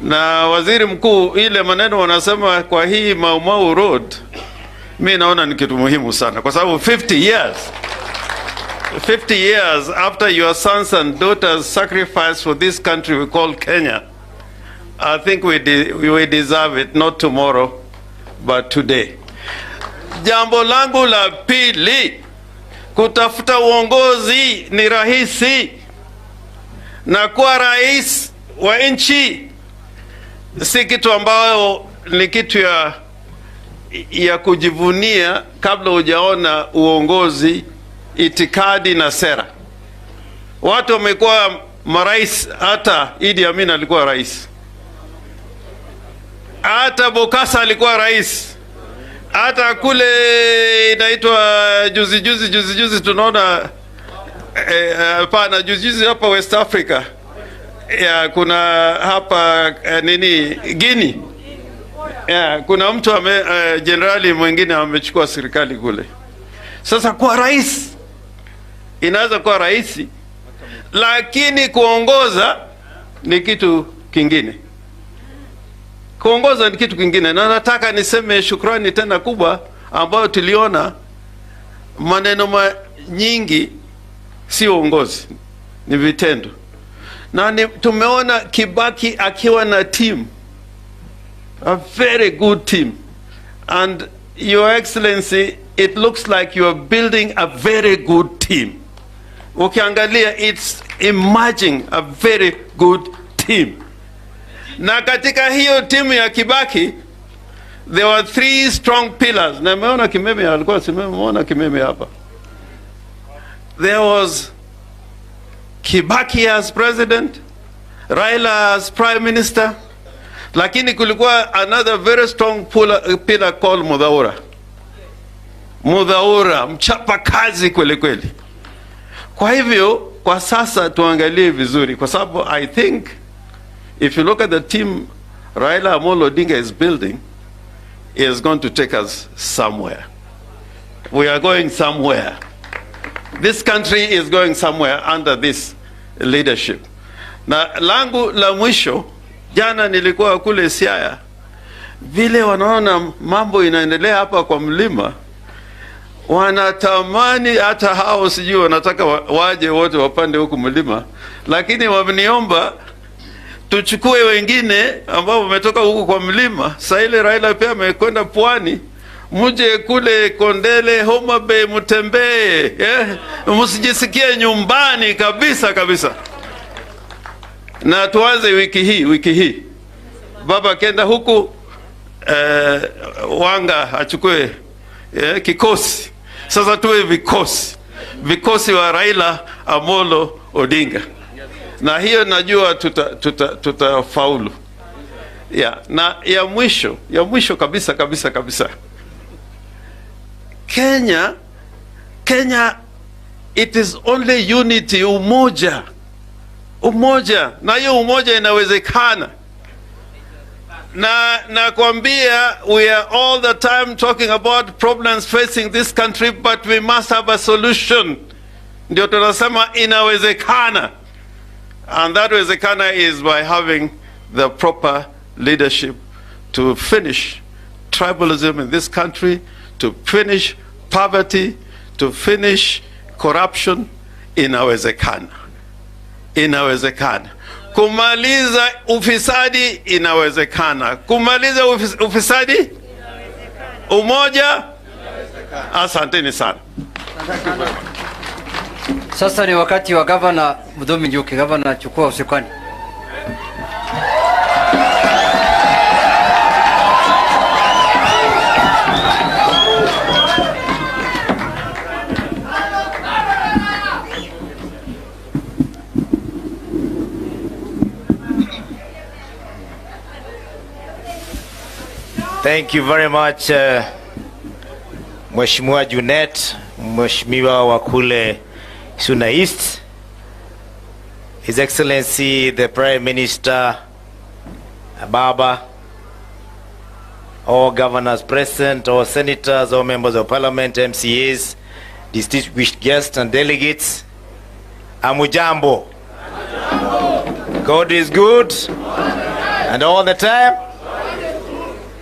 Na waziri mkuu, ile maneno wanasema kwa hii Mau Mau Road, mimi naona ni kitu muhimu sana, kwa sababu 50 years after your sons and daughters sacrificed for this country we call Kenya, I think we deserve it, not tomorrow but today. Jambo langu la pili, kutafuta uongozi ni rahisi, na kuwa rais wa nchi si kitu ambayo ni kitu ya kujivunia kabla hujaona uongozi, itikadi na sera. Watu wamekuwa marais, hata Idi Amin alikuwa rais, hata Bokassa alikuwa rais, hata kule inaitwa juzi tunaona juzi hapa West Africa ya kuna hapa nini Guinea. Ya, kuna mtu generali mwingine amechukua serikali kule. Sasa kwa rais inaweza kuwa rahisi, lakini kuongoza ni kitu kingine. Kuongoza ni kitu kingine, na nataka niseme shukrani tena kubwa ambayo tuliona maneno nyingi si uongozi, ni vitendo. Na tumeona Kibaki akiwa na team, a very good team, and Your Excellency, it looks like you are building a very good team. Ukiangalia, it's emerging a very good team. Na katika hiyo timu ya Kibaki, there were 3 strong pillars. Na meona Kimeme alikuwa simeona Kimeme hapa. There was Kibaki as president, Raila as prime minister, lakini kulikuwa another very strong pillar called Mudhaura. Mudhaura, mchapa kazi kweli kweli. Kwa hivyo, kwa sasa tuangalie vizuri, kwa sababu I think if you look at the team Raila Amolo Odinga is building, he is going to take us somewhere. We are going somewhere. This country is going somewhere under this leadership. Na langu la mwisho, jana nilikuwa kule Siaya, vile wanaona mambo inaendelea hapa kwa mlima, wanatamani hata hao sijui wanataka waje wote wapande huku mlima, lakini wameniomba tuchukue wengine ambao wametoka huku kwa mlima. Sasa ile Raila pia amekwenda pwani, muje kule Kondele, Homa Bay, mtembee, msijisikie nyumbani kabisa kabisa. Na tuanze wiki hii. Baba kenda huku Wanga achukue kikosi. Sasa tuwe vikosi wa Raila Amolo Odinga. Na hiyo najua tutafaulu. Na ya mwisho kabisa. Kenya, it is only unity, umoja. Na hiyo umoja inawezekana. Na kuambia, we are all the time talking about problems facing this country, but we must have a solution. Ndio tunasema inawezekana. And that wezekana is by having the proper leadership to finish tribalism in this country, to finish poverty, to finish corruption. Inawezekana. Kumaliza ufisadi inawezekana. Kumaliza ufisadi, umoja, asanteni sana. Sasa ni wakati wa Gavana Mudhomi Njuki. Gavana, chukua usukani. Thank you very much, Mheshimiwa Junet, Mheshimiwa wa kule Suna East, His Excellency the Prime Minister Baba, all governors present, all senators, all members of parliament, MCAs, distinguished guests and delegates. Amujambo. God is good and all the time.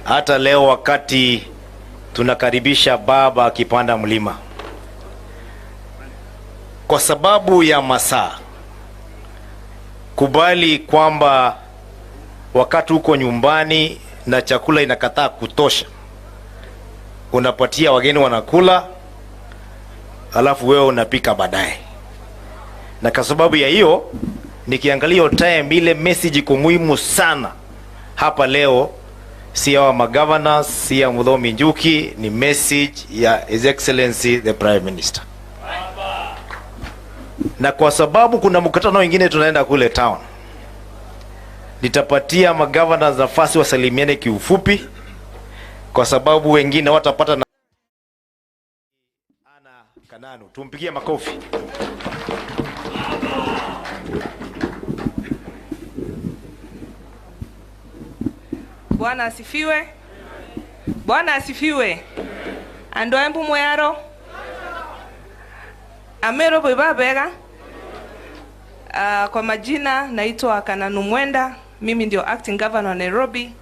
Hata leo wakati tunakaribisha baba akipanda mlima, kwa sababu ya masaa, kubali kwamba wakati uko nyumbani na chakula inakataa kutosha, unapatia wageni wanakula, alafu wewe unapika baadaye. Na kwa sababu ya hiyo, nikiangalia time, ile message iko muhimu sana hapa leo. Si ya magovernors, si ya Mudhomi Njuki, ni message ya His Excellency the Prime Minister. Na kwa sababu kuna mkutano mwingine tunaenda kule town, nitapatia magovernors nafasi wasalimiane kiufupi, kwa sababu wengine watapata na ana kananu. Tumpigie makofi. Bwana asifiwe. Bwana asifiwe. Ando embu mwero. Amero beba bega. Kwa majina naitwa Kananu Mwenda. Mimi ndio acting governor wa Nairobi.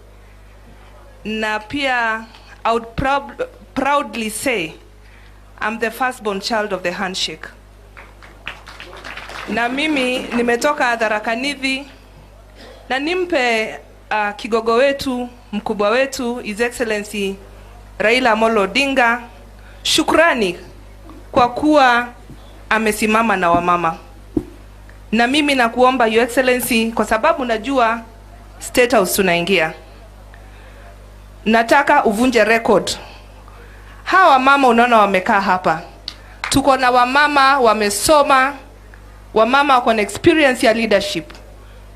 Na pia I would proudly say I'm the firstborn child of the handshake. Na mimi nimetoka Tharaka Nithi na nimpe kigogo wetu, mkubwa wetu, His Excellency Raila Amolo Odinga shukrani kwa kuwa amesimama na wamama. Na mimi nakuomba Your Excellency, kwa sababu najua State House tunaingia, nataka uvunje record. Hawa mama unaona wamekaa hapa, tuko na wamama wamesoma, wamama wako na experience ya leadership.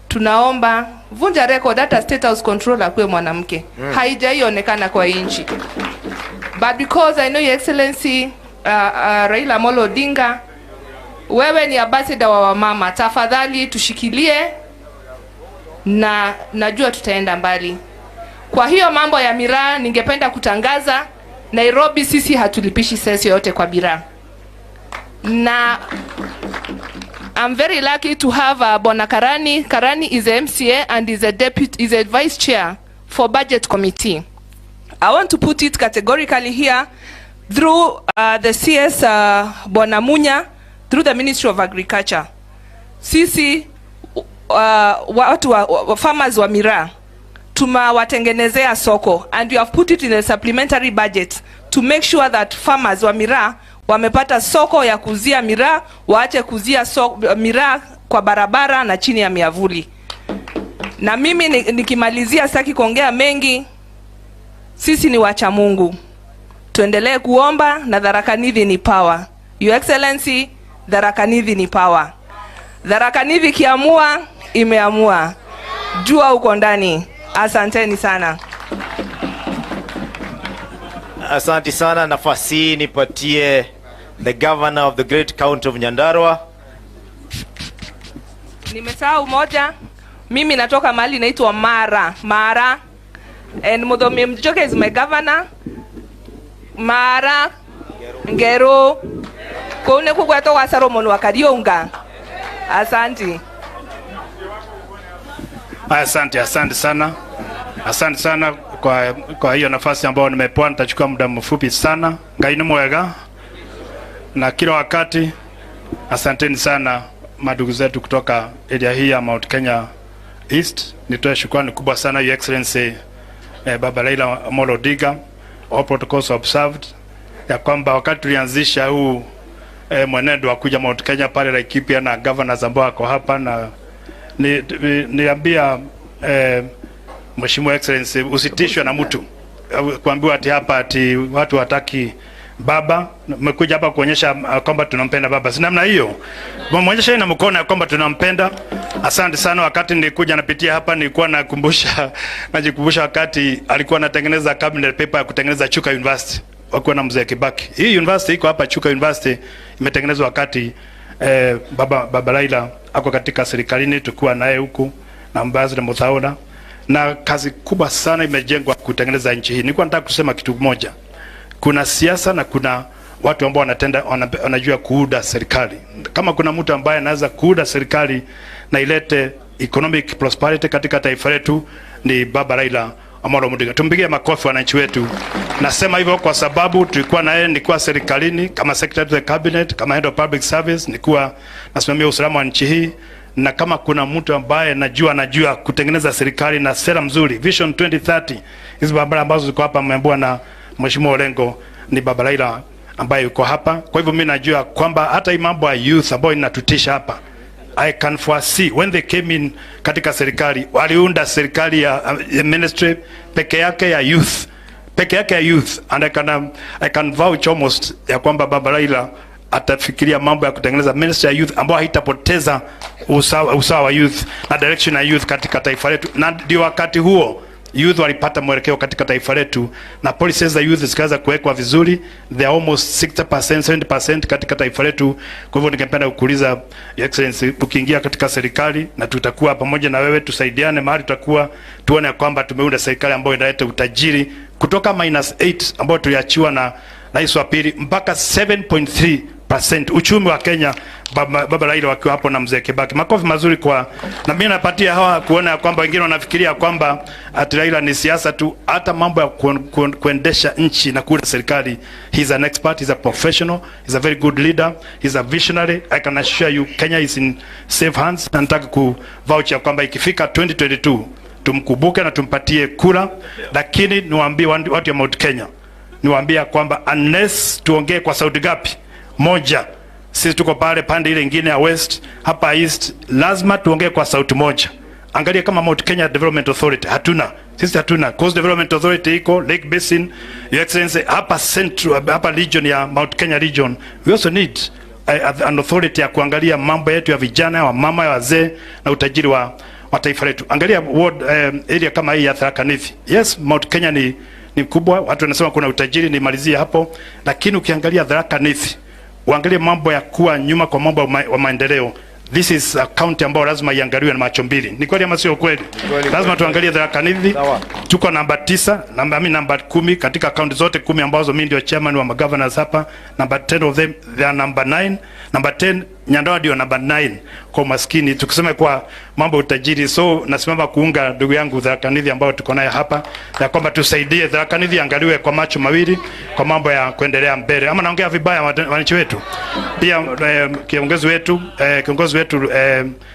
Tunaomba vunja record, hata State House controller kwe mwanamke. Haijaionekana kwa inchi. But because I know Your Excellency Raila Amolo Odinga, wewe ni ambassador wa wamama, tafadhali tushikilie na najua tutaenda mbali. Kwa hiyo mambo ya miraa, ningependa kutangaza Nairobi sisi hatulipishi sesi yote kwa miraa. Na I'm very lucky to have Bona Karani. Karani is a MCA and is a vice chair for budget committee. I want to put it categorically here through the CS Bona Munya, through the Ministry of Agriculture. Sisi watu wa farmers wa miraa tumawatengenezea soko, and we have put it in the supplementary budget to make sure that farmers wa miraa wamepata soko ya kuzia miraa, waache kuzia miraa kwa barabara na chini ya miavuli. Na mimi nikimalizia, sitaki kuongea mengi, sisi ni wacha Mungu. Tuendelee kuomba na Tharaka Nithi ni power. Your Excellency, Tharaka Nithi ni power. Tharaka Nithi kiamua, imeamua. Jua uko ndani. Asanteni sana. Asante sana. Nafasi nipatie the governor of the great county of Nyandarua. Nimesahau moja. Mimi natoka mahali inaitwa Mara. And Mudhomi Mjoke is my governor. Mara Ngero Kone kugweto wa Salomon wa Karionga. Asante. Asante sana. Asante sana kwa hiyo nafasi ambayo nimepewa. Nitachukua muda mfupi sana. Ngai ni mwega na kila wakati. Asanteni sana madugu zetu kutoka area hii ya Mount Kenya East. Nitoe shukrani kubwa sana Your Excellency Baba Raila Amolo Odinga, all protocols observed, ya kwamba wakati tulianzisha huu mwenendo wa kuja Mount Kenya pale Laikipia na governors ambao wako hapa, na niambia Mheshimiwa Excellency usitishwe na mtu kuambiwa ati hapa ati watu wataki baba. Mmekuja hapa kuonyesha kwamba tunampenda baba, si namna hiyo? Muonyeshe ina mkono ya kwamba tunampenda. Asante sana. Wakati nilikuja napitia hapa nilikuwa najikumbusha wakati alikuwa anatengeneza cabinet paper ya kutengeneza Chuka University wakiwa na mzee Kibaki. Hii university iko hapa, Chuka University imetengenezwa wakati baba Raila ako katika serikalini, tukua naye huku na Ambassador Muthaura, na kazi kubwa sana imejengwa kutengeneza nchi hii. Nilikuwa nataka kusema kitu moja. Kuna siasa na kuna watu ambao wanajua kuuda serikali. Kama kuna mtu ambaye anaweza kuuda serikali na ilete economic prosperity katika taifa letu, ni Baba Raila Amolo Odinga. Tumpigie makofi wananchi wetu. Nasema hivyo kwa sababu tulikuwa na yeye, nilikuwa serikalini kama secretary of the cabinet, kama head of public service, nilikuwa nasimamia usalama wa nchi hii. Na kama kuna mtu ambaye najua kutengeneza serikali na sera mzuri, Vision 2030, hizo barabara ambazo ziko hapa mmeambiwa na Mheshimiwa Olengo, ni Baba Raila ambaye yuko hapa. Kwa hivyo mimi najua kwamba hata hii mambo ya youth ambayo inatutisha hapa, I can foresee when they came in katika serikali, waliunda serikali ya ministry peke yake ya youth, and I can vouch almost ya kwamba Baba Raila atafikiria mambo ya kutengeneza ministry ya youth ambayo haitapoteza usawa wa youth na direction ya youth katika taifa letu. Na ndio wakati huo youth walipata mwelekeo katika taifa letu, na policies za youth zikaanza kuwekwa vizuri. They are almost 60%, 70% katika taifa letu. Kwa hivyo ningependa kukuuliza Your Excellency, ukiingia katika serikali na tutakuwa pamoja na wewe, tusaidiane mahali tutakuwa, tuone kwamba tumeunda serikali ambayo inaleta utajiri kutoka -8 ambayo tuliachiwa na rais wa pili mpaka 7.3% uchumi wa Kenya, baba Raila wakiwa hapo na mzee Kibaki. Makofi mazuri kwa, na mimi napatia hawa kuona kwamba wengine wanafikiria kwamba ati Raila ni siasa tu. Hata mambo ya kuendesha nchi na kuunda serikali, he's an expert, he's a professional, he's a very good leader, he's a visionary. I can assure you Kenya is in safe hands. Na nataka kuvoucher kwamba ikifika 2022 tumkubuke na tumpatie kura, lakini niwaambie watu wa Mount Kenya, niwaambia kwamba unless tuongee kwa sauti gapi moja, sisi tuko pale pande ile nyingine ya west, hapa east, lazima tuongee kwa sauti moja. Angalia kama Mount Kenya Development Authority sisi hatuna. Coast Development Authority iko Lake Basin, Your Excellency, hapa central, hapa region ya Mount Kenya region. We also need an authority ya kuangalia mambo yetu ya vijana, wa mama, ya wazee na utajiri wa taifa letu. Angalia ward area kama hii ya Tharaka Nithi. Yes, Mount Kenya ni kubwa, watu wanasema kuna utajiri, nimalizie hapo, lakini ukiangalia Tharaka Nithi, uangalie mambo ya kuwa nyuma kwa mambo wa maendeleo. This is a county ambayo lazima iangaliwe na macho mbili. Ni kweli ama sio kweli? Lazima tuangalie Tharaka Nithi. Tuko namba 9, namba 10 katika county zote 10 ambazo mimi ndio chairman wa governors hapa. Number 10 of them they are number 9. Number 10 Nyandarua ndio number 9 kwa maskini. Tukisema kwa mambo utajiri, so nasimama kuunga ndugu yangu Tharaka Nithi ambao tuko naye hapa, ya kwamba tusaidie Tharaka Nithi angaliwe kwa macho mawili kwa mambo ya kuendelea mbele. Ama naongea vibaya wananchi wetu? Pia kiongozi wetu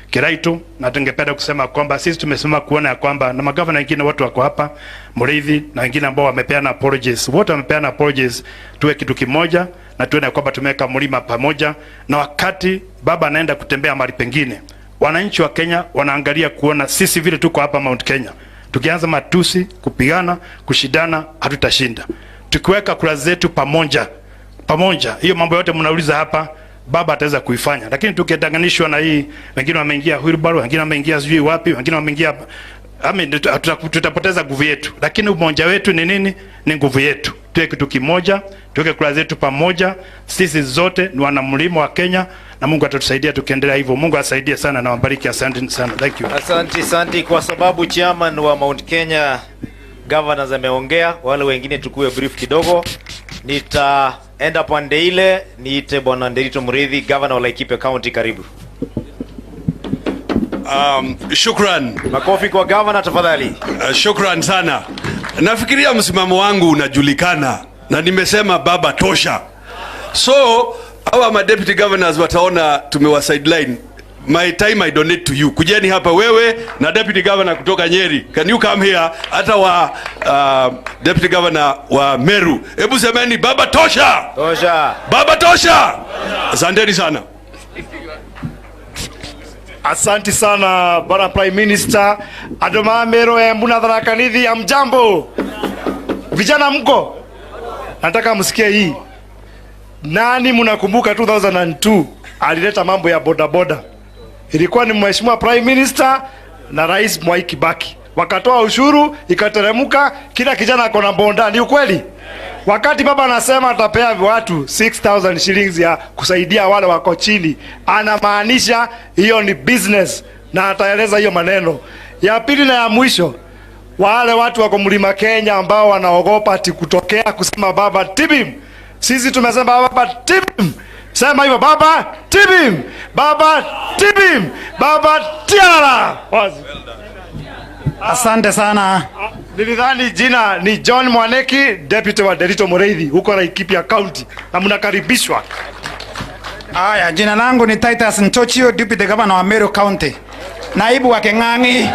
Kiraitu, na tungependa kusema kwamba sisi tumesema kuona ya kwamba na magavana wengine watu wako hapa Muriithi na wengine ambao wamepeana apologies, wote wamepeana apologies, tuwe kitu kimoja na tuone kwamba tumeweka mlima pamoja. Na wakati baba anaenda kutembea mahali pengine, wananchi wa Kenya wanaangalia kuona sisi vile tuko hapa Mount Kenya, tukianza matusi, kupigana, kushindana, hatutashinda. Tukiweka kura zetu pamoja, hiyo mambo yote mnauliza hapa baba ataweza kuifanya. Lakini tukidanganishwa na hii, wengine wameingia wheelbarrow, wengine wameingia sijui wapi, wengine wameingia, tutapoteza nguvu yetu. Lakini umoja wetu ni nini? Ni nguvu yetu. Tuwe kitu kimoja, tuweke kura zetu pamoja. Sisi zote ni wana mlima wa Kenya, na Mungu atatusaidia tukiendelea hivyo. Mungu asaidie sana na wabariki. Asante sana. Thank you. Asante kwa sababu chairman wa Mount Kenya governors ameongea, wale wengine tukue brief kidogo. Nitaenda pande ile, niite bwana Nderito Muriithi, governor wa Laikipia County, karibu. Shukran. Makofi kwa governor tafadhali. Shukran sana. Nafikiria msimamo wangu unajulikana na nimesema baba tosha. So our deputy governors wataona tumewa sideline. My time I donate to you. Kujeni hapa wewe na deputy governor kutoka Nyeri. Can you come here? Hata wa deputy governor wa Meru. Hebu semeni baba tosha. Tosha. Baba tosha. Asanteni sana. Asante sana bwana Prime Minister. Adoma Mero mbuna Tharaka Nithi, amjambo. Vijana mko? Nataka msikie hii. Nani mnakumbuka 2002 alileta mambo ya boda boda? Ilikuwa ni Mheshimiwa Prime Minister na Rais Mwai Kibaki. Wakatoa ushuru, ikateremka, kila kijana akona bonda. Ni ukweli? Wakati baba anasema atapea watu 6,000 shillings ya kusaidia wale wako chini, anamaanisha hiyo ni business, na ataeleza hiyo maneno. Ya pili na ya mwisho, wale watu wako mlima Kenya ambao wanaogopa ati kutokea kusema baba tibim. Sisi tumesema baba tibim. Sema hivyo, baba tibim, baba tibim, baba tiara. Asante sana. Nilidhani jina ni John Mwaneki, deputy wa Nderito Muriithi huko Laikipia County, na mnakaribishwa. Aya, jina langu ni Titus Nchochio, deputy governor wa Meru County, naibu wa Keng'ang'i.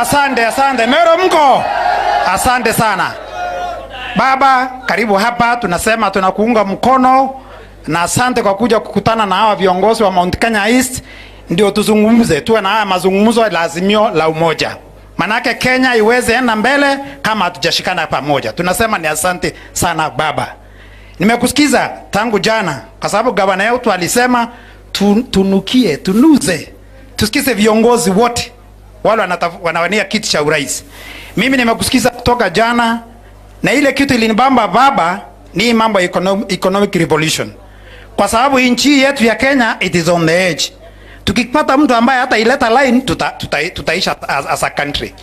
Asante Meru mko? Asante sana baba, karibu hapa. Tunasema tunakuunga mkono na asante kwa kuja kukutana na hawa viongozi wa Mount Kenya East, ndio tuzungumze, tuwe na haya mazungumzo lazimio la umoja. Manake Kenya iweze enda mbele kama hatujashikana pamoja. Tunasema ni asante sana baba. Nimekusikiza tangu jana kwa sababu gavana wetu alisema tunukie, tunuze. Tusikize viongozi wote wale wanawania kiti cha urais. Mimi nimekusikiza kutoka jana, na ile kitu ilinibamba baba ni mambo ya economic revolution, kwa sababu nchi yetu ya Kenya it is on the edge. Tukipata mtu ambaye hata ileta line tutaisha as a country.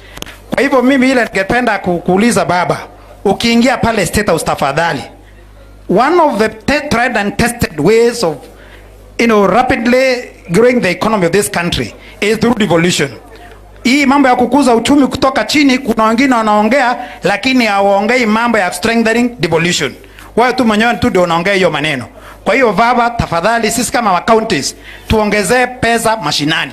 Kwa hivyo mimi ile ningependa kuuliza baba, ukiingia pale State House tafadhali, one of the tried and tested ways of rapidly growing the economy of this country is through devolution. Hii mambo ya kukuza uchumi kutoka chini, kuna wengine wanaongea lakini hawaongei mambo ya strengthening devolution. Wao tu mwenyewe tu ndio wanaongea hiyo maneno. Kwa hiyo baba, tafadhali sisi kama counties tuongezee pesa mashinani.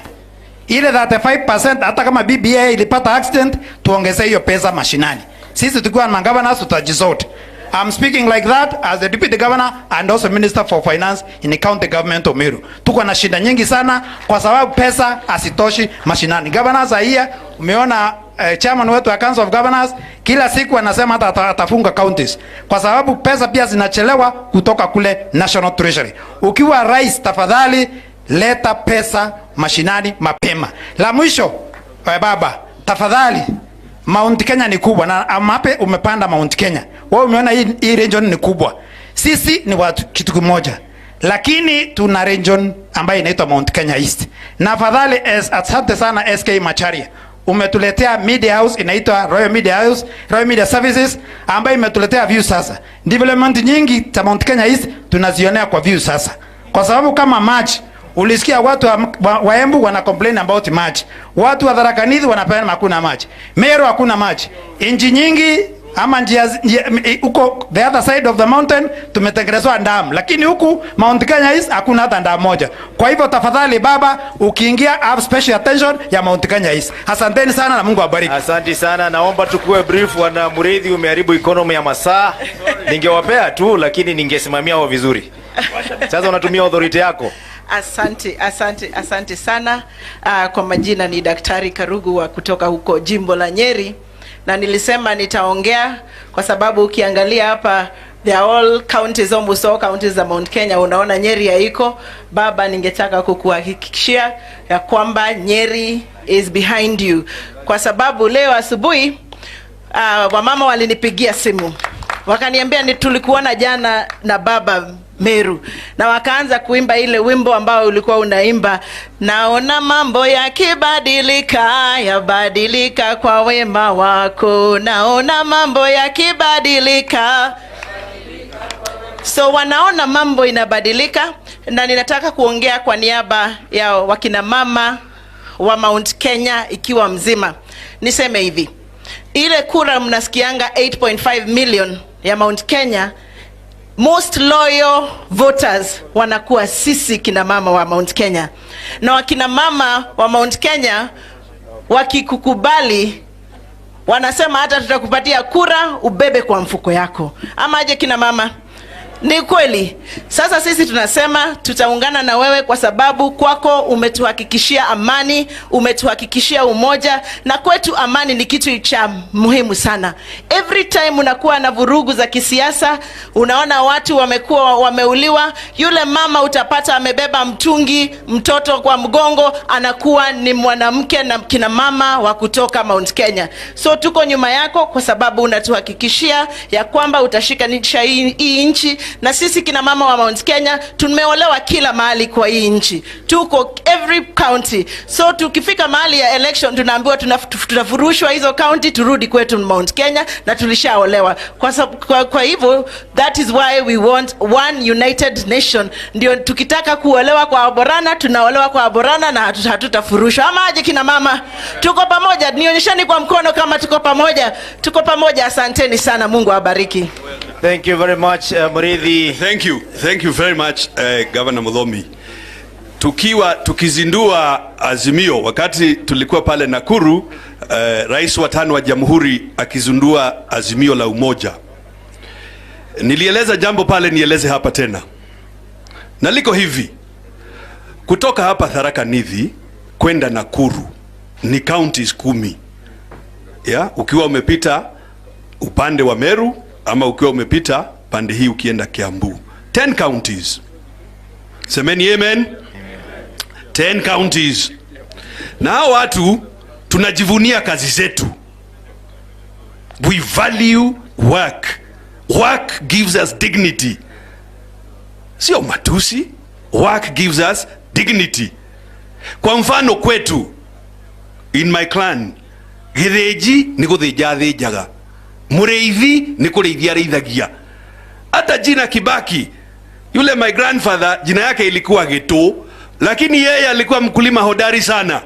Ile 35% hata kama BBA ilipata accident, tuongezee hiyo pesa mashinani. Sisi tukiwa na governors tutajisort. I'm speaking like that as the deputy governor and also minister for finance in the county government of Meru. Tuko na shida nyingi sana kwa sababu pesa asitoshi mashinani. Governors here, umeona chairman wetu wa Council of Governors kila siku anasema hata atafunga counties kwa sababu pesa pia zinachelewa kutoka kule National Treasury. Ukiwa rais, tafadhali leta pesa mashinani mapema. La mwisho, baba, tafadhali, Mount Kenya ni kubwa na amape umepanda Mount Kenya. Wewe umeona hii region ni kubwa. Sisi ni watu kitu kimoja. Lakini tuna region ambayo inaitwa Mount Kenya East. Na afadhali asante sana SK Macharia. Umetuletea media house inaitwa Royal Media House, Royal Media Services ambayo imetuletea view sasa. Development nyingi za Mount Kenya East tunazionea kwa view sasa. Kwa sababu kama maji, ulisikia watu wa Embu wana complain about maji. Watu wa Tharaka Nithi wanapenda hakuna maji. Meru hakuna maji. Inji nyingi ama njia huko the other side of the mountain tumetengenezwa dam, lakini huku Mount Kenya East hakuna hata dam moja. Kwa hivyo tafadhali baba, ukiingia have special attention ya Mount Kenya East. Asanteni sana na Mungu awabariki. Asante sana, naomba tukue brief. Wana Mureithi, umeharibu economy ya masaa. Ningewapea tu lakini ningesimamia wao vizuri. Sasa unatumia authority yako. Asante sana. Kwa majina ni Daktari Karugu wa kutoka huko jimbo la Nyeri, na nilisema nitaongea kwa sababu ukiangalia hapa they are all counties, almost all counties za Mount Kenya. Unaona Nyeri haiko. Baba, ningetaka kukuhakikishia ya kwamba Nyeri is behind you, kwa sababu leo asubuhi wamama walinipigia simu wakaniambia tulikuona jana na baba Meru, na wakaanza kuimba ile wimbo ambao ulikuwa unaimba, naona mambo yakibadilika, yabadilika kwa wema wako, naona mambo yakibadilika. So wanaona mambo inabadilika, na ninataka kuongea kwa niaba ya wakina mama wa Mount Kenya ikiwa mzima. Niseme hivi, ile kura mnasikianga 8.5 million ya Mount Kenya, most loyal voters wanakuwa sisi kina mama wa Mount Kenya. Na wakina mama wa Mount Kenya wakikukubali wanasema hata tutakupatia kura ubebe kwa mfuko yako. Ama aje kina mama? Ni kweli. Sasa sisi tunasema tutaungana na wewe kwa sababu kwako umetuhakikishia amani, umetuhakikishia umoja, na kwetu amani ni kitu cha muhimu sana. Every time unakuwa na vurugu za kisiasa, unaona watu wameuliwa, yule mama utapata amebeba mtungi, mtoto kwa mgongo, anakuwa ni mwanamke na kina mama wa kutoka Mount Kenya. So tuko nyuma yako kwa sababu unatuhakikishia ya kwamba utashika hii nchi. Na sisi kina mama wa Mount Kenya tumeolewa kila mahali kwa hii nchi. Tuko every county. So tukifika mahali ya election tunaambiwa tunafurushwa hizo county turudi kwetu Mount Kenya, na tulishaolewa. Kwa hivyo that is why we want one united nation. Ndio tukitaka kuolewa kwa Aborana tunaolewa kwa Aborana na hatutafurushwa. Ama aje kina mama? Tuko pamoja. Nionyesheni kwa mkono kama tuko pamoja. Tuko pamoja. Asanteni sana. Mungu awabariki. Thank you very much, Mureithi. Thank you very much, Governor Mudhomi. Tukizindua azimio, wakati tulikuwa pale Nakuru, rais wa 5 wa jamhuri akizindua azimio la umoja, nilieleza jambo pale, nieleze hapa tena. Na liko hivi, kutoka hapa Tharaka Nithi kwenda Nakuru ni counties 10. Ukiwa umepita upande wa Meru ama ukiwa umepita pande hii ukienda Kiambu, 10 counties. Semeni amen. 10 counties. Na hao watu tunajivunia kazi zetu. We value work. Work gives us dignity. Sio matusi. Work gives us dignity. Kwa mfano kwetu, in my clan, githeji ni guthija thijaga, mureithi ni kureithia reithagia. Hata jina Kibaki, yule my grandfather, jina yake ilikuwa Geto, lakini yeye alikuwa mkulima hodari sana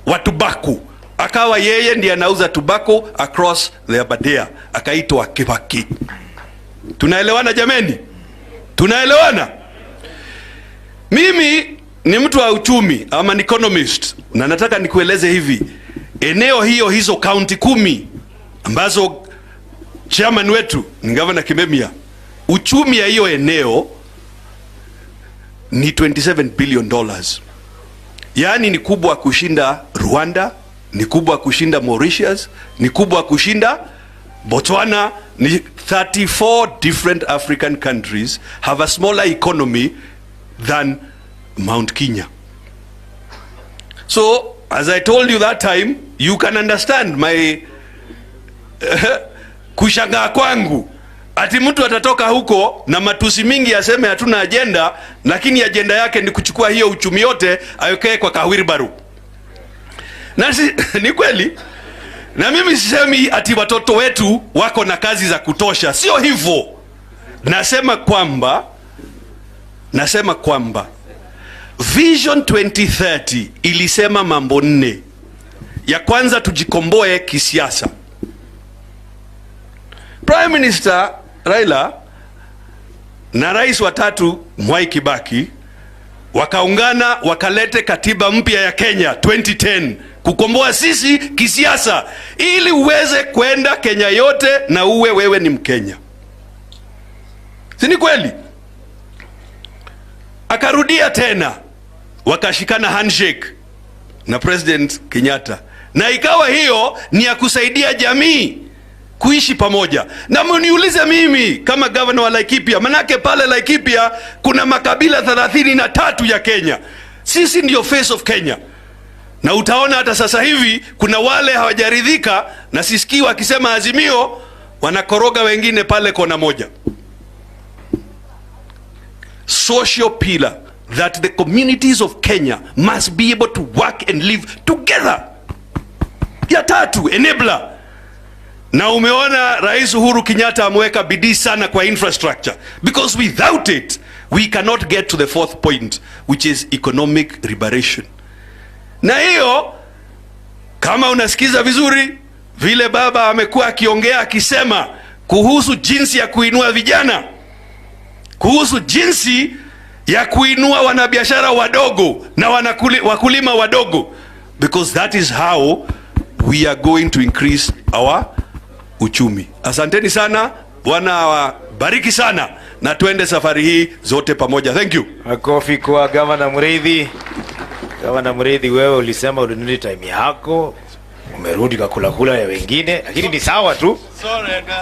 wa tubaku. Akawa yeye ndiye anauza tobacco across the Aberdare, akaitwa Kibaki. Tunaelewana jameni? Tunaelewana? Mimi ni mtu wa uchumi, ama an economist, na nataka nikueleze hivi. Eneo hizo county 10 ambazo chairman wetu ni Governor Kimemia, uchumi ya hiyo eneo ni $27 billion. Yaani ni kubwa kushinda Rwanda, ni kubwa kushinda Mauritius, ni kubwa kushinda Botswana. Ni 34 different African countries have a smaller economy than Mount Kenya. So, as I told you that time, you can understand my kushangaa kwangu. Ati mtu atatoka huko na matusi mingi aseme hatuna agenda, lakini agenda yake ni kuchukua hiyo uchumi yote ayokee kwa kahwiribaru. Na ni kweli. Na mimi sisemi ati watoto wetu wako na kazi za kutosha. Sio hivyo. Nasema kwamba Vision 2030 ilisema mambo 4. Ya kwanza, tujikomboe kisiasa. Prime Minister Raila na rais wa 3 Mwai Kibaki wakaungana wakalete katiba mpya ya Kenya 2010 kukomboa sisi kisiasa, ili uweze kwenda Kenya yote na uwe wewe ni Mkenya. Si ni kweli? Akarudia tena, wakashikana handshake na President Kenyatta, na ikawa hiyo ni ya kusaidia jamii kuishi pamoja. Na mniulize mimi kama governor wa Laikipia, manake pale Laikipia kuna makabila 33 ya Kenya. Sisi ndio face of Kenya. Na utaona hata sasa hivi kuna wale hawajaridhika na sisikii wakisema Azimio, wanakoroga wengine pale kona moja. Social pillar that the communities of Kenya must be able to work and live together. Ya 3, enabler. Na umeona Rais Uhuru Kenyatta ameweka bidii sana kwa infrastructure, because without it we cannot get to the 4th point, which is economic liberation. Na hiyo kama unasikiza vizuri vile baba amekuwa akiongea akisema kuhusu jinsi ya kuinua vijana, kuhusu jinsi ya kuinua wanabiashara wadogo na wakulima wadogo, because that is how we are going to increase our uchumi. Asanteni sana, Bwana wabariki sana, na tuende safari hii zote pamoja. Thank you. Makofi kwa Governor Muriithi. Governor Muriithi, wewe ulisema ulinunua time yako, umerudi kula ya wengine, lakini ni sawa tu.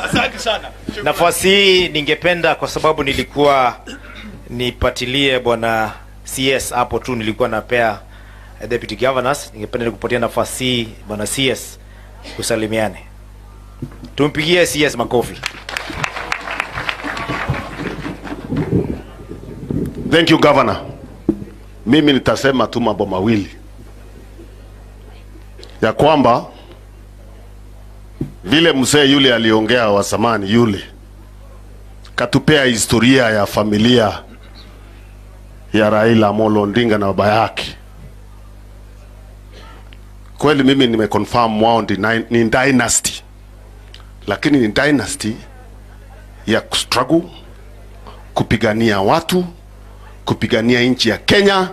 Asante sana. Nafasi hii ningependa, kwa sababu nilikuwa nipatilie bwana CS hapo tu, nilikuwa napea deputy governors, ningependa nikupatia nafasi hii bwana CS kusalimiane. Tumpigie CS makofi. Thank you Governor. Mimi nitasema tu mambo mawili. Ya kwamba vile mzee yule aliongea wa zamani yule, katupea historia ya familia ya Raila Amolo Odinga na baba yake. Kweli mimi nimeconfirm wao ni dynasty, lakini ni dynasty ya struggle, kupigania watu, kupigania nchi ya Kenya.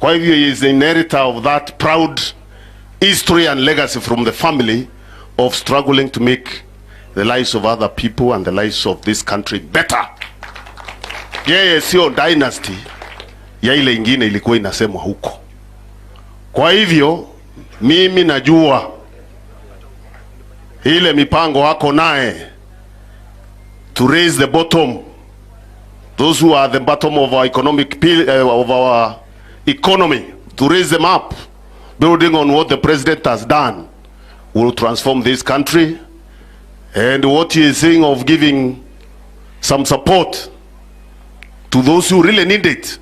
Kwa hivyo he is the inheritor of that proud history and legacy from the family of struggling to make the lives of other people and the lives of this country better. Yeye sio dynasty ya ile ingine ilikuwa inasemwa huko. Kwa hivyo mimi najua ile mipango wako naye to raise the bottom, those who are the bottom of our economic of our economy, to raise them up, building on what the president has done, will transform this country. And what he is saying of giving some support to those who really need it,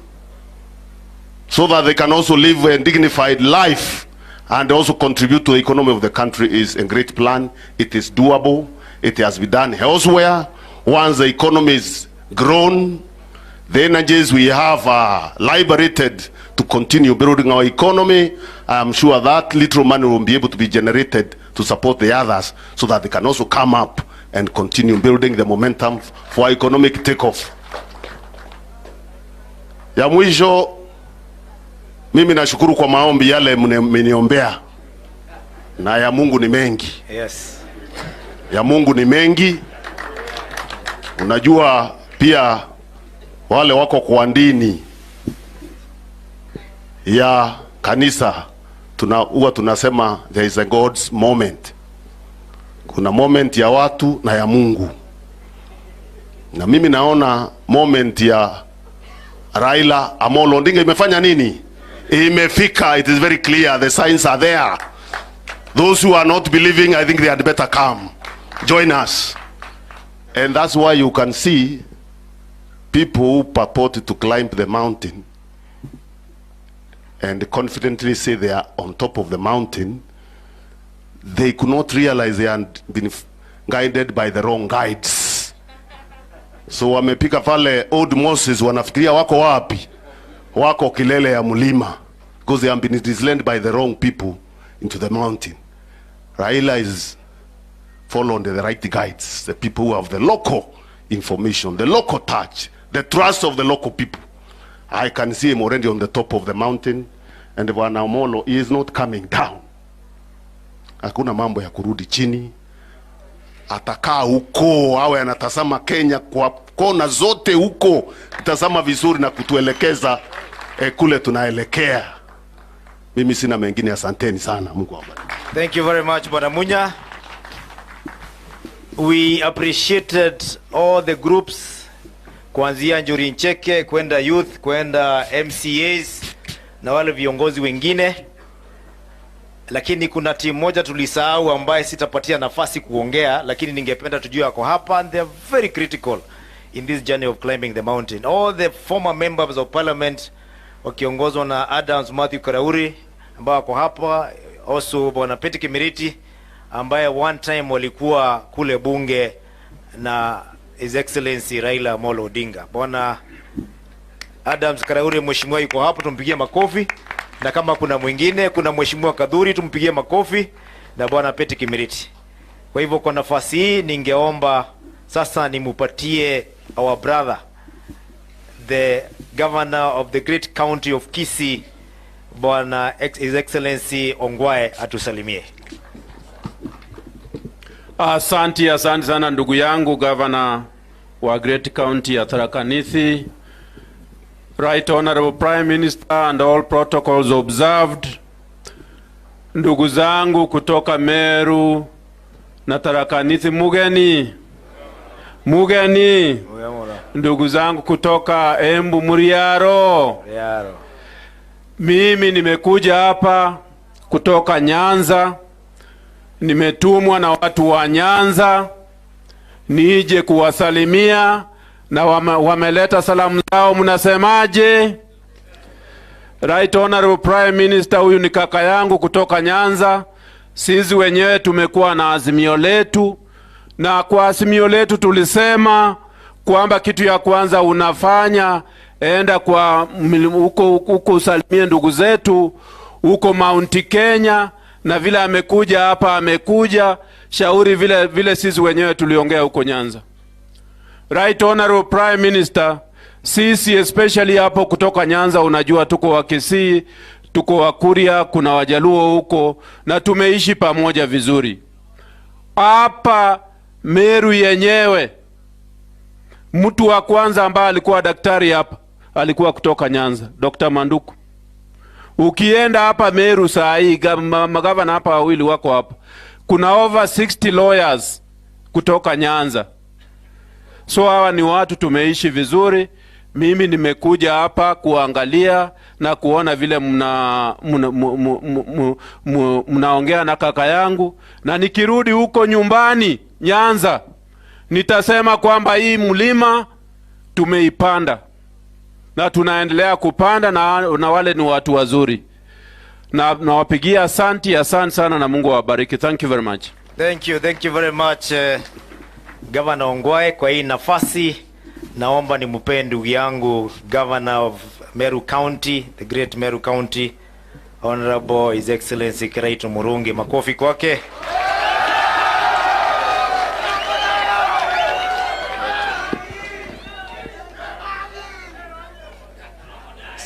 so that they can also live a dignified life and also contribute to the economy of the country, is a great plan. It is doable. It has been done elsewhere. Once the economy is grown, the energies we have are liberated to continue building our economy. I am sure that little money will be able to be generated to support the others, so that they can also come up and continue building the momentum for economic takeoff. Ya mwisho, mimi nashukuru kwa maombi yale mmeniombea, na ya Mungu ni mengi. Yes. Ya Mungu ni mengi. Unajua pia wale wako kwa dini ya kanisa, huwa tunasema there is a God's moment. Kuna moment ya watu na ya Mungu. Na mimi naona moment ya Raila Amolo Odinga imefanya nini? Imefika. It is very clear. The signs are there. Those who are not believing, I think they had better come. Join us. And that's why you can see people who purport to climb the mountain and confidently say they are on top of the mountain. They could not realize they had been guided by the wrong guides. So wamepika pale old Moses, wanafikiria wako wapi? Wako kilele ya mulima, because they have been misled by the wrong people into the mountain. Raila is following the right guides, the people who have the local information, the local touch, the trust of the local people. I can see him already on the top of the mountain, and Bwana Amolo, he is not coming down. Hakuna mambo ya kurudi chini. Atakaa huko, awe anatazama Kenya kwa kona zote huko, kitazama vizuri na kutuelekeza kule tunaelekea. Mimi sina mengine, asanteni sana. Mungu awabariki. Thank you very much, Bwana Munya. We appreciated all the groups, kuanzia Njuri Ncheke, kwenda youth, kwenda MCAs na wale viongozi wengine. Lakini kuna timu moja tulisahau ambaye sitapatia nafasi kuongea, lakini ningependa tujue wako hapa, and they are very critical in this journey of climbing the mountain. All the former members of parliament wakiongozwa na Adams Matthew Karauri ambao wako hapa, also Bwana Peti Kimiriti ambaye one time walikuwa kule bunge na His Excellency Raila Amolo Odinga. Bwana Adams Karauri, mheshimiwa yuko hapo, tumpigie makofi. Na kama kuna mwingine, kuna mheshimiwa Kadhuri, tumpigie makofi, na Bwana Peti Kimiriti. Kwa hivyo kwa nafasi hii ningeomba sasa nimupatie our brother, the governor of the great county of Kisii, Bwana His Excellency Ongwae, atusalimie. Asante sana ndugu yangu governor wa great county ya Tharaka Nithi, Right Honorable Prime Minister and all protocols observed, ndugu zangu kutoka Meru na Tharaka Nithi, mugeni, ndugu zangu kutoka Embu Muriaro. Mimi nimekuja hapa kutoka Nyanza, nimetumwa na watu wa Nyanza nije kuwasalimia, na wameleta salamu zao. Mnasemaje? Right Honorable Prime Minister, huyu ni kaka yangu kutoka Nyanza. Sisi wenyewe tumekuwa na azimio letu, na kwa azimio letu tulisema kwamba kitu ya kwanza unafanya, enda kwa huko usalimie ndugu zetu huko Mount Kenya, na vile amekuja hapa, amekuja shauri vile sisi wenyewe tuliongea huko Nyanza. Right Honorable Prime Minister, sisi especially hapo kutoka Nyanza, unajua tuko wa Kisii, tuko wa Kuria, kuna Wajaluo huko, na tumeishi pamoja vizuri. Hapa Meru yenyewe, mtu wa kwanza ambaye alikuwa daktari hapa alikuwa kutoka Nyanza, Dr. Manduku. Ukienda hapa Meru saa hii, magavana hapa wawili wako hapa, kuna over 60 lawyers kutoka Nyanza. So hawa ni watu tumeishi vizuri. Mimi nimekuja hapa kuangalia na kuona vile mnaongea na kaka yangu, na nikirudi huko nyumbani Nyanza nitasema kwamba hii mlima tumeipanda na tunaendelea kupanda, na wale ni watu wazuri, na nawapigia asante sana, na Mungu awabariki. Thank you very much. Thank you very much Governor Ongwae kwa hii nafasi. Naomba nimpe ndugu yangu Governor of Meru County, the great Meru County, Honorable His Excellency Kiraitu Murungi. Makofi kwake.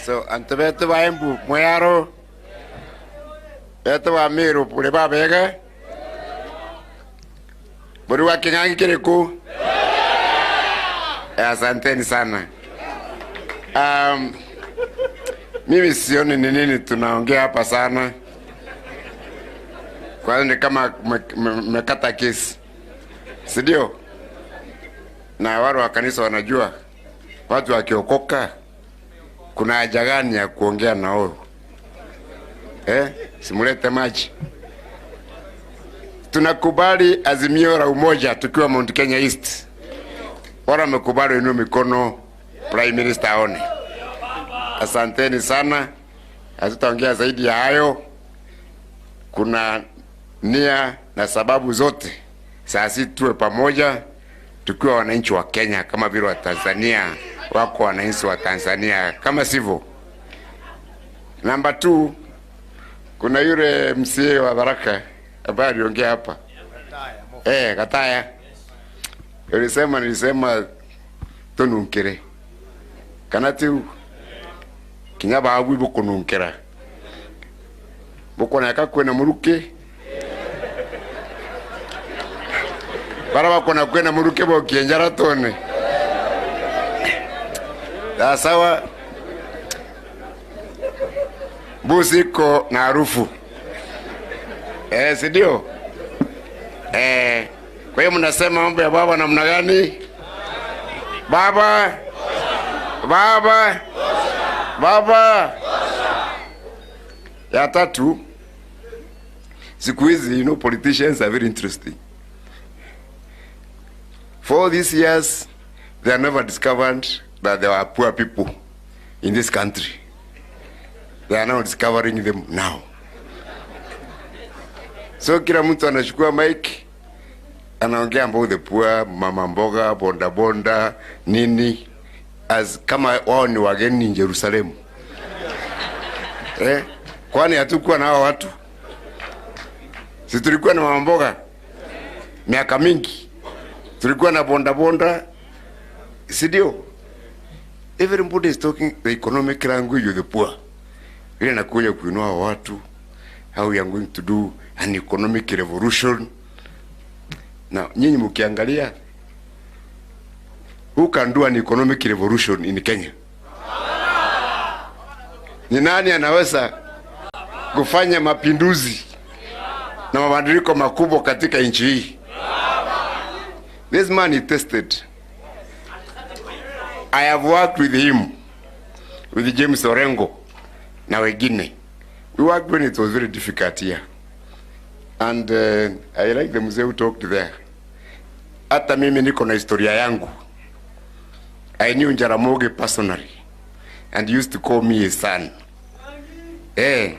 So antebete wa Embu Moyaro bete wa Meru pule babega buri wa Kinyangi kiriku. Asanteni sana. Mimi sioni ni nini tunaongea hapa sana. Kwa ni kama mekata kesi. Sidio? Na wale wa kanisa wanajua watu wakiokoka kuna haja gani ya kuongea na wao. Simulete maji. Tunakubali azimio la umoja tukiwa Mount Kenya East. Wala mekubali inu mikono Prime Minister aone. Asanteni sana. Hatutaongea zaidi ya hayo. Kuna nia na sababu zote sasa tuwe pamoja tukiwa wananchi wa Kenya kama vile wa Tanzania wako wananchi wa Tanzania kama sivyo. Number 2, kuna yule MCA wa Tharaka ambaye aliongea hapa. Kataya. Nilisema tonunkere. Kanati kinyaba abu boko nunkera. Boko na kwena muruke. Bara bako na kwena muruke bo kienjara tone. Sawa. Busiko na harufu. Sidio? Kwa hiyo mnasema mambo ya baba namna gani? Baba. Ya tatu, siku hizi, politicians are very interesting. For all these years, they have never discovered that there are poor people in this country. They are now discovering them now. So kila mtu anachukua mic anaongea about the poor, mama mboga, bonda nini, as kama wao ni wageni in Jerusalem. Kwani hatukuwa na hao watu? Si tulikuwa na mama mboga miaka mingi, tulikuwa na bonda, sidio? Everybody is talking the economic language of the poor. Ile nakuja kuinua watu, how we are going to do an economic revolution. Na nyinyi mkiangalia, who can do an economic revolution in Kenya? Ni nani anaweza kufanya mapinduzi na mabadiliko makubwa katika nchi hii? This man is tested. I have worked with him, with James Orengo na wengine. We worked when it was very difficult here. And I like the mzee who talked there. Hata mimi niko na historia yangu. I knew Jaramogi personally and he used to call me his son.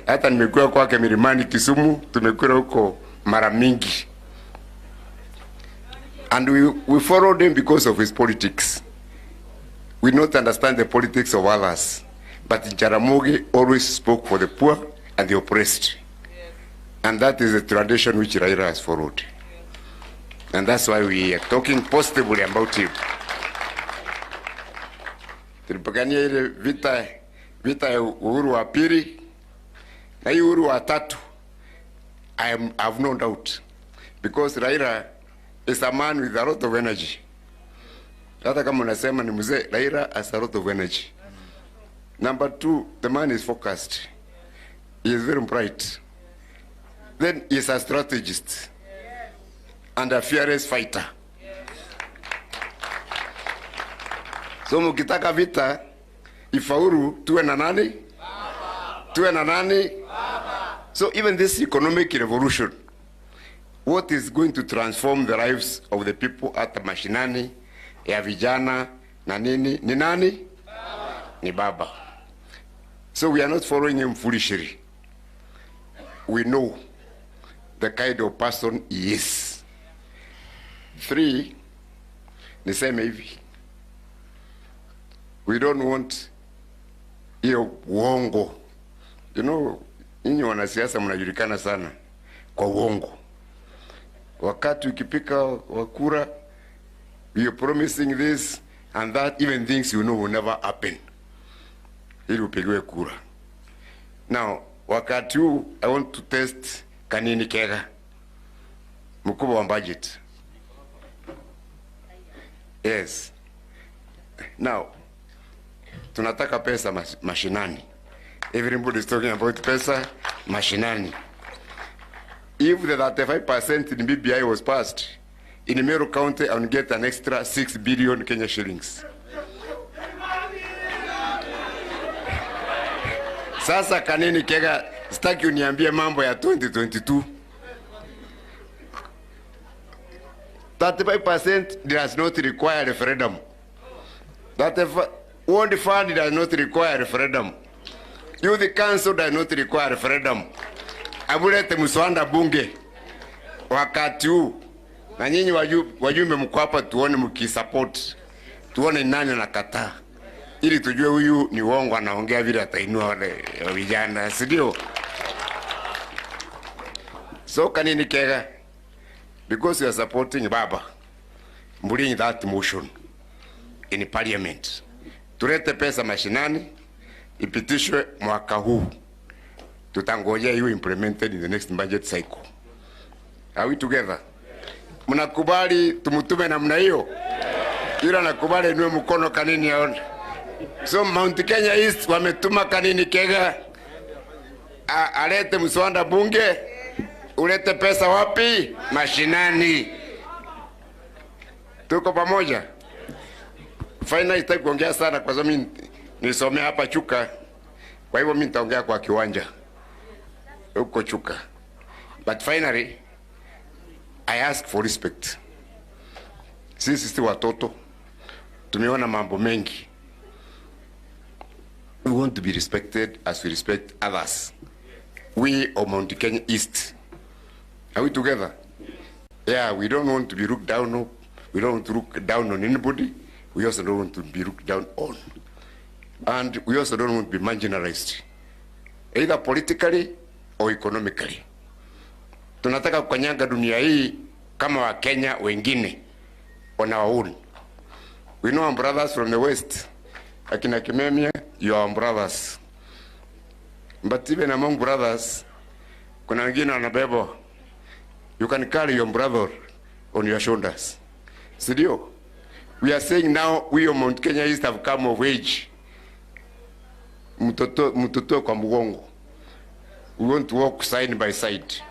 Hata nimekuwa kwake Milimani Kisumu, tumekuwa huko mara mingi. And we followed him because of his politics. We not understand the politics of others. But Jaramogi always spoke for the poor and the oppressed. And that is a tradition which Raila has followed. And that's why we are talking positively about him. Tulipigania ile vita ya uhuru wa pili na hii uhuru wa tatu. I have no doubt, because Raila is a man with a lot of energy. Hata kama unasema ni mzee, Raila has a lot of energy. Number 2, the man is focused. He is very bright. Then he is a strategist and a fearless fighter. So mkitaka vita ifaulu, tuwe na nani? Baba. Tuwe na nani? Baba. So even this economic revolution, what is going to transform the lives of the people at mashinani ya vijana na nini ni nani? Baba. Ni Baba. So we are not following him foolishly. We know the kind of person he is. 3, niseme hivi, we don't want hiyo uongo. You know, nyinyi wanasiasa mnajulikana sana kwa uongo. Wakati ukipika wakura, you're promising this and that, even things you know will never happen, ili upigiwe kura. Now, wakati huu, I want to test Kanini Kega, mkubwa wa budget. Yes. Now, tunataka pesa mashinani. Everybody is talking about pesa mashinani. If the 35% in BBI was passed, in Meru County, I will get an extra 6 billion Kenya shillings. Sasa Kanini Kega, sitaki uniambie mambo ya 2022. 35% does not require referendum. World Fund does not require referendum. Youth Council does not require referendum. Abulete mswanda bunge wakati huu, na nyinyi wajumbe mko hapa, tuone mkisupport, tuone nani anakataa, ili tujue huyu ni uongo anaongea vile atainua wale vijana, si ndio? So Kanini Kega, because you are supporting Baba, bring that motion in parliament. Tulete pesa mashinani, ipitishwe mwaka huu. Tutangojea hiyo implemented in the next budget cycle. Are we together? Mnakubali tumutume namna hiyo? Yule anakubali niwe mkono Kanini aone. So Mount Kenya East wametuma Kanini Kega alete mswanda bunge, ulete pesa wapi? Mashinani. Tuko pamoja? Finally sitaki kuongea sana kwa sababu mimi nisomea hapa Chuka. Kwa hivyo mimi nitaongea kwa kiwanja huko Chuka. But finally I ask for respect. Sisi watoto tumeona mambo mengi. We want to be respected as we respect others. We of Mount Kenya East. Are we together? Yeah, we don't want to be looked down on. We don't want to look down on anybody. We also don't want to be looked down on. And we also don't want to be marginalized, either politically or economically. Tunataka kukanyanga dunia hii kama wa Kenya wengine on our own. We know our brothers from the West. Akina Kimemia, you are our brothers. But even among brothers, kuna wengine wanabeba. You can carry your brother on your shoulders. Sidio? We are saying now, we of Mount Kenya East have come of age. Mtoto kwa mgongo. We want to walk side by side.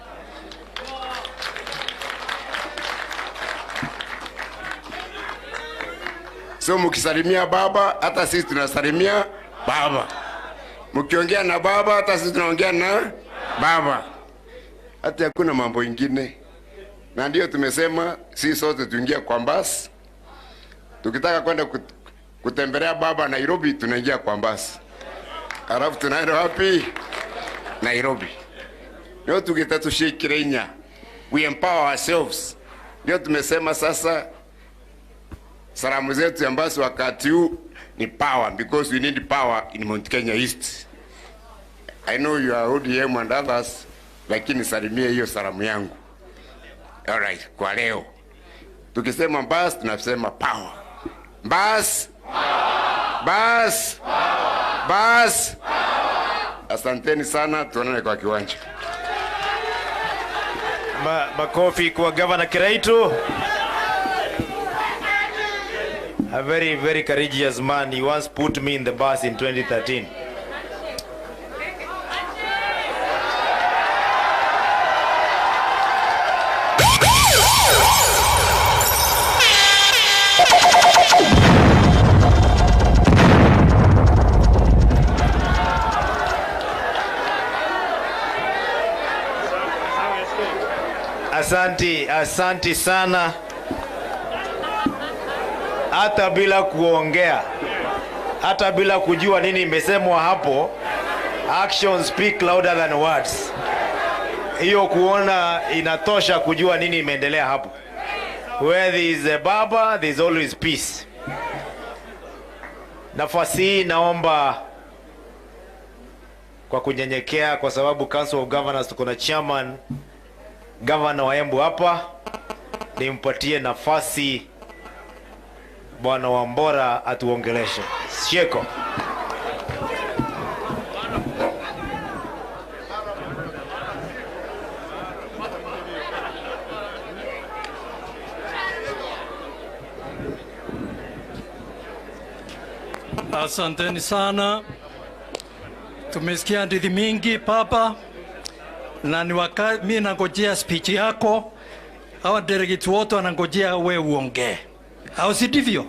So mkisalimia Baba, hata sisi tunasalimia Baba. Mkiongea na Baba, hata sisi tunaongea na Baba. Hata hakuna mambo ingine. Na ndio tumesema sisi sote tuingia kwa basi. Tukitaka kwenda kutembelea Baba Nairobi, tunaingia kwa basi. Alafu tunaenda wapi? Nairobi. Leo tukitatushikirenya, we empower ourselves. Ndio tumesema sasa salamu zetu ambazo wakati huu ni power, because we need power in Mount Kenya East. I know you are ODM and others, lakini salimie hiyo salamu yangu. Alright, kwa leo tukisema bas, tunasema power. Bas, bas, bas. Asanteni sana, tuonane kwa kiwanja. Makofi kwa Governor Kiraitu. A very, very courageous man. He once put me in the bus in 2013. Asanti sana. Hata bila kuongea, hata bila kujua nini imesemwa hapo, actions speak louder than words. Hiyo kuona inatosha kujua nini imeendelea hapo. Where there is a baba, there is always peace. Nafasi hii naomba kwa kunyenyekea, kwa sababu Council of Governors tuko na chairman governor wa Embu hapa, nimpatie nafasi Bwana Wambora atuongeleshe. Sheko. Asanteni sana. Tumesikia hadithi mingi papa, na ni wakati mimi nangojea speech yako. Hawa delegate wote wanangojea wewe uongee, au si ndivyo?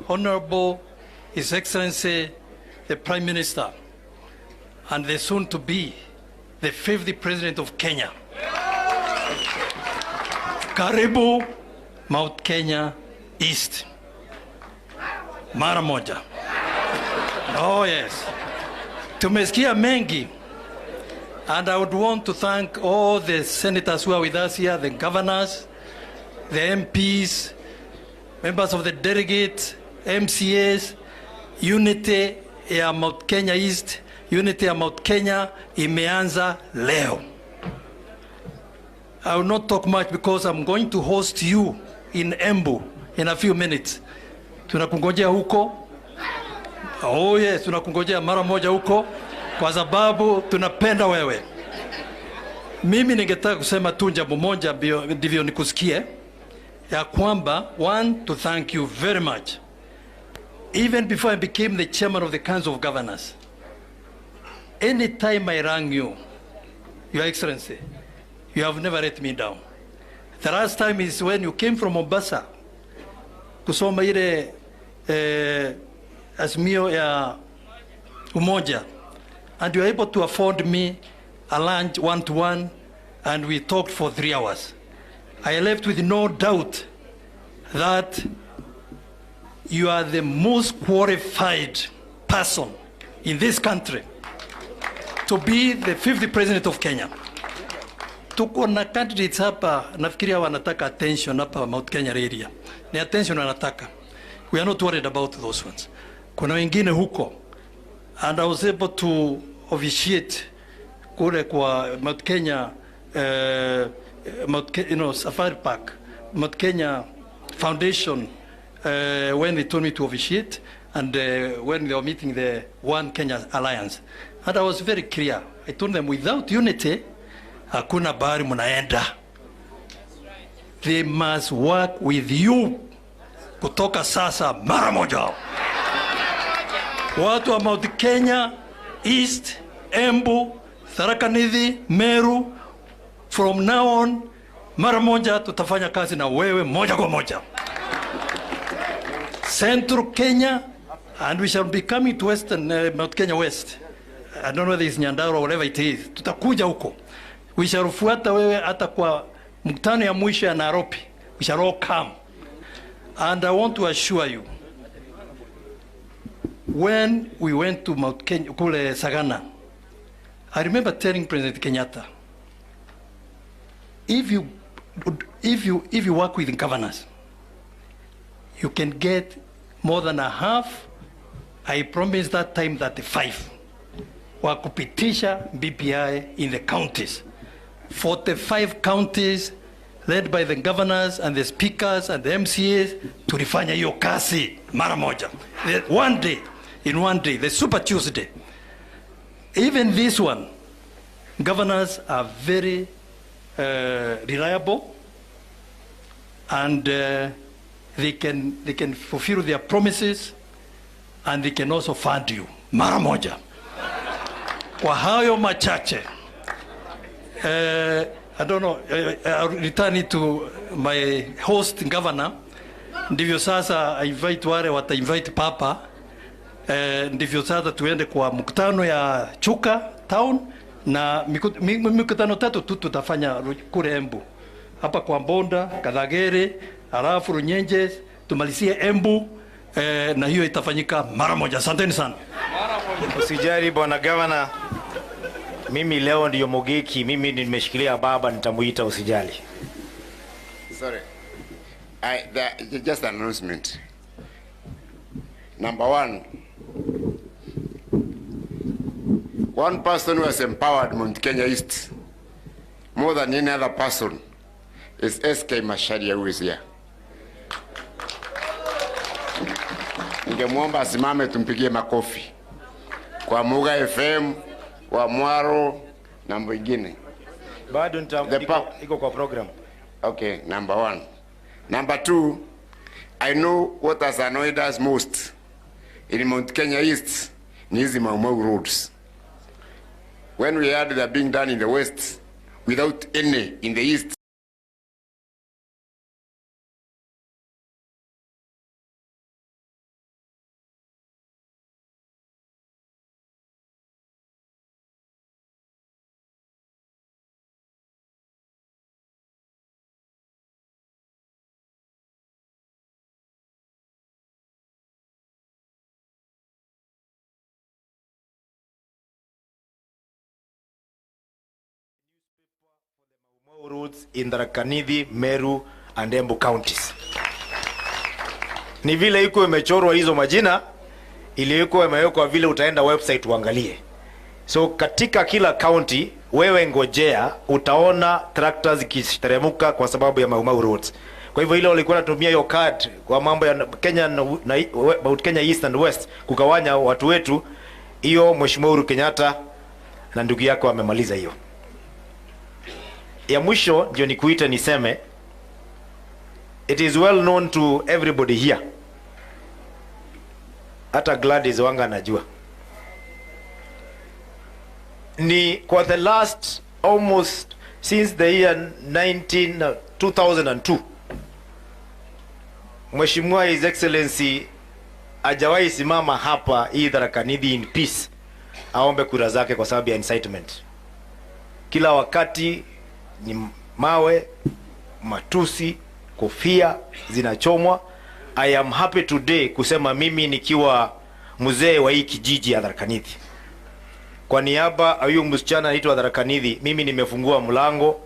Honorable His Excellency the Prime Minister and the soon to be the 5th President of Kenya. Karibu Mount Kenya East. Mara moja. Oh yes. Tumesikia mengi. And I would want to thank all the senators who are with us here, the governors, the MPs, members of the delegates, MCAs. Unity ya Mount Kenya East, unity ya Mount Kenya imeanza leo. I will not talk much because I'm going to host you in Embu in a few minutes. Tunakungojea huko. Oh yes, tunakungojea mara moja huko kwa sababu tunapenda wewe. Mimi ningetaka kusema tu jambo moja ndivyo nikusikie, ya kwamba one, to thank you very much. Even before I became the chairman of the Council of Governors, anytime I rang you, Your Excellency, you have never let me down. The last time is when you came from Mombasa kusoma ile azimio ya umoja, and you were able to afford me a lunch one-to-one, and we talked for 3 hours. I left with no doubt that you are the most qualified person in this country to be the 5th President of Kenya. Tuko na candidates hapa, nafikiria wanataka attention hapa Mount Kenya area. Ni attention wanataka. We are not worried about those ones. Kuna wengine huko, and I was able to officiate kule kwa Mount Kenya, Safari Park, Mount Kenya Foundation, when they told me to officiate, and when they were meeting the One Kenya Alliance. And I was very clear. I told them, without unity, hakuna bahari munaenda. They must work with you kutoka sasa mara moja. Watu wa Mount Kenya East, Embu, Tharaka Nithi, Meru, from now on, mara moja tutafanya kazi na wewe moja kwa moja. Central Kenya, and we shall be coming to Western Mount Kenya West. I don't know whether it's Nyandarua or whatever it is. Tutakuja huko. We shall fuata wewe hata kwa mkutano ya mwisho ya Nairobi. We shall all come. And I want to assure you, when we went to Mount Kenya, kule Sagana, I remember telling President Kenyatta, if you work with the governors, you can get more than a half. I promised that time that 5 wa kupitisha BPI in the counties. 45 counties led by the governors and the speakers and the MCAs tulifanya hiyo kazi mara moja. In one day, the Super Tuesday. Even this one, governors are very reliable, and they can fulfill their promises, and they can also fund you mara moja. Kwa hayo machache, I don't know, I'll return it to my host governor. Ndivyo sasa I invite wale wata invite papa, ndivyo sasa tuende kwa mkutano ya Chuka town, na mikutano tatu tu tutafanya kule Embu, hapa kwa Mbonda, Kadhagere, alafu Runyenjes, tumalizie Embu na hiyo itafanyika mara moja. Asanteni sana. Usijali bwana gavana, mimi leo ndiyo Mogeki, mimi nimeshikilia baba, nitamuita, usijali. Sorry. Just an announcement. Number one person who has empowered Mount Kenya East more than any other person is SK Masharia, who is here. Ningemwomba asimame tumpigie makofi kwa Muga FM, wa Mwaro na mwingine. Bado iko kwa program. Okay, number one. Number two, I know what has annoyed us most in Mount Kenya East ni hizi Mau roads. When we had that being done in the west without any in the east. Roads in Tharaka, Meru and Embu counties. Ni vile iko imechorwa hizo majina, iliwekwa imewekwa vile, utaenda website uangalie. So katika kila county wewe ngojea, utaona tractors zikiteremka kwa sababu ya Mau roads. Kwa hivyo ile walikuwa natumia hiyo card kwa mambo ya Kenya na Mount Kenya East and West kugawanya watu wetu, hiyo Mheshimiwa Uhuru Kenyatta na ndugu yako wamemaliza hiyo. Ya mwisho ndio nikuita niseme, it is well known to everybody here, hata Gladys Wanga najua, ni kwa the last almost since the year 2002 Mheshimiwa His Excellency hajawahi simama hapa hii Tharaka Nithi in peace aombe kura zake kwa sababu ya incitement. Kila wakati ni mawe, matusi, kofia zinachomwa. I am happy today kusema mimi nikiwa mzee wa hii kijiji ya Tharaka Nithi, kwa niaba huyu msichana anaitwa Tharaka Nithi, mimi nimefungua mlango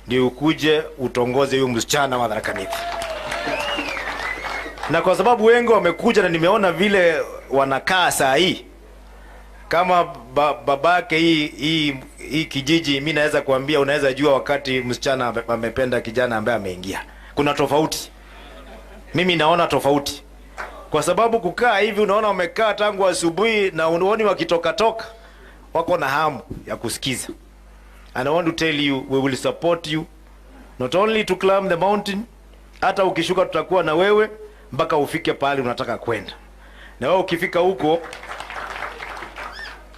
ndio ukuje utongoze huyu msichana wa Tharaka Nithi. Na kwa sababu wengi wamekuja na nimeona vile wanakaa saa hii kama babake hii kijiji, mimi naweza kuambia, unaweza jua wakati msichana amependa kijana ambaye ameingia. Kuna tofauti. Mimi naona tofauti. Kwa sababu kukaa hivi unaona wamekaa tangu asubuhi na unaoni wakitoka wako na hamu ya kusikiza. And I want to tell you, we will support you not only to climb the mountain, hata ukishuka tutakuwa na wewe mpaka ufike pale unataka kwenda. Na wewe ukifika huko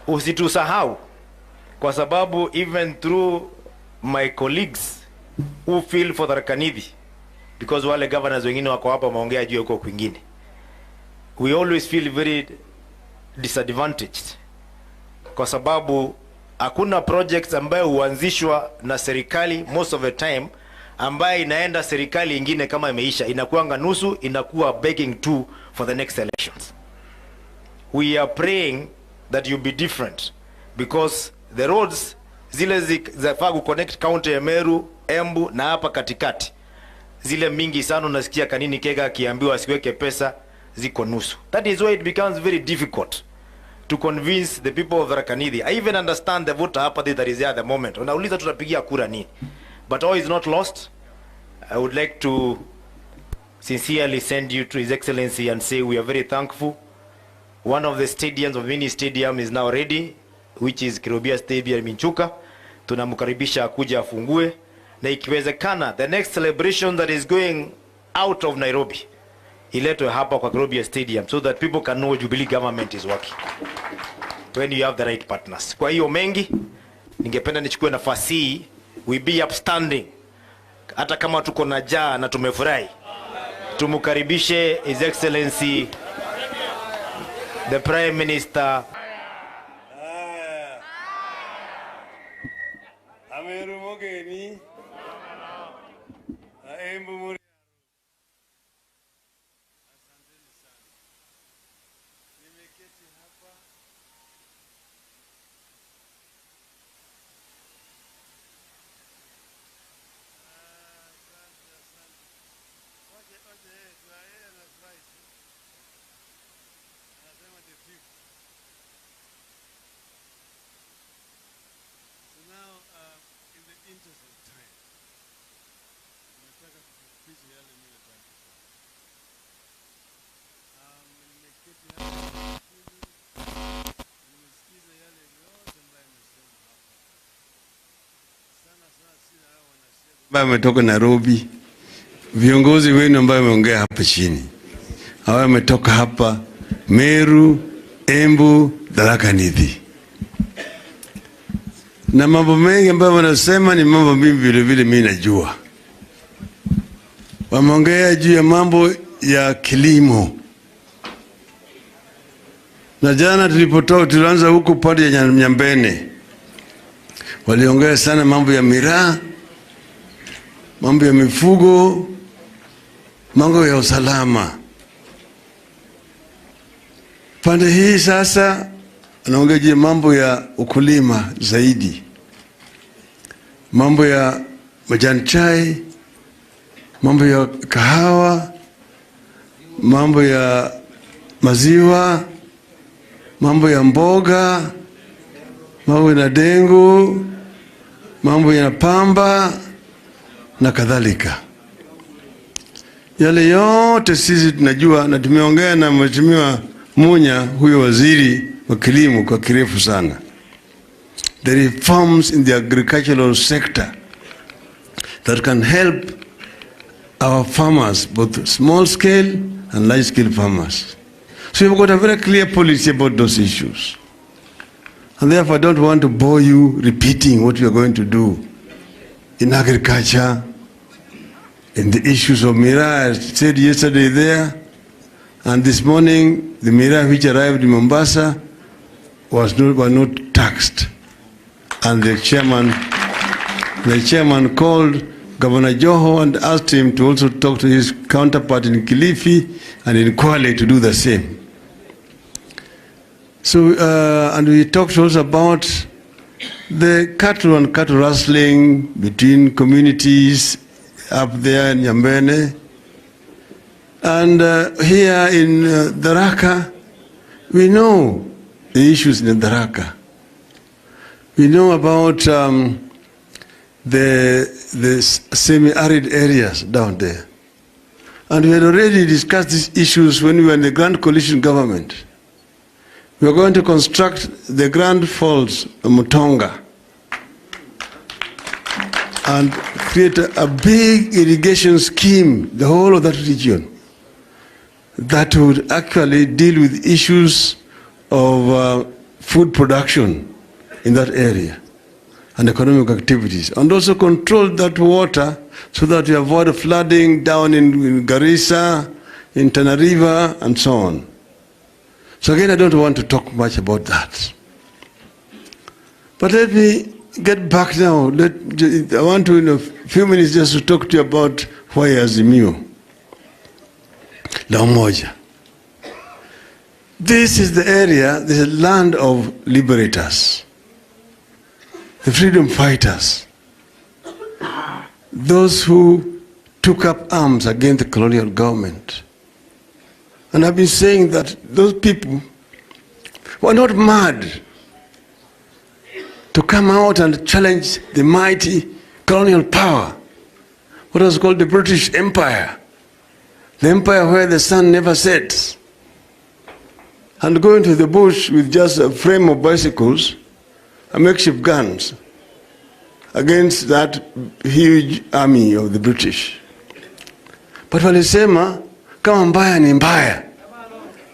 usitusahau, kwa sababu even through my colleagues who feel for Tharaka Nithi, because wale governors wengine wako hapa wameongea juu huko kwingine, we always feel very disadvantaged kwa sababu hakuna projects ambayo huanzishwa na serikali most of the time ambayo inaenda serikali ingine kama imeisha, inakuanga nusu, inakuwa begging to for the next elections. We are praying that you be different, because the roads zile zafaa ku connect county ya Meru, Embu na hapa katikati, zile mingi sana unasikia Kanini Kega akiambiwa asiweke pesa, ziko nusu. That is why it becomes very difficult to convince the people of Tharaka Nithi. I even understand the voter apathy that is there at the moment. Unauliza tutapigia kura nini? But all is not lost. I would like to sincerely send you to His Excellency and say we are very thankful. One of the stadiums of mini stadium is now ready, which is Kirobia Stadium in Chuka. Tunamkaribisha akuja afungue, na ikiwezekana the next celebration that is going out of Nairobi iletwe hapa kwa Kirobia Stadium, so that people can know Jubilee government is working when you have the right partners. Kwa hiyo mengi ningependa nichukue nafasi hii, we be upstanding hata kama tuko na jaa na tumefurahi, tumukaribishe His Excellency the Prime Minister Mogeni. Embu Muri. Asanteni sana. Nimeketi hapa. Ambaye ametoka Nairobi, viongozi wenu ambao wameongea hapa chini, hao wametoka hapa Meru, Embu, Tharaka, Nithi, na mambo mengi ambayo wanasema ni mambo mimi vile vile mimi najua. Wameongea juu ya mambo ya kilimo, na jana tulianza huko pande ya Nyambene, waliongea sana mambo ya miraa, mambo ya mifugo, mambo ya usalama. Pande hii sasa anaongea juu mambo ya ukulima zaidi, mambo ya majani chai, mambo ya kahawa, mambo ya maziwa, mambo ya mboga, mambo ya dengu, mambo ya pamba na kadhalika. Yale yote sisi tunajua, na tumeongea na Mheshimiwa Munya, huyo waziri wa kilimo, kwa kirefu sana. The reforms in the agricultural sector that can help our farmers, both small scale and large scale farmers. So we've got a very clear policy about those issues. And therefore I don't want to bore you repeating what we are going to do in agriculture, in the issues of miraa. I said yesterday there, and this morning the miraa which arrived in Mombasa were not taxed, and the chairman called Governor Joho and asked him to also talk to his counterpart in Kilifi and in Kwale to do the same. So and we talked also about the cattle and cattle rustling between communities up there in Nyambene. And here in Tharaka, we know the issues in Tharaka. We know about the semi-arid areas down there. And we had already discussed these issues when we were in the Grand Coalition government. We are going to construct the Grand Falls of Mutonga and create a big irrigation scheme, the whole of that region, that would actually deal with issues of food production in that area and economic activities, and also control that water so that we avoid flooding down in Garissa, in Tana River, and so on. So again, I don't want to talk much about that. But let me get back now. I want to, in a few minutes, just to talk to you about why Azimio. La Umoja. This is the area, this is the land of liberators, the freedom fighters, those who took up arms against the colonial government. And I've been saying that those people were not mad to come out and challenge the mighty colonial power, what was called the British Empire, the empire where the sun never sets, and go into the bush with just a frame of bicycles and makeshift guns against that huge army of the British. But walisema, kama mbaya ni mbaya,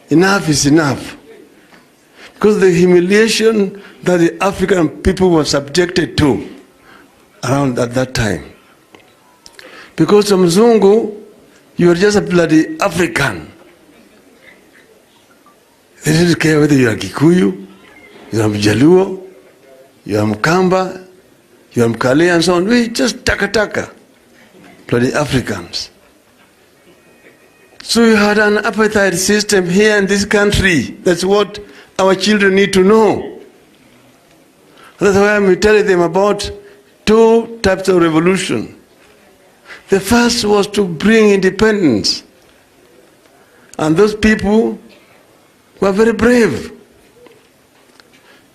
enough is enough. Because the humiliation that the African people were subjected to around at that time. Because to Mzungu, you are just a bloody African. They didn't care whether you are Kikuyu, you are Mjaluo, you are Mkamba, you are Mkale and so on. We just taka bloody Africans. So you had an apartheid system here in this country. That's what our children need to know. That's why I'm telling them about two types of revolution. The first was to bring independence. And those people were very brave.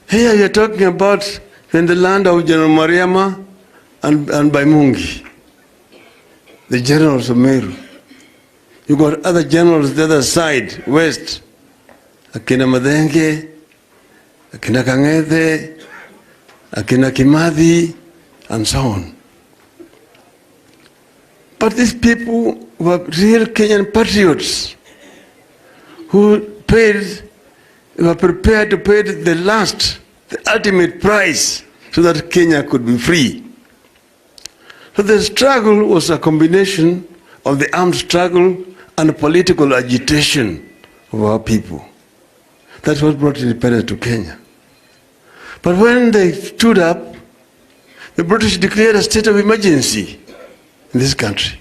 Here you're talking about in the land of General Mariama and Baimungi, the generals of Meru. You got other generals the other side, west. Akina Madenge, Akina Kangede, Akina Kimathi, and so on. But these people were real Kenyan patriots who were prepared to pay the ultimate price so that Kenya could be free. So the struggle was a combination of the armed struggle and political agitation of our people. That's what brought independence to Kenya. But when they stood up, the British declared a state of emergency in this country.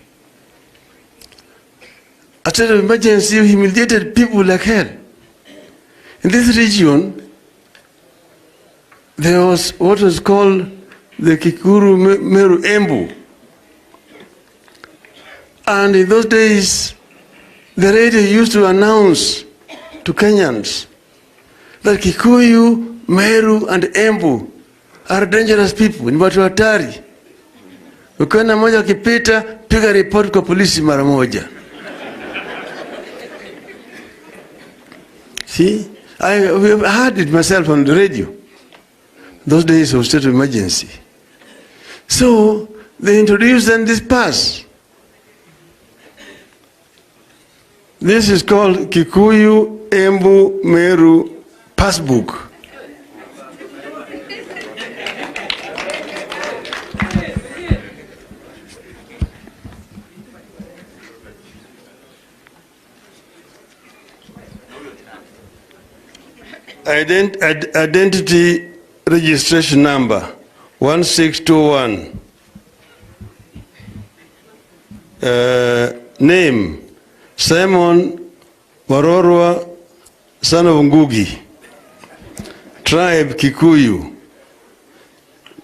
A state of emergency humiliated people like hell. In this region, there was what was called the Kikuru Meru Embu. And in those days, the radio used to announce to Kenyans that Kikuyu, Meru, and Embu are dangerous people, ni watu hatari. Ukiona mmoja akipita, piga report kwa polisi mara moja. See, I heard it myself on the radio. Those days of state of emergency. So they introduced then this pass. This is called Kikuyu Embu Meru Passbook. Identity registration number 1621. Name Simon Warorwa, son of Ngugi. Tribe Kikuyu.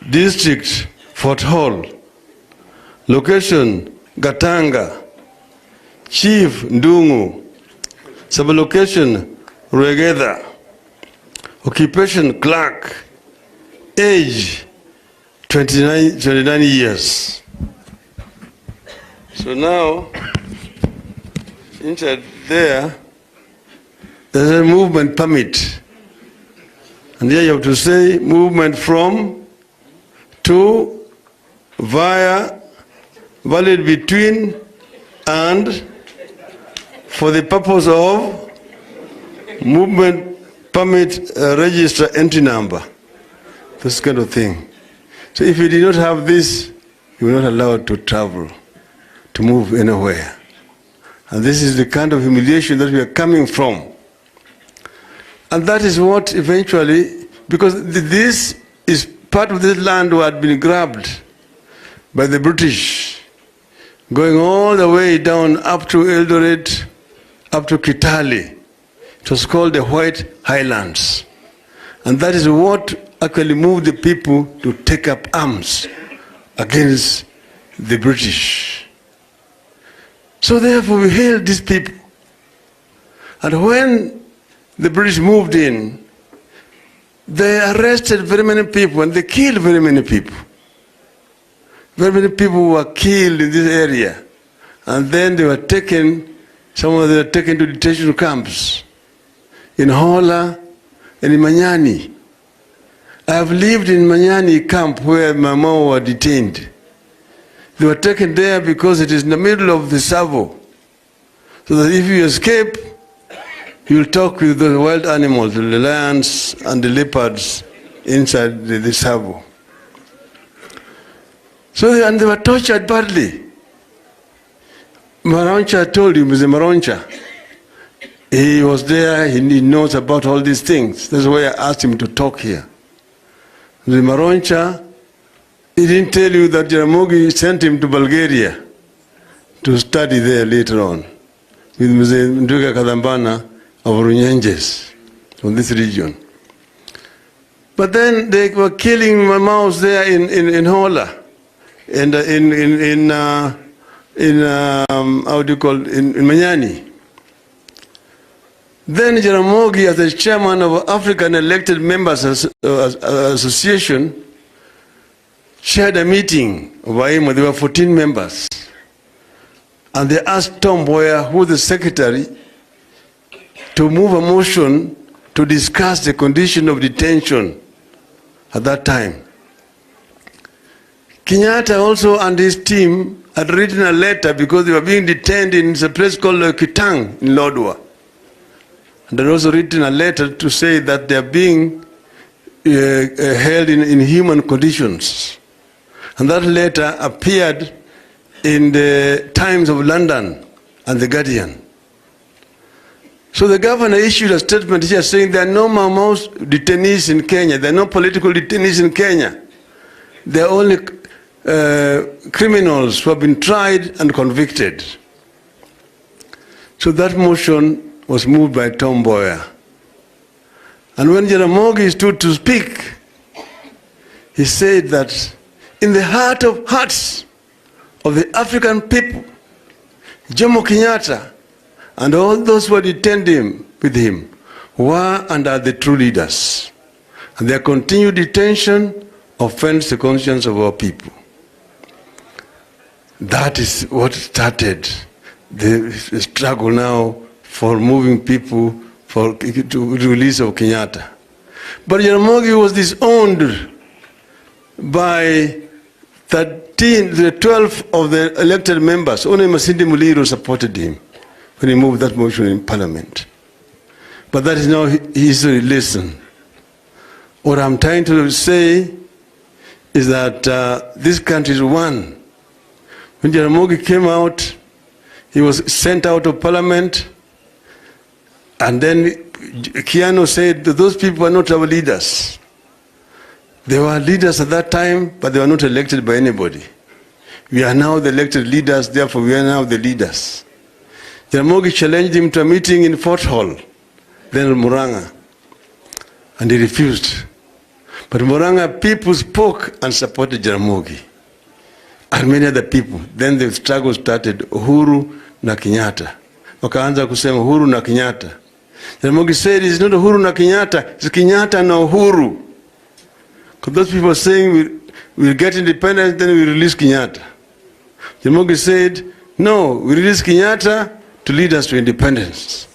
District Fort Hall. Location Gatanga. Chief Ndungu. Sublocation Ruegeda. Occupation clerk. Age 29 years. So now, inside there's a movement permit. And here you have to say movement from, to, via, valid between, and for the purpose of movement permit register entry number. This kind of thing. So if you did not have this, you were not allowed to travel, to move anywhere. And this is the kind of humiliation that we are coming from. And that is what eventually, because this is part of this land who had been grabbed by the British, going all the way down up to Eldoret, up to Kitale. It was called the White Highlands. And that is what actually moved the people to take up arms against the British. So therefore we hailed these people. And when the British moved in, they arrested very many people and they killed very many people. Very many people were killed in this area. And then they were taken, some of them were taken to detention camps in Hola and in Manyani. I have lived in Manyani camp where my mom were detained. They were taken there because it is in the middle of the Savo. So that if you escape, you'll talk with the wild animals, the lions and the leopards inside the Savo. So and they were tortured badly. Maroncha told you, Mr. Maroncha, he was there, he knows about all these things. That's why I asked him to talk here. The Maroncha He didn't tell you that Jaramogi sent him to Bulgaria to study there later on with Mzee Nduga Kadambana of Runyenjes from this region. But then they were killing Maus there in Hola and how do you call it, in Manyani. Then Jaramogi, as the chairman of African Elected Members Association, chaired a meeting of AIMO. There were 14 members. And they asked Tom Mboya, who was the secretary, to move a motion to discuss the condition of detention at that time. Kenyatta also and his team had written a letter because they were being detained in a place called Kitang in Lodwar. And they had also written a letter to say that they are being held in inhuman conditions. And that letter appeared in the Times of London and the Guardian. So the governor issued a statement here saying there are no Maus detainees in Kenya. There are no political detainees in Kenya. There are only criminals who have been tried and convicted. So that motion was moved by Tom Mboya. And when Jaramogi stood to speak, he said that in the heart of hearts of the African people, Jomo Kenyatta and all those who were detained with him were and are the true leaders. And their continued detention offends the conscience of our people. That is what started the struggle now for moving people to release of Kenyatta. But Jaramogi was disowned by the 12 of the elected members. Only Masindi Muliro supported him when he moved that motion in Parliament. But that is now history lesson. What I'm trying to say is that this country is one. When Jaramogi came out, he was sent out of Parliament, and then Kiano said that those people are not our leaders. They were leaders at that time, but they were not elected by anybody. We are now the elected leaders, therefore we are now the leaders. Jaramogi challenged him to a meeting in Fort Hall, then Muranga, and he refused. But Muranga people spoke and supported Jaramogi, and many other people. Then the struggle started, Uhuru na Kenyatta. Wakaanza kusema Uhuru na Kenyatta. Jaramogi said it's not Uhuru na Kenyatta, it's Kenyatta na Uhuru. Because those people are saying we'll get independence, then we release Kenyatta. Jaramogi said, no, we release Kenyatta to lead us to independence.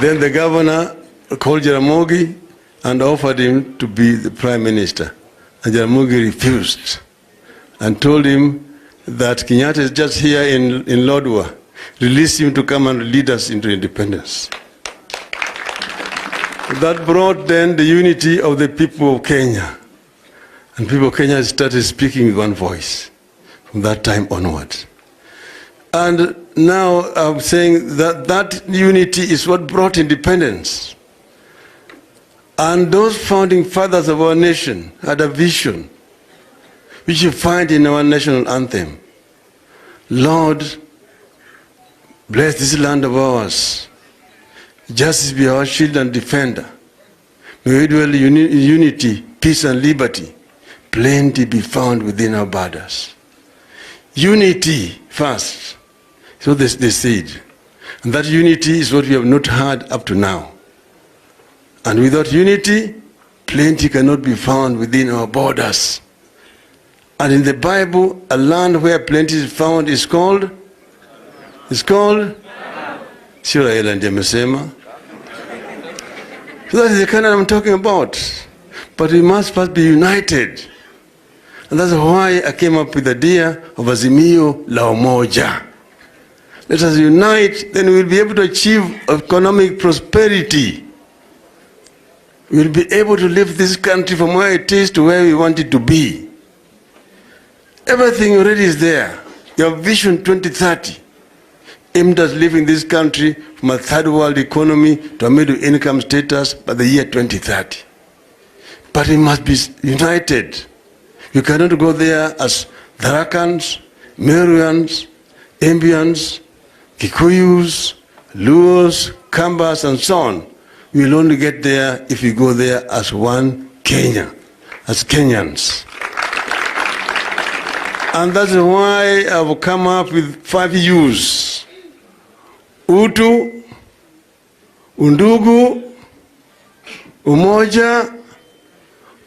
Then the governor called Jaramogi and offered him to be the prime minister. And Jaramogi refused and told him that Kenyatta is just here in Lodwar. Release him to come and lead us into independence. That brought then the unity of the people of Kenya. And people of Kenya started speaking with one voice from that time onwards. And now I'm saying that that unity is what brought independence. And those founding fathers of our nation had a vision, which you find in our national anthem. Lord, bless this land of ours. Justice be our shield and defender. May we dwell in unity, peace and liberty. Plenty be found within our borders. Unity first. So they said. And that unity is what we have not had up to now. And without unity, plenty cannot be found within our borders. And in the Bible, a land where plenty is found is called? Sio Raila ndiye amesema. So that is the kind I'm talking about. But we must first be united. And that's why I came up with the idea of Azimio la Umoja. Let us unite, then we'll be able to achieve economic prosperity. We'll be able to lift this country from where it is to where we want it to be. Everything already is there. Your Vision 2030 aimed at leaving this country from a third world economy to a middle income status by the year 2030. but it must be united. You cannot go there as Tharakans, Meruans, Embians, Kikuyus, Luos, Kambas, and so on. We will only get there if we go there as one Kenya, as Kenyans. And that's why I've come up with 5 U's. Utu, undugu, umoja,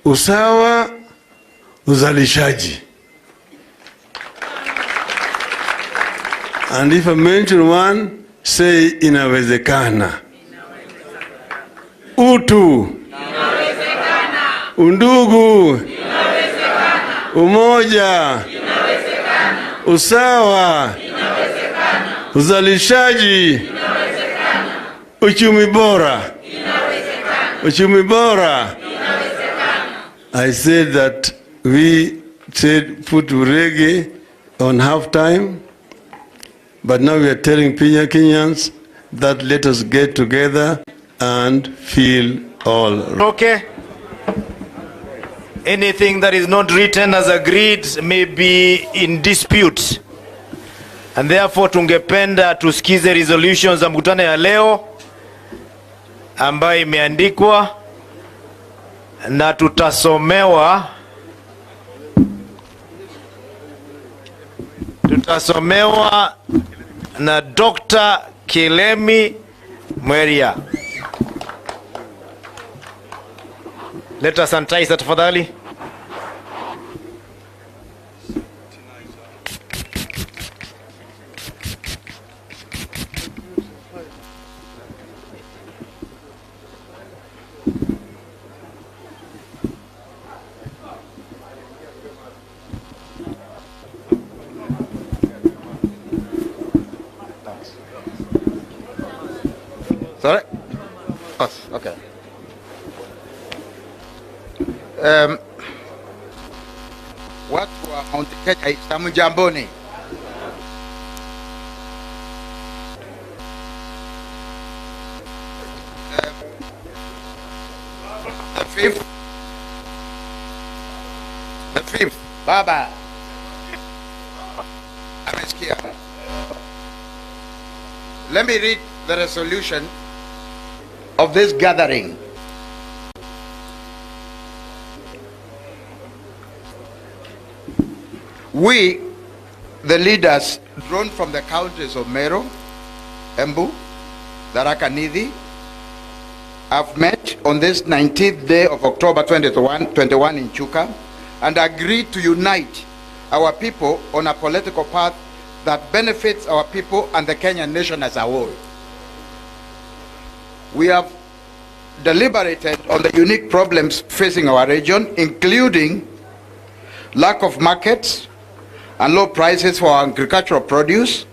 usawa, uzalishaji. And if I mention one, say inawezekana. Utu, undugu, umoja, usawa, uzalishaji, uchumi bora. Uchumi bora. I said that we said put reggae on halftime, but now we are telling Kenyans that let us get together and feel all right. Okay. Anything that is not written as agreed may be in dispute. And therefore tungependa tusikize resolutions za mkutano ya leo ambayo imeandikwa na tutasomewa na Dr. Kilemi Mweria. Let us sanitize tafadhali. Sorry? Oh, okay. Watu wa Mount Kenya Islamu jamboni. The fifth, Baba. Amesikia. Let me read the resolution of this gathering. We, the leaders drawn from the counties of Meru, Embu, Tharaka, Nithi, have met on this 19th day of October 2021 in Chuka and agreed to unite our people on a political path that benefits our people and the Kenyan nation as a whole. We have deliberated on the unique problems facing our region, including lack of markets and low prices for agricultural produce,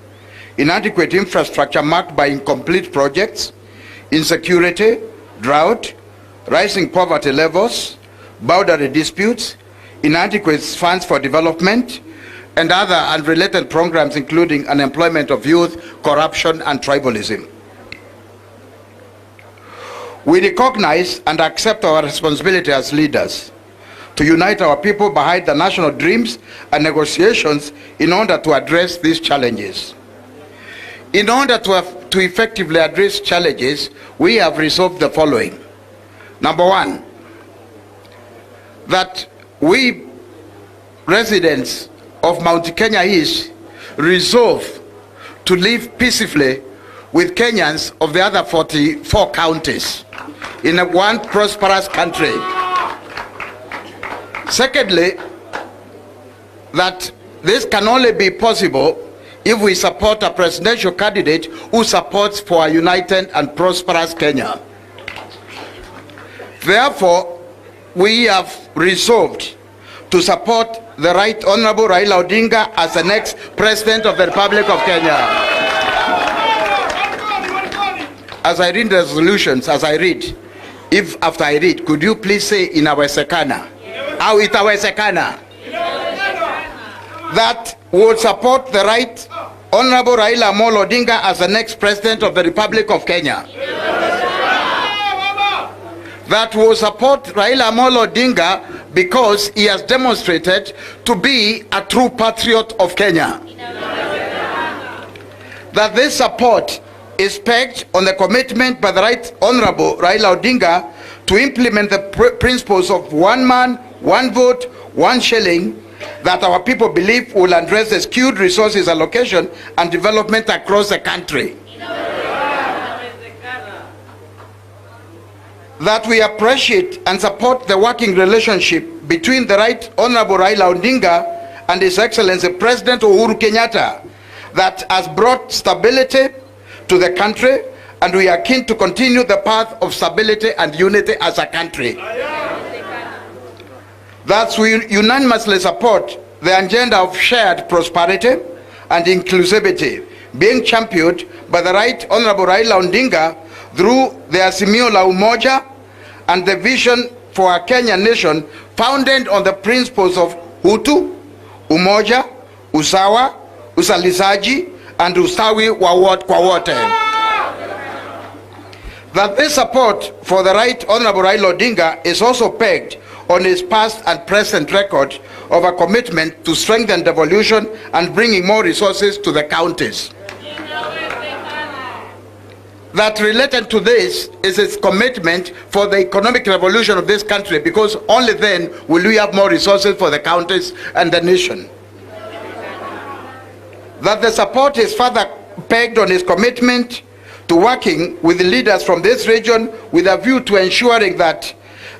inadequate infrastructure marked by incomplete projects, insecurity, drought, rising poverty levels, boundary disputes, inadequate funds for development, and other unrelated programs including unemployment of youth, corruption, and tribalism. We recognize and accept our responsibility as leaders to unite our people behind the national dreams and negotiations in order to address these challenges. In order to effectively address challenges, we have resolved the following. Number one, that we residents of Mount Kenya East resolve to live peacefully with Kenyans of the other 44 counties in one prosperous country. Secondly, that this can only be possible if we support a presidential candidate who supports for a united and prosperous Kenya. Therefore, we have resolved to support the Right Honorable Raila Odinga as the next President of the Republic of Kenya. As I read the resolutions, if after I read, could you please say inawezekana? Au itawezekana? That would support the Right Honorable Raila Amolo Odinga as the next President of the Republic of Kenya. that will support Raila Amolo Odinga because he has demonstrated to be a true patriot of Kenya. That this support is pegged on the commitment by the Right Honorable Raila Odinga to implement the principles of one man, one vote, one shilling, that our people believe will address the skewed resources allocation and development across the country. That we appreciate and support the working relationship between the Right Honorable Raila Odinga and His Excellency President Uhuru Kenyatta that has brought stability to the country, and we are keen to continue the path of stability and unity as a country. That we unanimously support the agenda of shared prosperity and inclusivity being championed by the Right Honorable Raila Odinga through the Azimio la Umoja and the vision for a Kenyan nation founded on the principles of Hutu, Umoja, Usawa, Uzalishaji, and Ustawi wa kwa wote. That this support for the Right Honorable Raila Odinga is also pegged on his past and present record of a commitment to strengthen devolution and bringing more resources to the counties. That related to this is his commitment for the economic revolution of this country, because only then will we have more resources for the counties and the nation. That the support is further pegged on his commitment to working with the leaders from this region with a view to ensuring that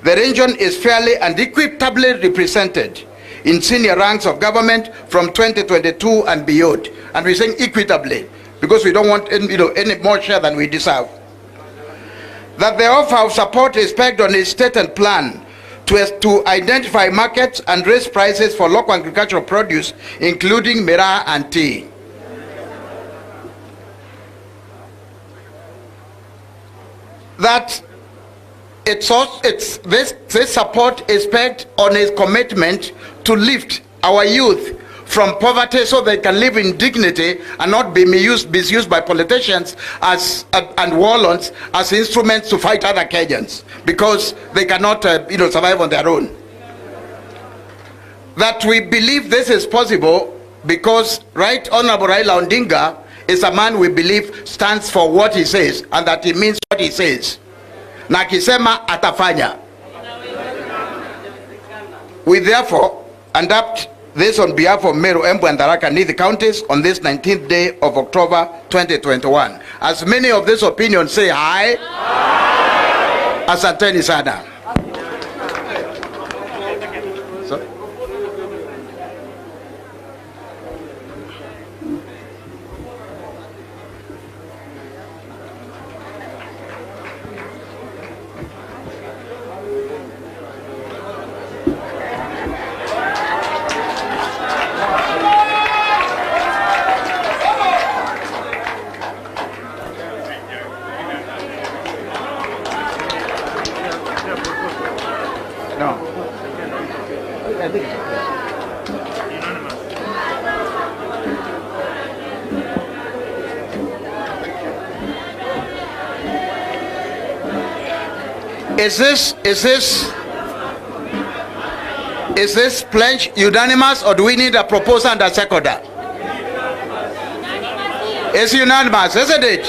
the region is fairly and equitably represented in senior ranks of government from 2022 and beyond. And we're saying equitably, because we don't want any more share than we deserve. That the offer of support is pegged on his stated plan to identify markets and raise prices for local agricultural produce, including miraa and tea. That this support is pegged on his commitment to lift our youth from poverty so they can live in dignity and not be misused by politicians and warlords as instruments to fight other Kenyans because they cannot survive on their own. That we believe this is possible because Right Honorable Raila Odinga is a man we believe stands for what he says and that he means what he says. Na akisema atafanya. We therefore adopt this on behalf of Meru, Embu and Tharaka Nithi counties on this 19th day of October 2021. As many of this opinion say aye, asanteni sana. Is this pledge unanimous, or do we need a proposal and a seconder? It's unanimous, isn't it?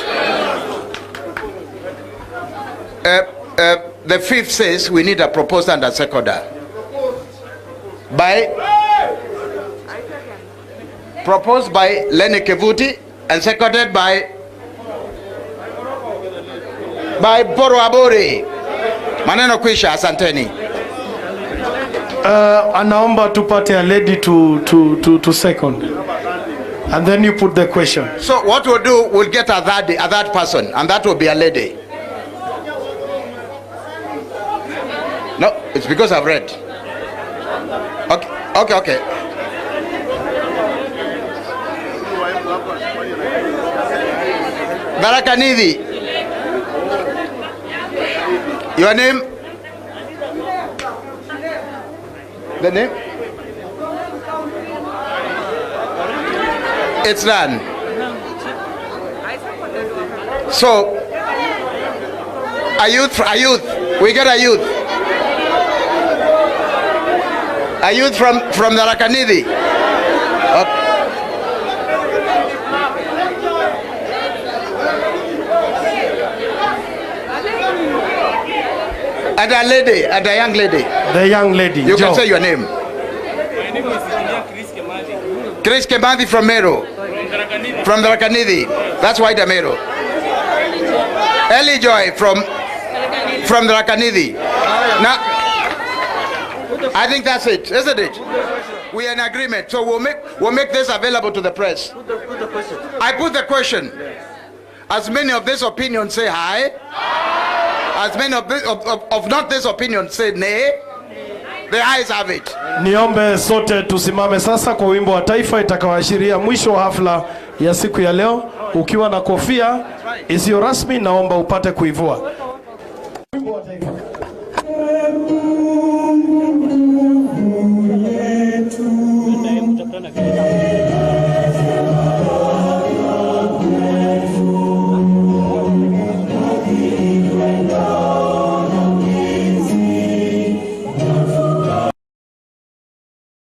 The fifth says we need a proposal and a seconder. Proposed by Lenny Kevuti and seconded by Boro Abori. Maneno kwisha, asanteni. Anaomba tupate a lady to second, and then you put the question. So what we'll do, we'll get a third person, and that will be a lady. No, it's because I've read. Okay. Tharaka Nithi. Your name? The name? It's done. So, a youth. We get a youth. A youth from Tharaka. Okay. And a lady, and a young lady. The young lady. You Joe. can say your name. Chris Kemandi from Meru. From Tharaka. That's why the Meru. Ellie Joy from Tharaka. Now, I think that's it, isn't it? We are in agreement, so we'll make this available to the press. I put the question. As many of this opinion say aye, as many of not this opinion say nay, the ayes have it. Niombe sote tusimame sasa kwa wimbo wa taifa itakaoashiria mwisho wa hafla ya siku ya leo. Ukiwa na kofia isiyo rasmi naomba upate kuivua. Wimbo wa taifa.